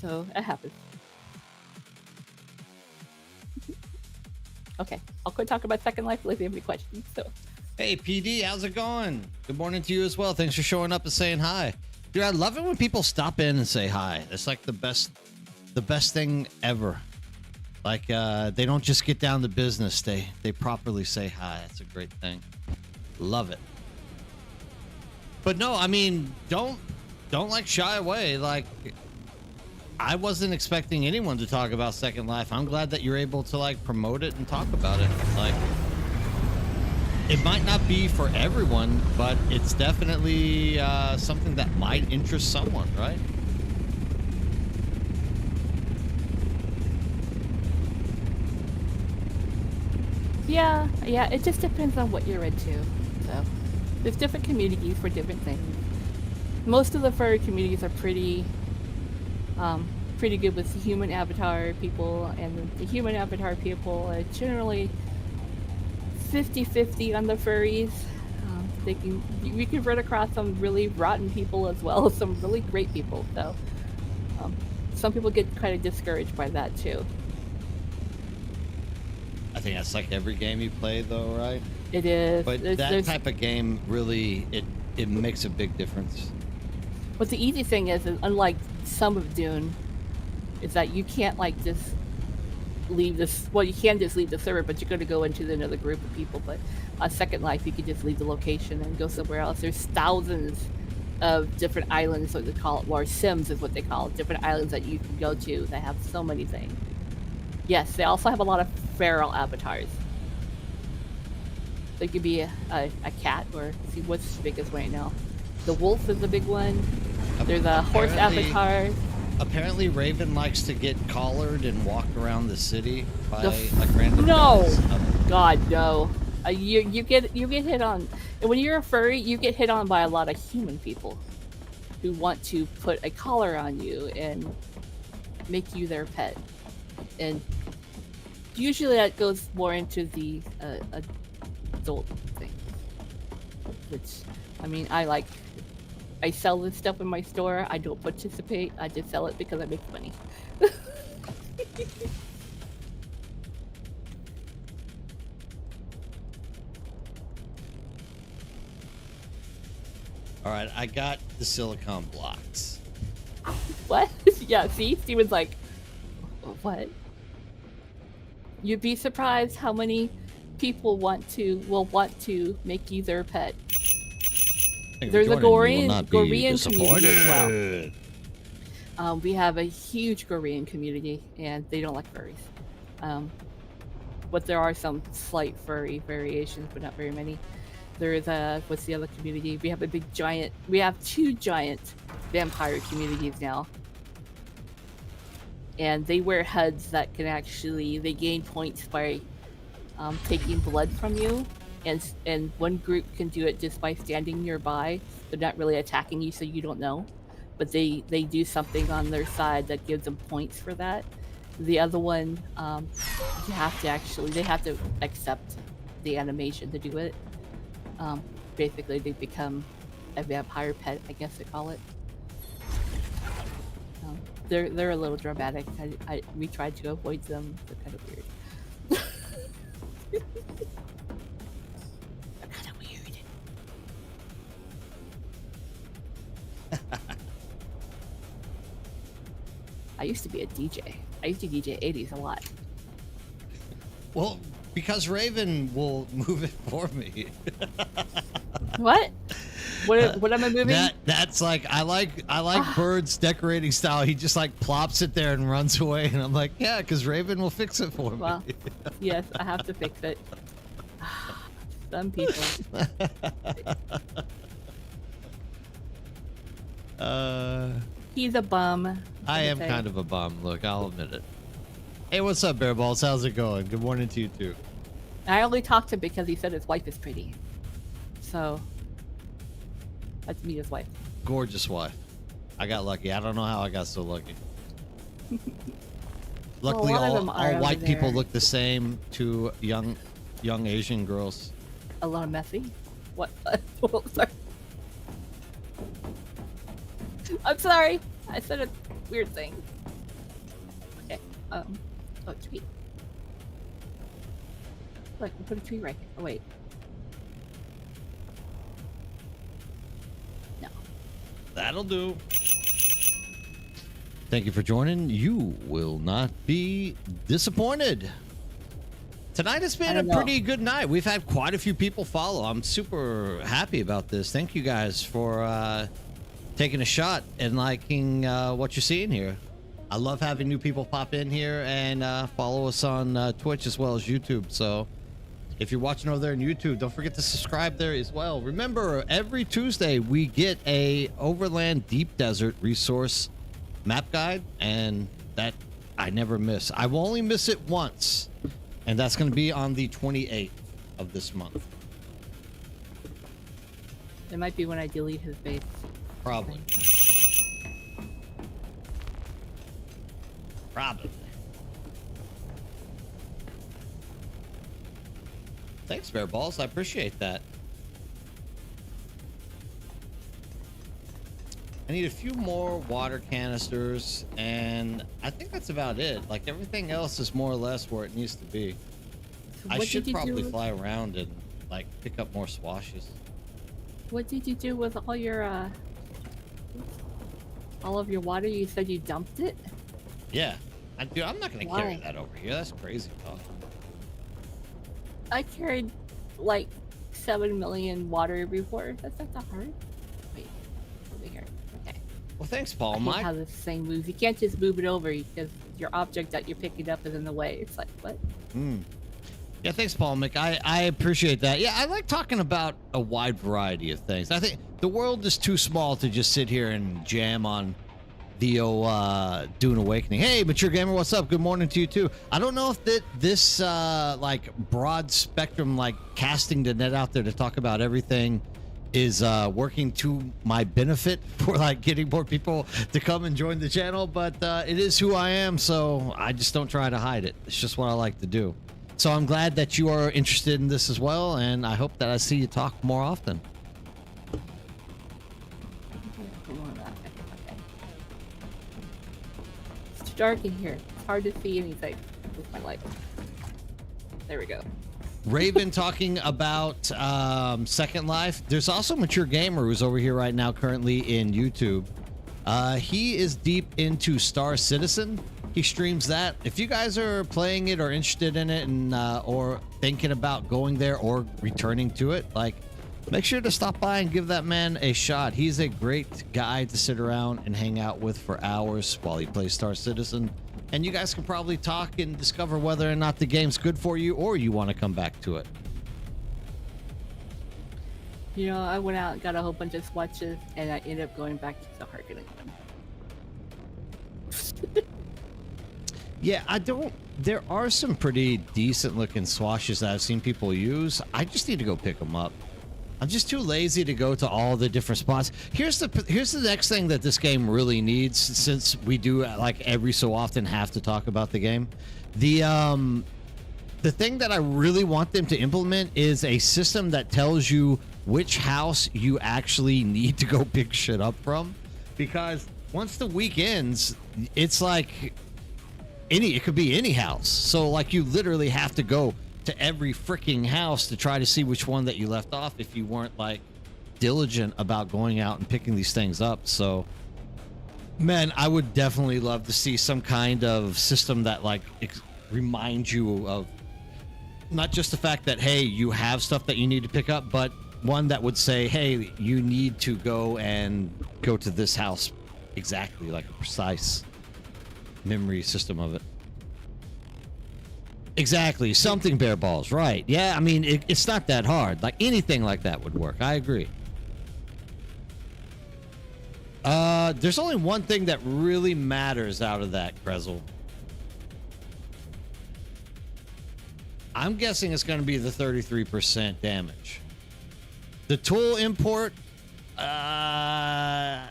So it happens. Okay, I'll quit talking about Second Life unless you have any questions. So, hey, PD, how's it going? Good morning to you as well. Thanks for showing up and saying hi. Dude, I love it when people stop in and say hi. It's like the best thing ever. Like, they don't just get down to business. They properly say hi. It's a great thing. Love it. But no, I mean, don't like shy away. Like, I wasn't expecting anyone to talk about Second Life. I'm glad that you're able to like promote it and talk about it. Like, it might not be for everyone, but it's definitely something that might interest someone, right? Yeah, it just depends on what you're into. So, there's different communities for different things. Most of the furry communities are pretty good with the human avatar people, and the human avatar people are generally 50-50 on the furries. We can run across some really rotten people as well as some really great people. So, some people get kind of discouraged by that too. I think that's like every game you play, though, right? It is. But that type of game really it makes a big difference. But the easy thing is unlike some of Dune, is that you can't like just leave this. Well, you can just leave the server, but you're going to go into another group of people. But on Second Life, you can just leave the location and go somewhere else. There's thousands of different islands, what they call it, or sims is what they call it, different islands that you can go to that have so many things. Yes, they also have a lot of feral avatars. So it could be a cat, or see what's the biggest right now. The wolf is the big one. There's a horse avatar. Apparently, Raven likes to get collared and walked around the city by like random No, guys. God no. You get hit on, and when you're a furry, you get hit on by a lot of human people who want to put a collar on you and make you their pet. And usually that goes more into the adult thing. Which, I mean, I sell this stuff in my store. I don't participate. I just sell it because I make money. All right, I got the silicon blocks. What? Yeah, see? Steven's like, what? You'd be surprised how many people will want to make you their pet. There's a Korean community as well. We have a huge Korean community, and they don't like furries. But there are some slight furry variations, but not very many. There's what's the other community? We have two giant vampire communities now. And they wear HUDs that can they gain points by taking blood from you. And one group can do it just by standing nearby. They're not really attacking you, so you don't know. But they do something on their side that gives them points for that. The other one, they have to accept the animation to do it. Basically, they become a vampire pet, I guess they call it. They're a little dramatic. We tried to avoid them. They're kind of weird. They're kind of weird. I used to be a DJ. I used to DJ 80s a lot. Well, because Raven will move it for me. What? What am I moving? That's like I like Bird's decorating style. He just like plops it there and runs away, and I'm like, yeah, because Raven will fix it for me. Well, yes, I have to fix it. Some people. He's a bum. I am kind of a bum. Look, I'll admit it. Hey, what's up, Bear Balls? How's it going? Good morning to you too. I only talked to him because he said his wife is pretty. So that's me, his wife. Gorgeous wife. I got lucky. I don't know how I got so lucky. Luckily, well, all white people look the same to young Asian girls. A lot of messy. What? Oh, sorry. I'm sorry. I said a weird thing. Okay. Oh, tree. Look, we put a tree right here. Oh, wait. No. That'll do. Thank you for joining. You will not be disappointed. Tonight has been a pretty good night. We've had quite a few people follow. I'm super happy about this. Thank you guys for taking a shot and liking what you're seeing here. I love having new people pop in here and follow us on Twitch as well as YouTube. So If you're watching over there on YouTube, don't forget to subscribe there as well. Remember, every Tuesday we get a Overland Deep Desert resource map guide, and that I never miss. I will only miss it once, and that's going to be on the 28th of this month. It might be when I delete his base. Probably. Probably. Thanks, Bear Balls. I appreciate that. I need a few more water canisters, and I think that's about it. Like, everything else is more or less where it needs to be. So I should probably do? fly around and, like, pick up more swashes. What did you do with all your all of your water? You said you dumped it? Yeah. Dude, I'm not going to carry that over here. That's crazy talk. I carried like 7 million water before. That's not that hard. Wait, over here. Okay. Well, thanks, Paul. I hate how this thing moves. You can't just move it over because your object that you're picking up is in the way. It's like, what? Yeah, thanks, Paul Mick. I appreciate that. Yeah, I like talking about a wide variety of things. I think the world is too small to just sit here and jam on the Dune Awakening. Hey, Mature Gamer, what's up? Good morning to you too. I don't know if this like broad spectrum, like casting the net out there to talk about everything is working to my benefit for like getting more people to come and join the channel, but it is who I am, so I just don't try to hide it. It's just what I like to do. So I'm glad that you are interested in this as well, and I hope that I see you talk more often. It's too dark in here. It's hard to see anything with my light. There we go. Raven talking about Second Life. There's also Mature Gamer who's over here right now currently in YouTube. He is deep into Star Citizen. He streams that. If you guys are playing it or interested in it and or thinking about going there or returning to it, like, make sure to stop by and give that man a shot. He's a great guy to sit around and hang out with for hours while he plays Star Citizen. And you guys can probably talk and discover whether or not the game's good for you or you want to come back to it. You know, I went out and got a whole bunch of swatches, and I ended up going back to the Harkonnen one. Yeah, there are some pretty decent looking swashes that I've seen people use. I just need to go pick them up. I'm just too lazy to go to all the different spots. Here's the next thing that this game really needs, since we do like every so often have to talk about the game. The thing that I really want them to implement is a system that tells you which house you actually need to go pick shit up from, because once the week ends, it's like it could be any house. So like you literally have to go to every freaking house to try to see which one that you left off if you weren't like diligent about going out and picking these things up. So man, I would definitely love to see some kind of system that like reminds you of not just the fact that, hey, you have stuff that you need to pick up, but one that would say, hey, you need to go to this house, exactly, like a precise memory system of it. Exactly, something Bear Balls, right? Yeah, I mean, it's not that hard. Like anything like that would work. I agree. There's only one thing that really matters out of that, Krezel. I'm guessing it's going to be the 33% damage. The tool import, I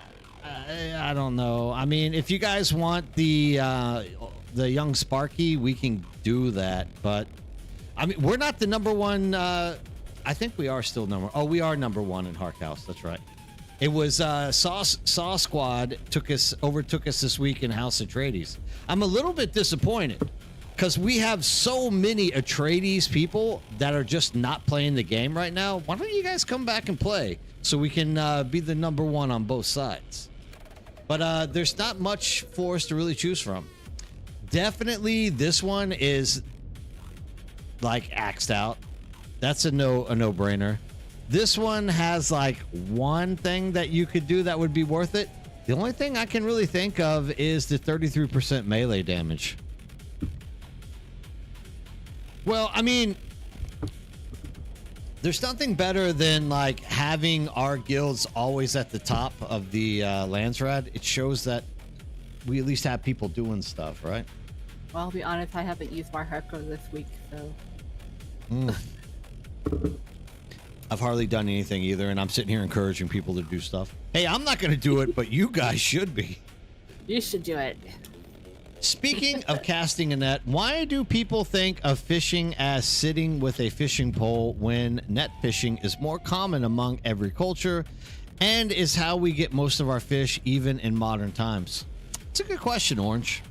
don't know. I mean, if you guys want the young Sparky, we can do that. But I mean, we're not the number one. I think we are still number. Oh, we are number one in Hark House. That's right. It was Saw Squad overtook us this week in House Atreides. I'm a little bit disappointed because we have so many Atreides people that are just not playing the game right now. Why don't you guys come back and play so we can be the number one on both sides? But there's not much for us to really choose from. Definitely this one is like axed out. That's a no-brainer. This one has like one thing that you could do that would be worth it. The only thing I can really think of is the 33% melee damage. Well, I mean, There's nothing better than like having our guilds always at the top of the Landsrad. It shows that we at least have people doing stuff, right? Well, I'll be honest, I haven't used my Harko this week, so. I've hardly done anything either, and I'm sitting here encouraging people to do stuff. Hey, I'm not going to do it, but you guys should be. You should do it. Speaking of casting a net, why do people think of fishing as sitting with a fishing pole when net fishing is more common among every culture and is how we get most of our fish even in modern times? It's a good question, Orange.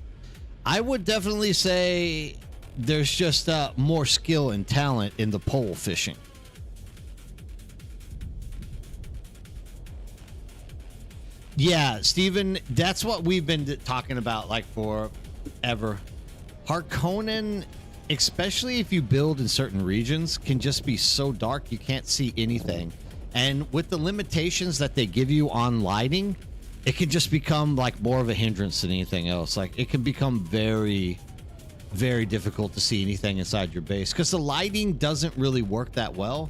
I would definitely say there's just more skill and talent in the pole fishing. Yeah, Steven, that's what we've been talking about like forever. Harkonnen, especially if you build in certain regions, can just be so dark you can't see anything. And with the limitations that they give you on lighting, it can just become like more of a hindrance than anything else. Like it can become very, very difficult to see anything inside your base because the lighting doesn't really work that well.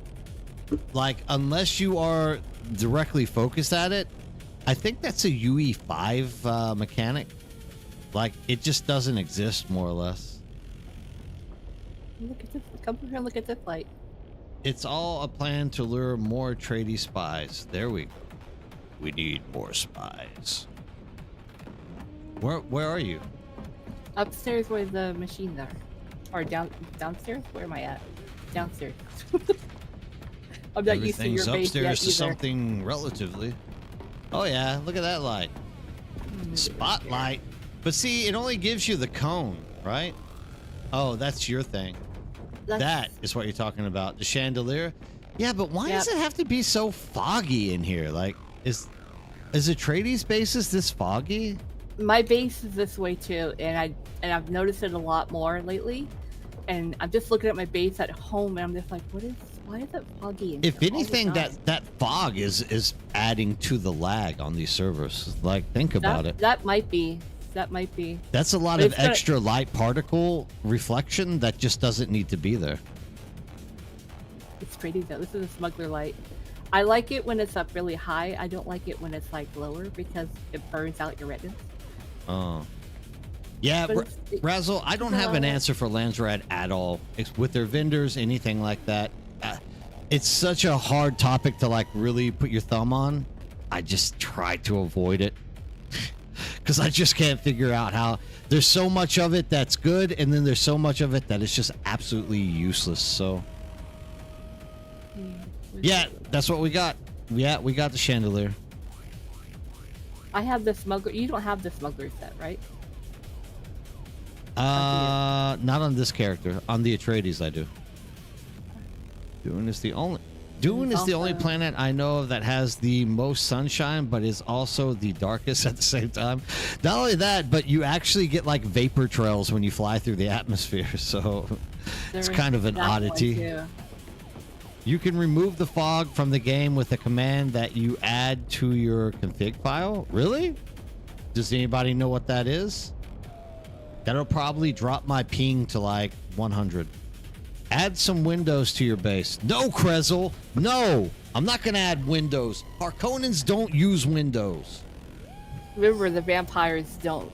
Like unless you are directly focused at it, I think that's a UE5 mechanic. Like, it just doesn't exist, more or less. Look at this. Come here and look at this light. It's all a plan to lure more tradie spies. There we go. We need more spies. Where are you? Upstairs where the machines are. Or downstairs? Where am I at? Downstairs. I'm not used to your base yet upstairs to either. something relatively. Oh yeah, look at that light. Spotlight. But see, it only gives you the cone, right? Oh, that's your thing. That is what you're talking about. The chandelier. Yeah, but why does it have to be so foggy in here? Like, is the tradies' bases this foggy? My base is this way too, and I've noticed it a lot more lately. And I'm just looking at my base at home, and I'm just like, why is it foggy in If here anything, all the time? that fog is adding to the lag on these servers. Like, think about it. That might be. That's a lot of extra light particle reflection that just doesn't need to be there. It's pretty though. This is a smuggler light. I like it when it's up really high. I don't like it when it's like lower because it burns out your retinas. Oh. Yeah, Razzle, I don't have an answer for Landsrad at all. With their vendors, anything like that. It's such a hard topic to like really put your thumb on. I just try to avoid it. Because I just can't figure out how there's so much of it that's good, and then there's so much of it that is just absolutely useless. So, yeah, that's what we got. Yeah, we got the chandelier. I have the smuggler. You don't have the smuggler set, right? Not on this character. On the Atreides, I do. Dune is the only planet I know of that has the most sunshine, but is also the darkest at the same time. Not only that, but you actually get like vapor trails when you fly through the atmosphere. So it's kind of an oddity. You can remove the fog from the game with a command that you add to your config file. Really? Does anybody know what that is? That'll probably drop my ping to like 100. Add some windows to your base. No, Krezel. No. I'm not going to add windows. Harkonnens don't use windows. Remember, the vampires don't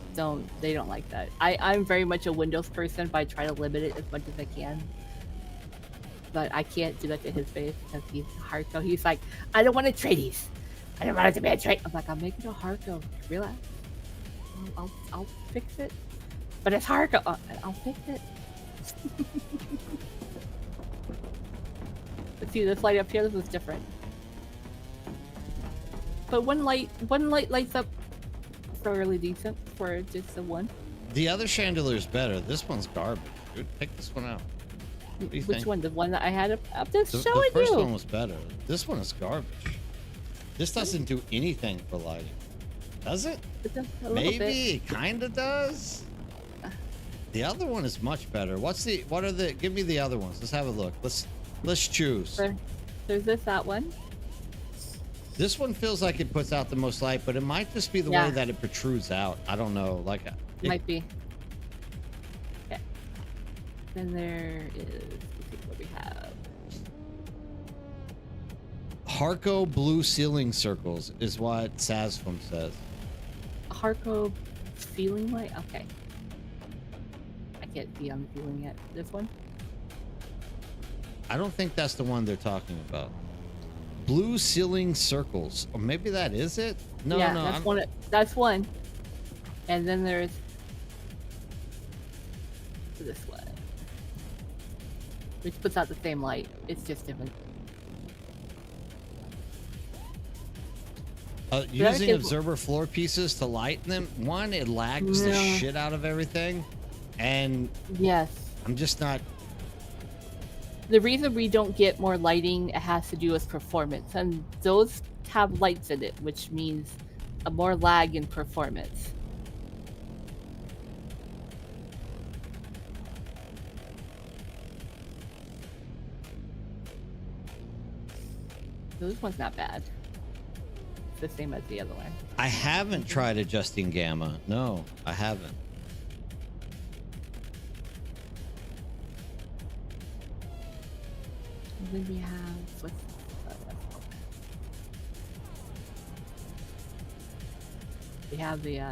like that. I'm very much a Windows person, but I try to limit it as much as I can. But I can't do that to his base because he's Harko. He's like, I don't want a Atreides. I don't want it to be a trade. I'm like, I'm making a Harko. Relax. I'll fix it. But it's Harko. I'll fix it. Let's see this light up here. This is different. But one light lights up fairly decent for just the one. The other chandelier is better. This one's garbage, dude. Pick this one out. What do you think? Which one? The one that I had up there showing you? The first one was better. This one is garbage. This doesn't do anything for lighting. Does it? Maybe it kind of does. The other one is much better. Give me the other ones. Let's have a look. Let's choose. There's that one. This one feels like it puts out the most light, but it might just be the way that it protrudes out. I don't know. Might be. Okay. Then there is. Let's see what we have. Harko blue ceiling circles is what Sasfum says. Harko ceiling light? Okay. I can't see on the ceiling yet. This one? I don't think that's the one they're talking about. Blue ceiling circles. Or maybe that is it? No, yeah, no. that's one. That's one. And then there's this one, which puts out the same light. It's just different. Using observer floor pieces to light them, one, it lags the shit out of everything. And yes, I'm just not. The reason we don't get more lighting, it has to do with performance. And those have lights in it, which means a more lag in performance. This one's not bad. It's the same as the other one. I haven't tried adjusting gamma. No, I haven't. And then we have we have the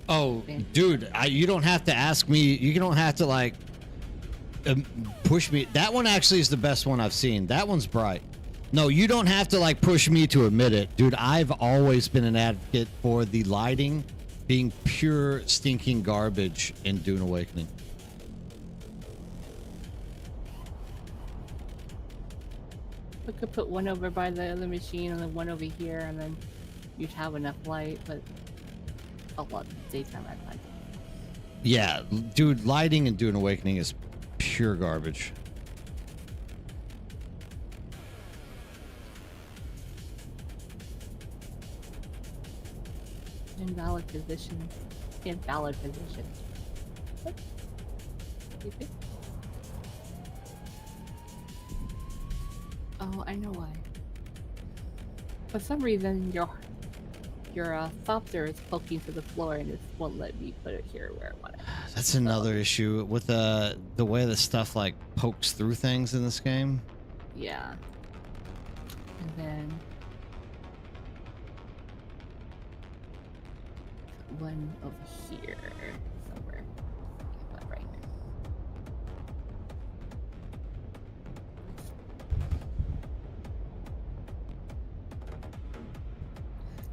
Oh, dude, you don't have to ask me. You don't have to like push me. That one actually is the best one I've seen. That one's bright. No, you don't have to like push me to admit it, dude. I've always been an advocate for the lighting being pure stinking garbage in Dune Awakening. we could put one over by the other machine and then one over here, and then you'd have enough light, but a lot of daytime at night. Yeah, dude, lighting in Dune Awakening is pure garbage. Invalid position. Invalid position. What? You think? Oh, I know why. For some reason, your software is poking to the floor and it won't let me put it here where I want it. That's another issue with the way the stuff like pokes through things in this game. Yeah. And then one over here somewhere. About right here.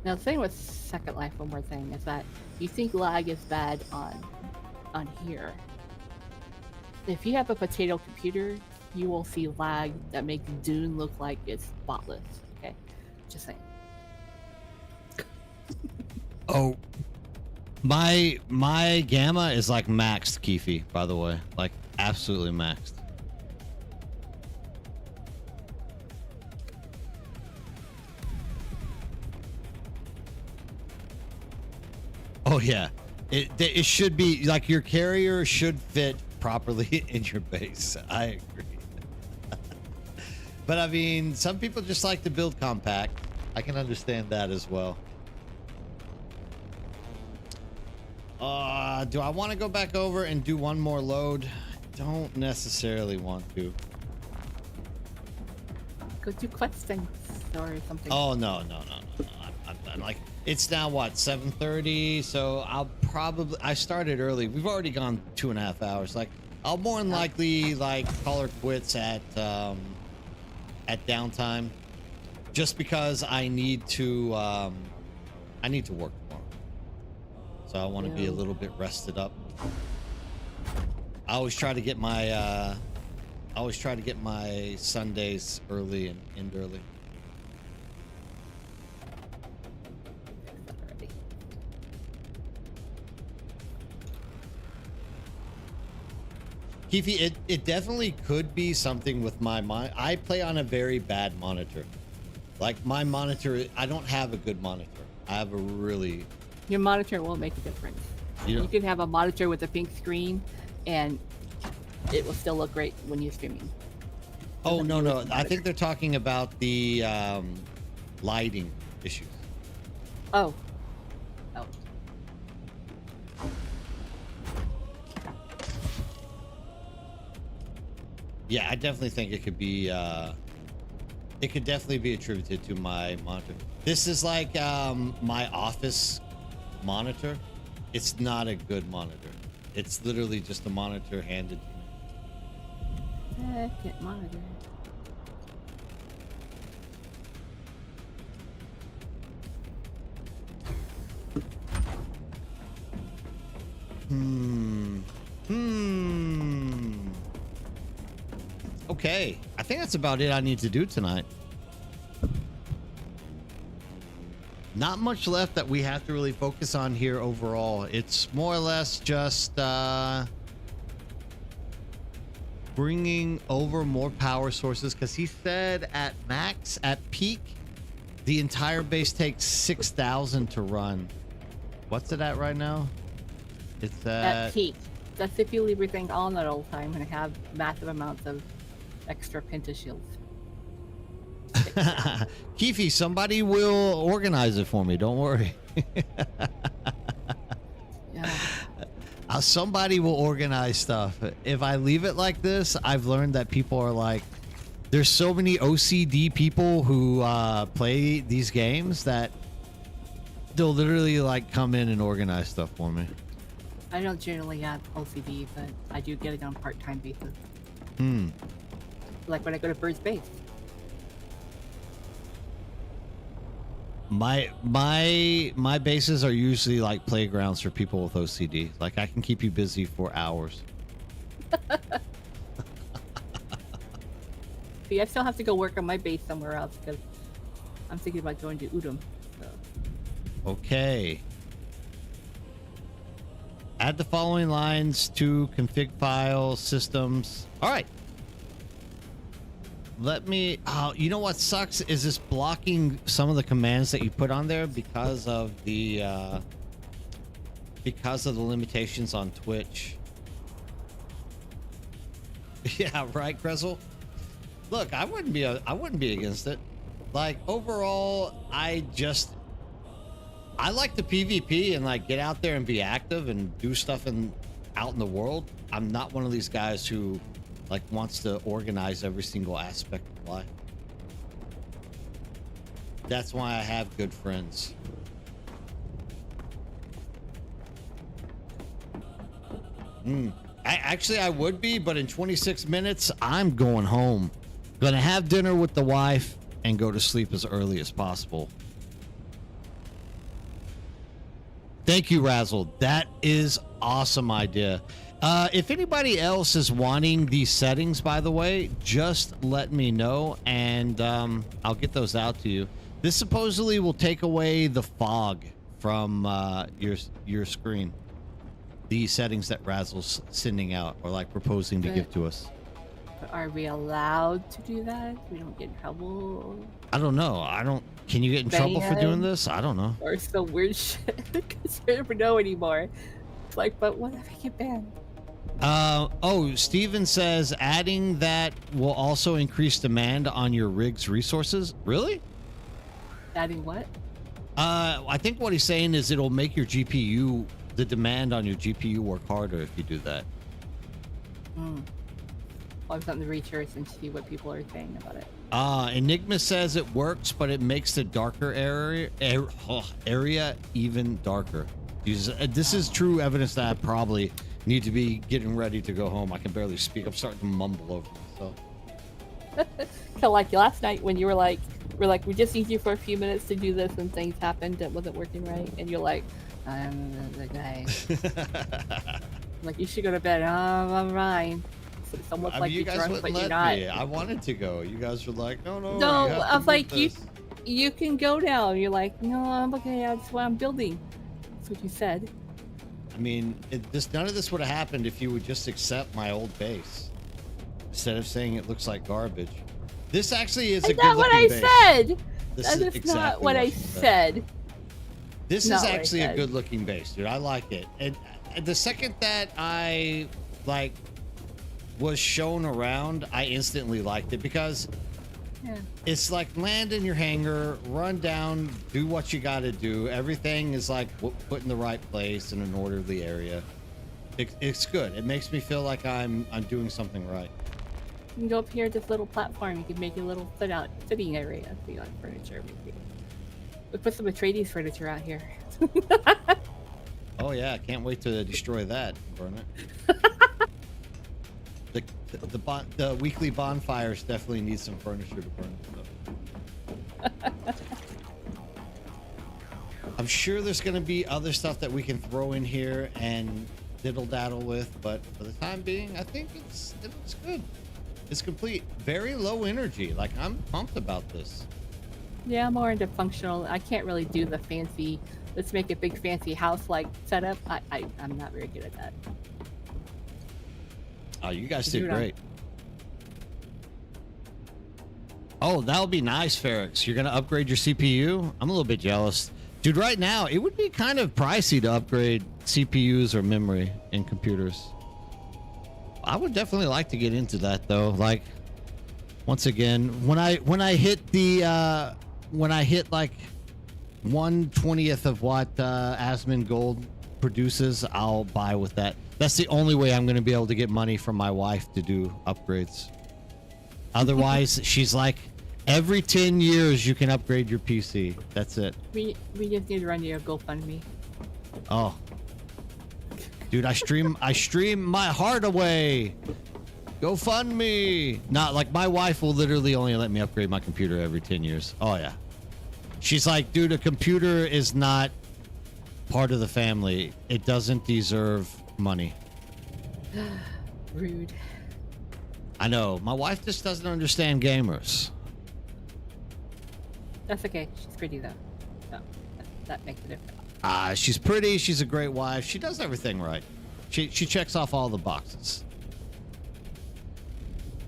Now the thing with Second Life, one more thing, is that you think lag is bad on here. If you have a potato computer, you will see lag that makes Dune look like it's spotless. Okay, just saying. Oh, my gamma is like maxed, Keefe, by the way, like absolutely maxed. Oh yeah, it should be like your carrier should fit properly in your base. I agree. But I mean, some people just like to build compact. I can understand that as well. Do I want to go back over and do one more load? I don't necessarily want to. Go do questing or something. Oh no. I'm like, it's now what, 7:30, so I started early. We've already gone 2.5 hours. Like, I'll more than likely like call her quits at downtime, just because I need to work tomorrow, so I want to be a little bit rested up. I always try to get my Sundays early and end early. Keefe, it definitely could be something with my monitor. I play on a very bad monitor. Like, my monitor, I don't have a good monitor. I have a really... Your monitor will make a difference. You can have a monitor with a pink screen, and it will still look great when you're streaming. Oh, no. I think they're talking about the lighting issues. Oh. Yeah, I definitely think it could be. It could definitely be attributed to my monitor. This is like my office monitor. It's not a good monitor. It's literally just a monitor handed to me. Second monitor. Okay, I think that's about it I need to do tonight. Not much left that we have to really focus on here overall. It's more or less just bringing over more power sources, because he said at max, at peak, the entire base takes 6,000 to run. What's it at right now? It's At peak. That's if you leave everything on at all the time and have massive amounts of extra penta shields. Keefe, somebody will organize it for me. Don't worry. Yeah. Somebody will organize stuff. If I leave it like this, I've learned that people are like, there's so many OCD people who play these games that they'll literally like come in and organize stuff for me. I don't generally have OCD, but I do get it on part-time basis. Like when I go to Bird's Base. My bases are usually like playgrounds for people with OCD. Like I can keep you busy for hours. See, I still have to go work on my base somewhere else because I'm thinking about going to Udom. So. Okay. Add the following lines to config file systems. All right. Let me. Oh, you know what sucks is this blocking some of the commands that you put on there because of the limitations on Twitch. Yeah, right, Grezel. Look, I wouldn't be against it. Like overall, I like the PvP and like get out there and be active and do stuff out in the world. I'm not one of these guys who like wants to organize every single aspect of life. That's why I have good friends. I would be, but in 26 minutes, I'm going home. Gonna have dinner with the wife and go to sleep as early as possible. Thank you, Razzle. That is awesome idea. If anybody else is wanting these settings, by the way, just let me know and I'll get those out to you. This supposedly will take away the fog from your screen. The settings that Razzle's sending out or like proposing to give to us. Are we allowed to do that? We don't get in trouble? I don't know. Can you get in trouble for doing this? I don't know. Or some weird shit because I never know anymore. It's like, but what if I get banned? Steven says adding that will also increase demand on your rig's resources. Really? Adding what? I think what he's saying is it'll make your GPU, the demand on your GPU work harder if you do that. I'll have something to research and see what people are saying about it. Enigma says it works, but it makes the darker area even darker. This is true evidence that I probably need to be getting ready to go home. I can barely speak. I'm starting to mumble over myself. So like last night when you were like, we just need you for a few minutes to do this and things happened that wasn't working right. And you're like, I'm the guy. Like, you should go to bed. I'm fine. So it's almost like you you're guys drunk, but wouldn't you're let not. me. I wanted to go. You guys were like, no. No, I was like, this. you can go now. You're like, no, I'm okay. That's what I'm building. That's what you said. I mean, none of this would have happened if you would just accept my old base instead of saying it looks like garbage. This actually is a good looking base. That's not what I said. This That is exactly not what I said. This Not is what I actually a said. good looking base, dude. I like it. And the second that I like was shown around, I instantly liked it because Yeah. it's like land in your hangar, run down, do what you got to do. Everything is like put in the right place in an orderly area. It's good. It makes me feel like I'm doing something right. You can go up here, this little platform. You can make a little sitting area for your furniture. Maybe. We put some Atreides furniture out here. Oh yeah, can't wait to destroy that, burn it. The weekly bonfires definitely need some furniture to burn. I'm sure there's going to be other stuff that we can throw in here and diddle daddle with, but for the time being, I think it looks good. It's complete. Very low energy. Like, I'm pumped about this. Yeah, I'm more into functional. I can't really do the fancy, let's make a big fancy house-like setup. I'm not very good at that. Oh, you guys did great. Oh, that'll be nice, Ferrix. You're going to upgrade your CPU? I'm a little bit jealous. Dude, right now, it would be kind of pricey to upgrade CPUs or memory in computers. I would definitely like to get into that, though. Like, once again, when I hit like 1/20th of what Asmon Gold produces, I'll buy with that. That's the only way I'm going to be able to get money from my wife to do upgrades. Otherwise, she's like, every 10 years you can upgrade your PC. That's it. We just need to run you a GoFundMe. Oh. Dude, I stream my heart away. GoFundMe. Not like my wife will literally only let me upgrade my computer every 10 years. Oh yeah. She's like, dude, a computer is not part of the family. It doesn't deserve money. Rude. I know. My wife just doesn't understand gamers. That's okay. She's pretty though. So that makes a difference. She's pretty. She's a great wife. She does everything right. She checks off all the boxes.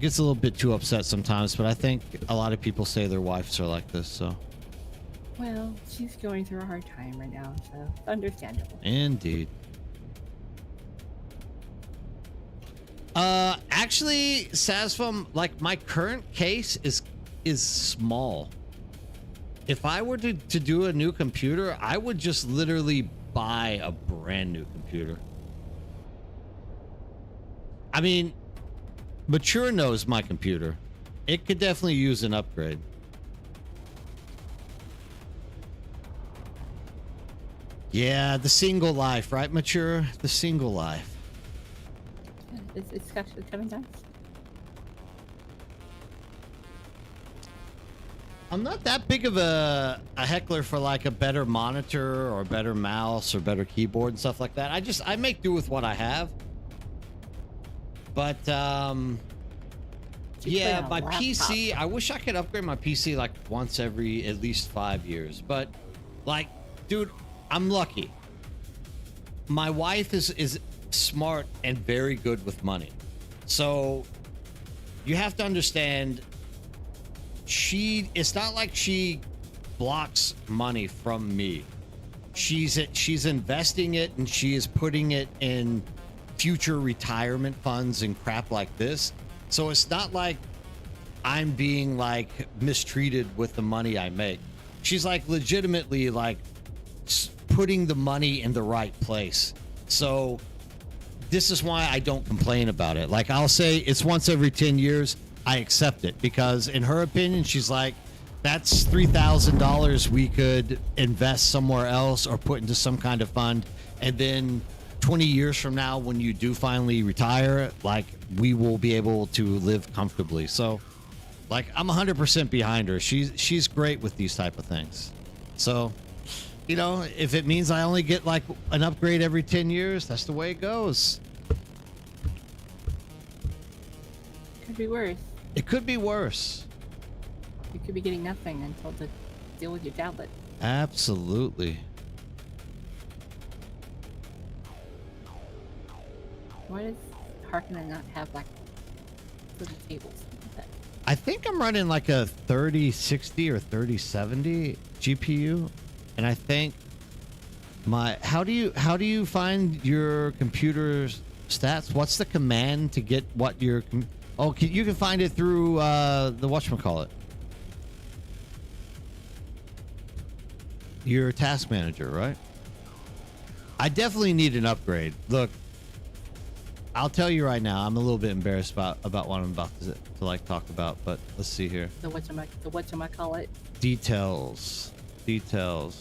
Gets a little bit too upset sometimes, but I think a lot of people say their wives are like this, so. Well, she's going through a hard time right now, so it's understandable. Indeed. Actually, Sasfum, like my current case is small. If I were to do a new computer, I would just literally buy a brand new computer. I mean, Mature knows my computer. It could definitely use an upgrade. Yeah, the single life, right, Mature? The single life. It's actually coming down. I'm not that big of a heckler for like a better monitor or better mouse or better keyboard and stuff like that. I make do with what I have. But yeah, my PC, I wish I could upgrade my PC like once every at least 5 years. But like, dude, I'm lucky. My wife is smart and very good with money. So you have to understand, it's not like she blocks money from me. She's investing it and she is putting it in future retirement funds and crap like this. So it's not like I'm being like mistreated with the money I make. She's like legitimately like putting the money in the right place. So this is why I don't complain about it. Like I'll say it's once every 10 years. I accept it because in her opinion, she's like, that's $3,000 we could invest somewhere else or put into some kind of fund. And then 20 years from now, when you do finally retire, like we will be able to live comfortably. So like I'm 100% behind her. She's great with these type of things. So, you know, if it means I only get like an upgrade every 10 years, that's the way it goes. Could be worse. It could be worse. You could be getting nothing until to deal with your tablet. Absolutely. Why does Harkonnen not have like little tables? I think I'm running like a 3060 or 3070 GPU, and I think how do you find your computer's stats? What's the command to get what your you can find it through the whatchamacallit. Your task manager, right? I definitely need an upgrade. Look, I'll tell you right now, I'm a little bit embarrassed about what I'm about to like talk about, but let's see here. The whatchamacallit. Details.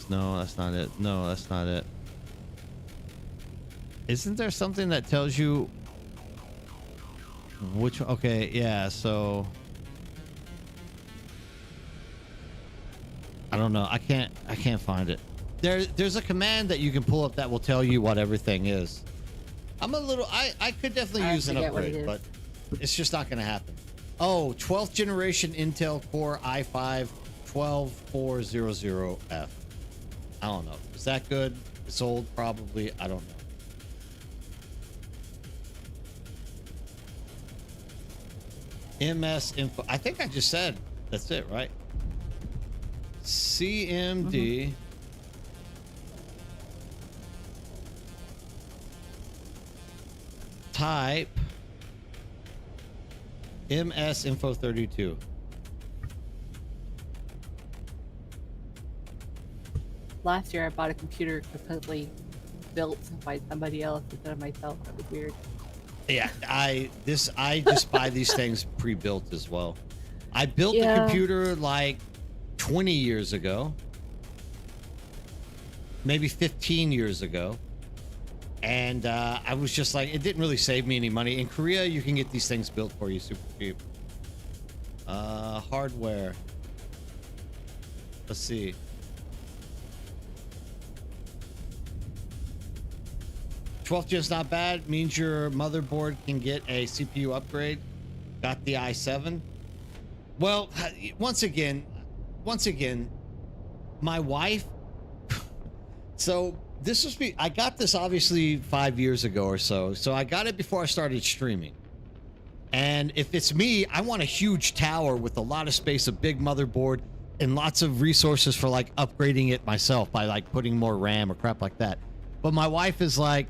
No, that's not it. No, that's not it. Isn't there something that tells you which? Okay, yeah. So I don't know. I can't find it. There's a command that you can pull up that will tell you what everything is. I'm a little. I could definitely use an upgrade, but it's just not going to happen. Oh, 12th generation Intel Core i5 12400F. I don't know. Is that good? It's old, probably. I don't know. MS info. I think I just said that's it, right? CMD. Type MS info 32. Last year, I bought a computer completely built by somebody else instead of myself. That was weird. Yeah, I just buy these things pre-built as well. I built the computer like 20 years ago, maybe 15 years ago. And I was just like, it didn't really save me any money. In Korea, you can get these things built for you super cheap. Hardware. Let's see. '12th gen's not bad. Means your motherboard can get a CPU upgrade. Got the i7. Well, once again, my wife. So this was I got this obviously 5 years ago or so. So I got it before I started streaming. And if it's me, I want a huge tower with a lot of space, a big motherboard, and lots of resources for like upgrading it myself by like putting more RAM or crap like that. But my wife is like,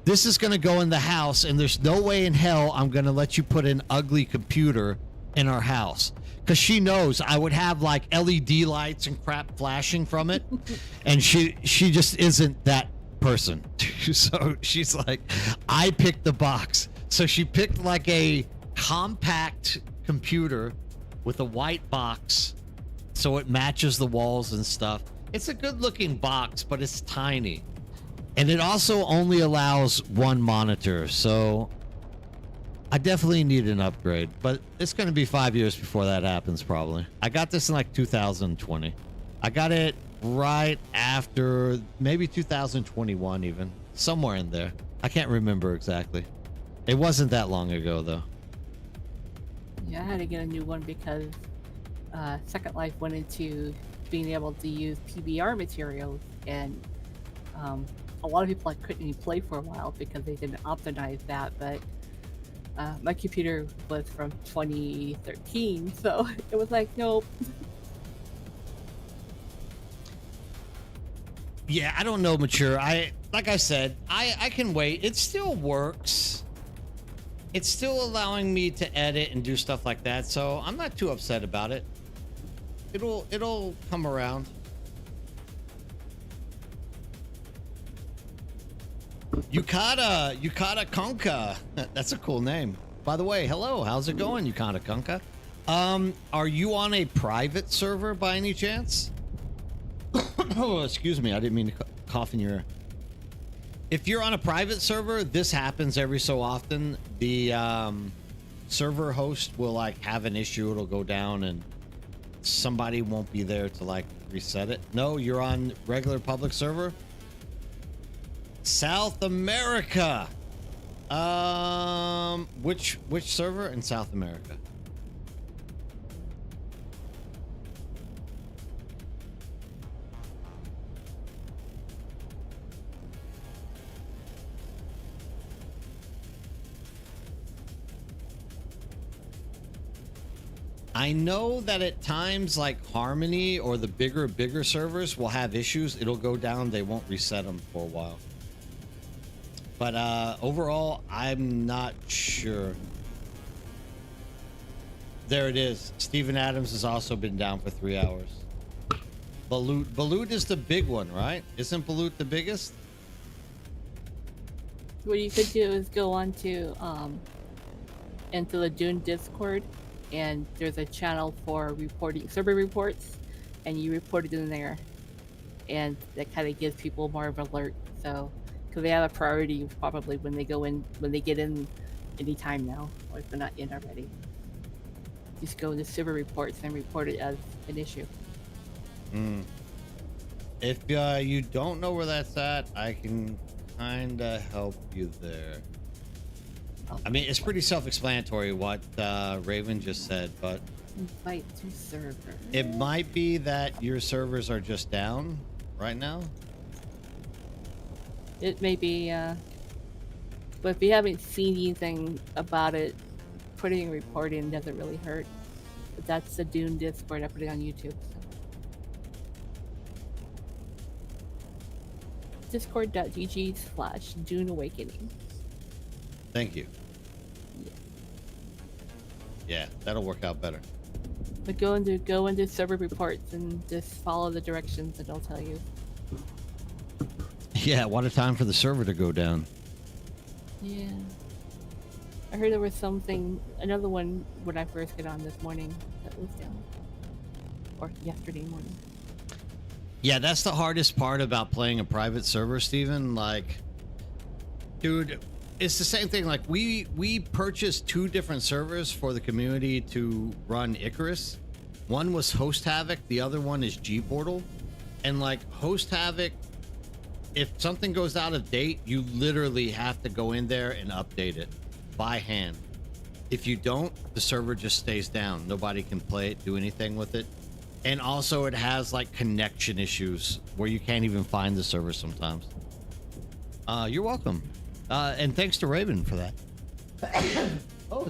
this is going to go in the house, and there's no way in hell I'm going to let you put an ugly computer in our house. Because she knows I would have like LED lights and crap flashing from it. And she just isn't that person. So she's like, I picked the box. So she picked like a compact computer with a white box so it matches the walls and stuff. It's a good looking box, but it's tiny. And it also only allows one monitor, so I definitely need an upgrade, but it's going to be 5 years before that happens probably. I got this in like 2020. I got it right after maybe 2021 even, somewhere in there. I can't remember exactly. It wasn't that long ago though. Yeah, I had to get a new one because Second Life went into being able to use PBR materials, and a lot of people like couldn't even play for a while because they didn't optimize that. But my computer was from 2013, so it was like, nope. Yeah, I don't know, Mature. Like I said, I can wait. It still works. It's still allowing me to edit and do stuff like that, so I'm not too upset about it. It'll come around. Yukata Konka. That's a cool name. By the way, hello. How's it going, Yukata Konka? Are you on a private server by any chance? Oh, excuse me. I didn't mean to cough in your ear. If you're on a private server, this happens every so often. The server host will like have an issue. It'll go down and somebody won't be there to like reset it. No, you're on regular public server. South America. Which server in South America? I know that at times like Harmony or the bigger servers will have issues. It'll go down. They won't reset them for a while. But overall, I'm not sure. There it is. Steven Adams has also been down for 3 hours. Balut is the big one, right? Isn't Balut the biggest? What you could do is go on to into the Dune Discord, and there's a channel for reporting server reports, and you report it in there, and that kind of gives people more of an alert. So, because they have a priority probably when they go in, when they get in, anytime now, or if they're not in already. Just go into server reports and report it as an issue. If you don't know where that's at, I can kind of help you there. Oh, I mean, it's pretty self-explanatory what Raven just said, but invite to server. it might be that your servers are just down right now. It may be, but if you haven't seen anything about it, putting a report in doesn't really hurt. But that's the Dune Discord. I put it on YouTube. So. Discord.gg/Dune Awakening. Thank you. Yeah. Yeah, that'll work out better. But go into server reports and just follow the directions, and it'll tell you. Yeah, what a time for the server to go down. Yeah. I heard there was another one when I first got on this morning that was down. Or yesterday morning. Yeah, that's the hardest part about playing a private server, Steven. Like, dude, it's the same thing. Like, we purchased 2 different servers for the community to run Icarus. One was Host Havoc, the other one is G Portal. And like Host Havoc, if something goes out of date, you literally have to go in there and update it by hand. If you don't, the server just stays down. Nobody can play it, do anything with it. And also it has like connection issues where you can't even find the server sometimes. You're welcome. And thanks to Raven for that. Oh,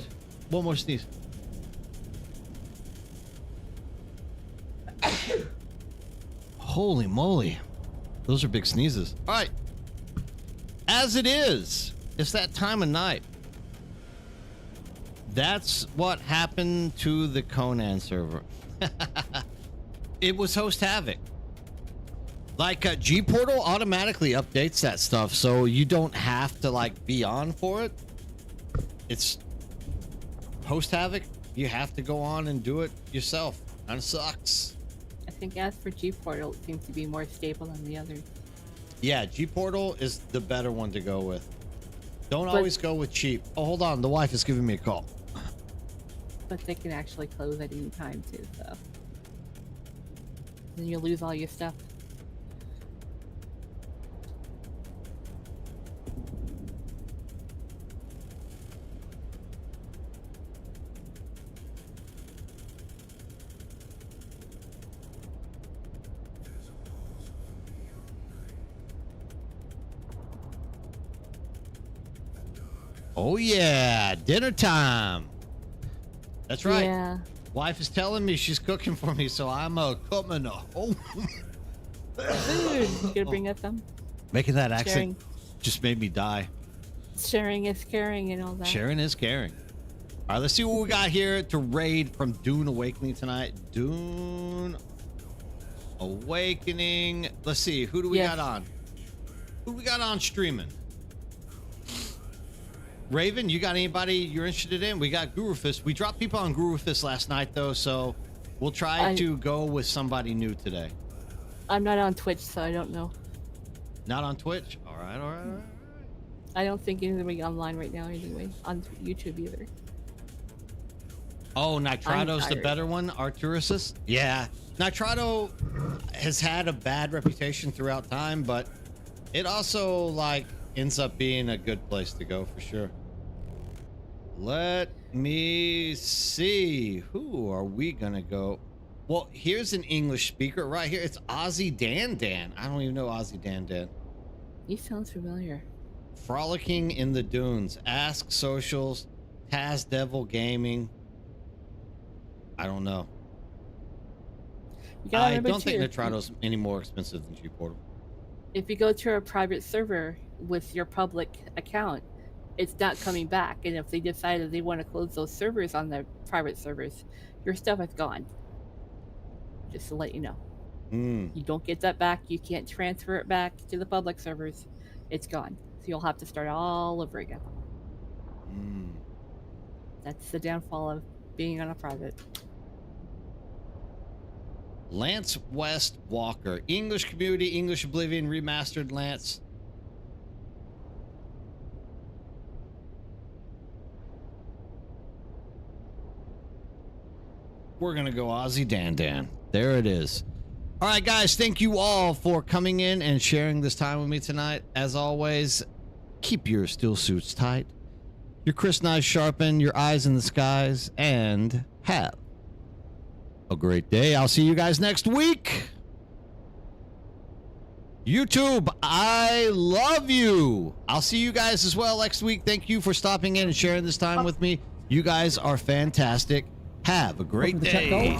one more sneeze. Holy moly. Those are big sneezes. All right. As it is, it's that time of night. That's what happened to the Conan server. It was Host Havoc. Like G Portal automatically updates that stuff, so you don't have to like be on for it. It's Host Havoc. You have to go on and do it yourself. Kind of sucks. I think as for G Portal, it seems to be more stable than the others. Yeah, G Portal is the better one to go with. Don't always go with cheap. Oh, hold on. The wife is giving me a call. But they can actually close at any time too, so. Then you lose all your stuff. Oh yeah, dinner time. That's right. Yeah. Wife is telling me she's cooking for me, so I'm coming home. Food. You gonna bring us some? Making that accent Sharing. just made me die. Sharing is caring and all that. Sharing is caring. All right, let's see what we got here to raid from Dune Awakening tonight. Dune Awakening. Let's see, who do we got on? Who we got on streaming? Raven, you got anybody you're interested in? We got Guru Fist. We dropped people on Guru Fist last night, though, so we'll try to go with somebody new today. I'm not on Twitch, so I don't know. Not on Twitch? All right. I don't think anybody online right now anyway. On YouTube either. Oh, Nitrado's the better one? Arturusus? Yeah. Nitrado has had a bad reputation throughout time, but it also, like, ends up being a good place to go for sure. Let me see. Who are we gonna go? Well, here's an English speaker right here. It's Ozzy Dan Dan. I don't even know Ozzy Dan Dan. He sounds familiar. Frolicking in the Dunes. Ask Socials. Taz Devil Gaming. I don't know. I don't think Nitrado's any more expensive than G Portal. If you go to a private server with your public account, it's not coming back. And if they decide that they want to close those servers on the private servers, your stuff is gone. Just to let you know. You don't get that back. You can't transfer it back to the public servers. It's gone. So you'll have to start all over again. Mm. That's the downfall of being on a private. Lance West Walker, English Community, English Oblivion, remastered Lance. We're gonna go Ozzy Dan Dan. There it is. All right, guys, thank you all for coming in and sharing this time with me tonight. As always, keep your steel suits tight, your crisp knives sharpened, your eyes in the skies, and have a great day. I'll see you guys next week. YouTube, I love you. I'll see you guys as well next week. Thank you for stopping in and sharing this time with me. You guys are fantastic. Have a great day.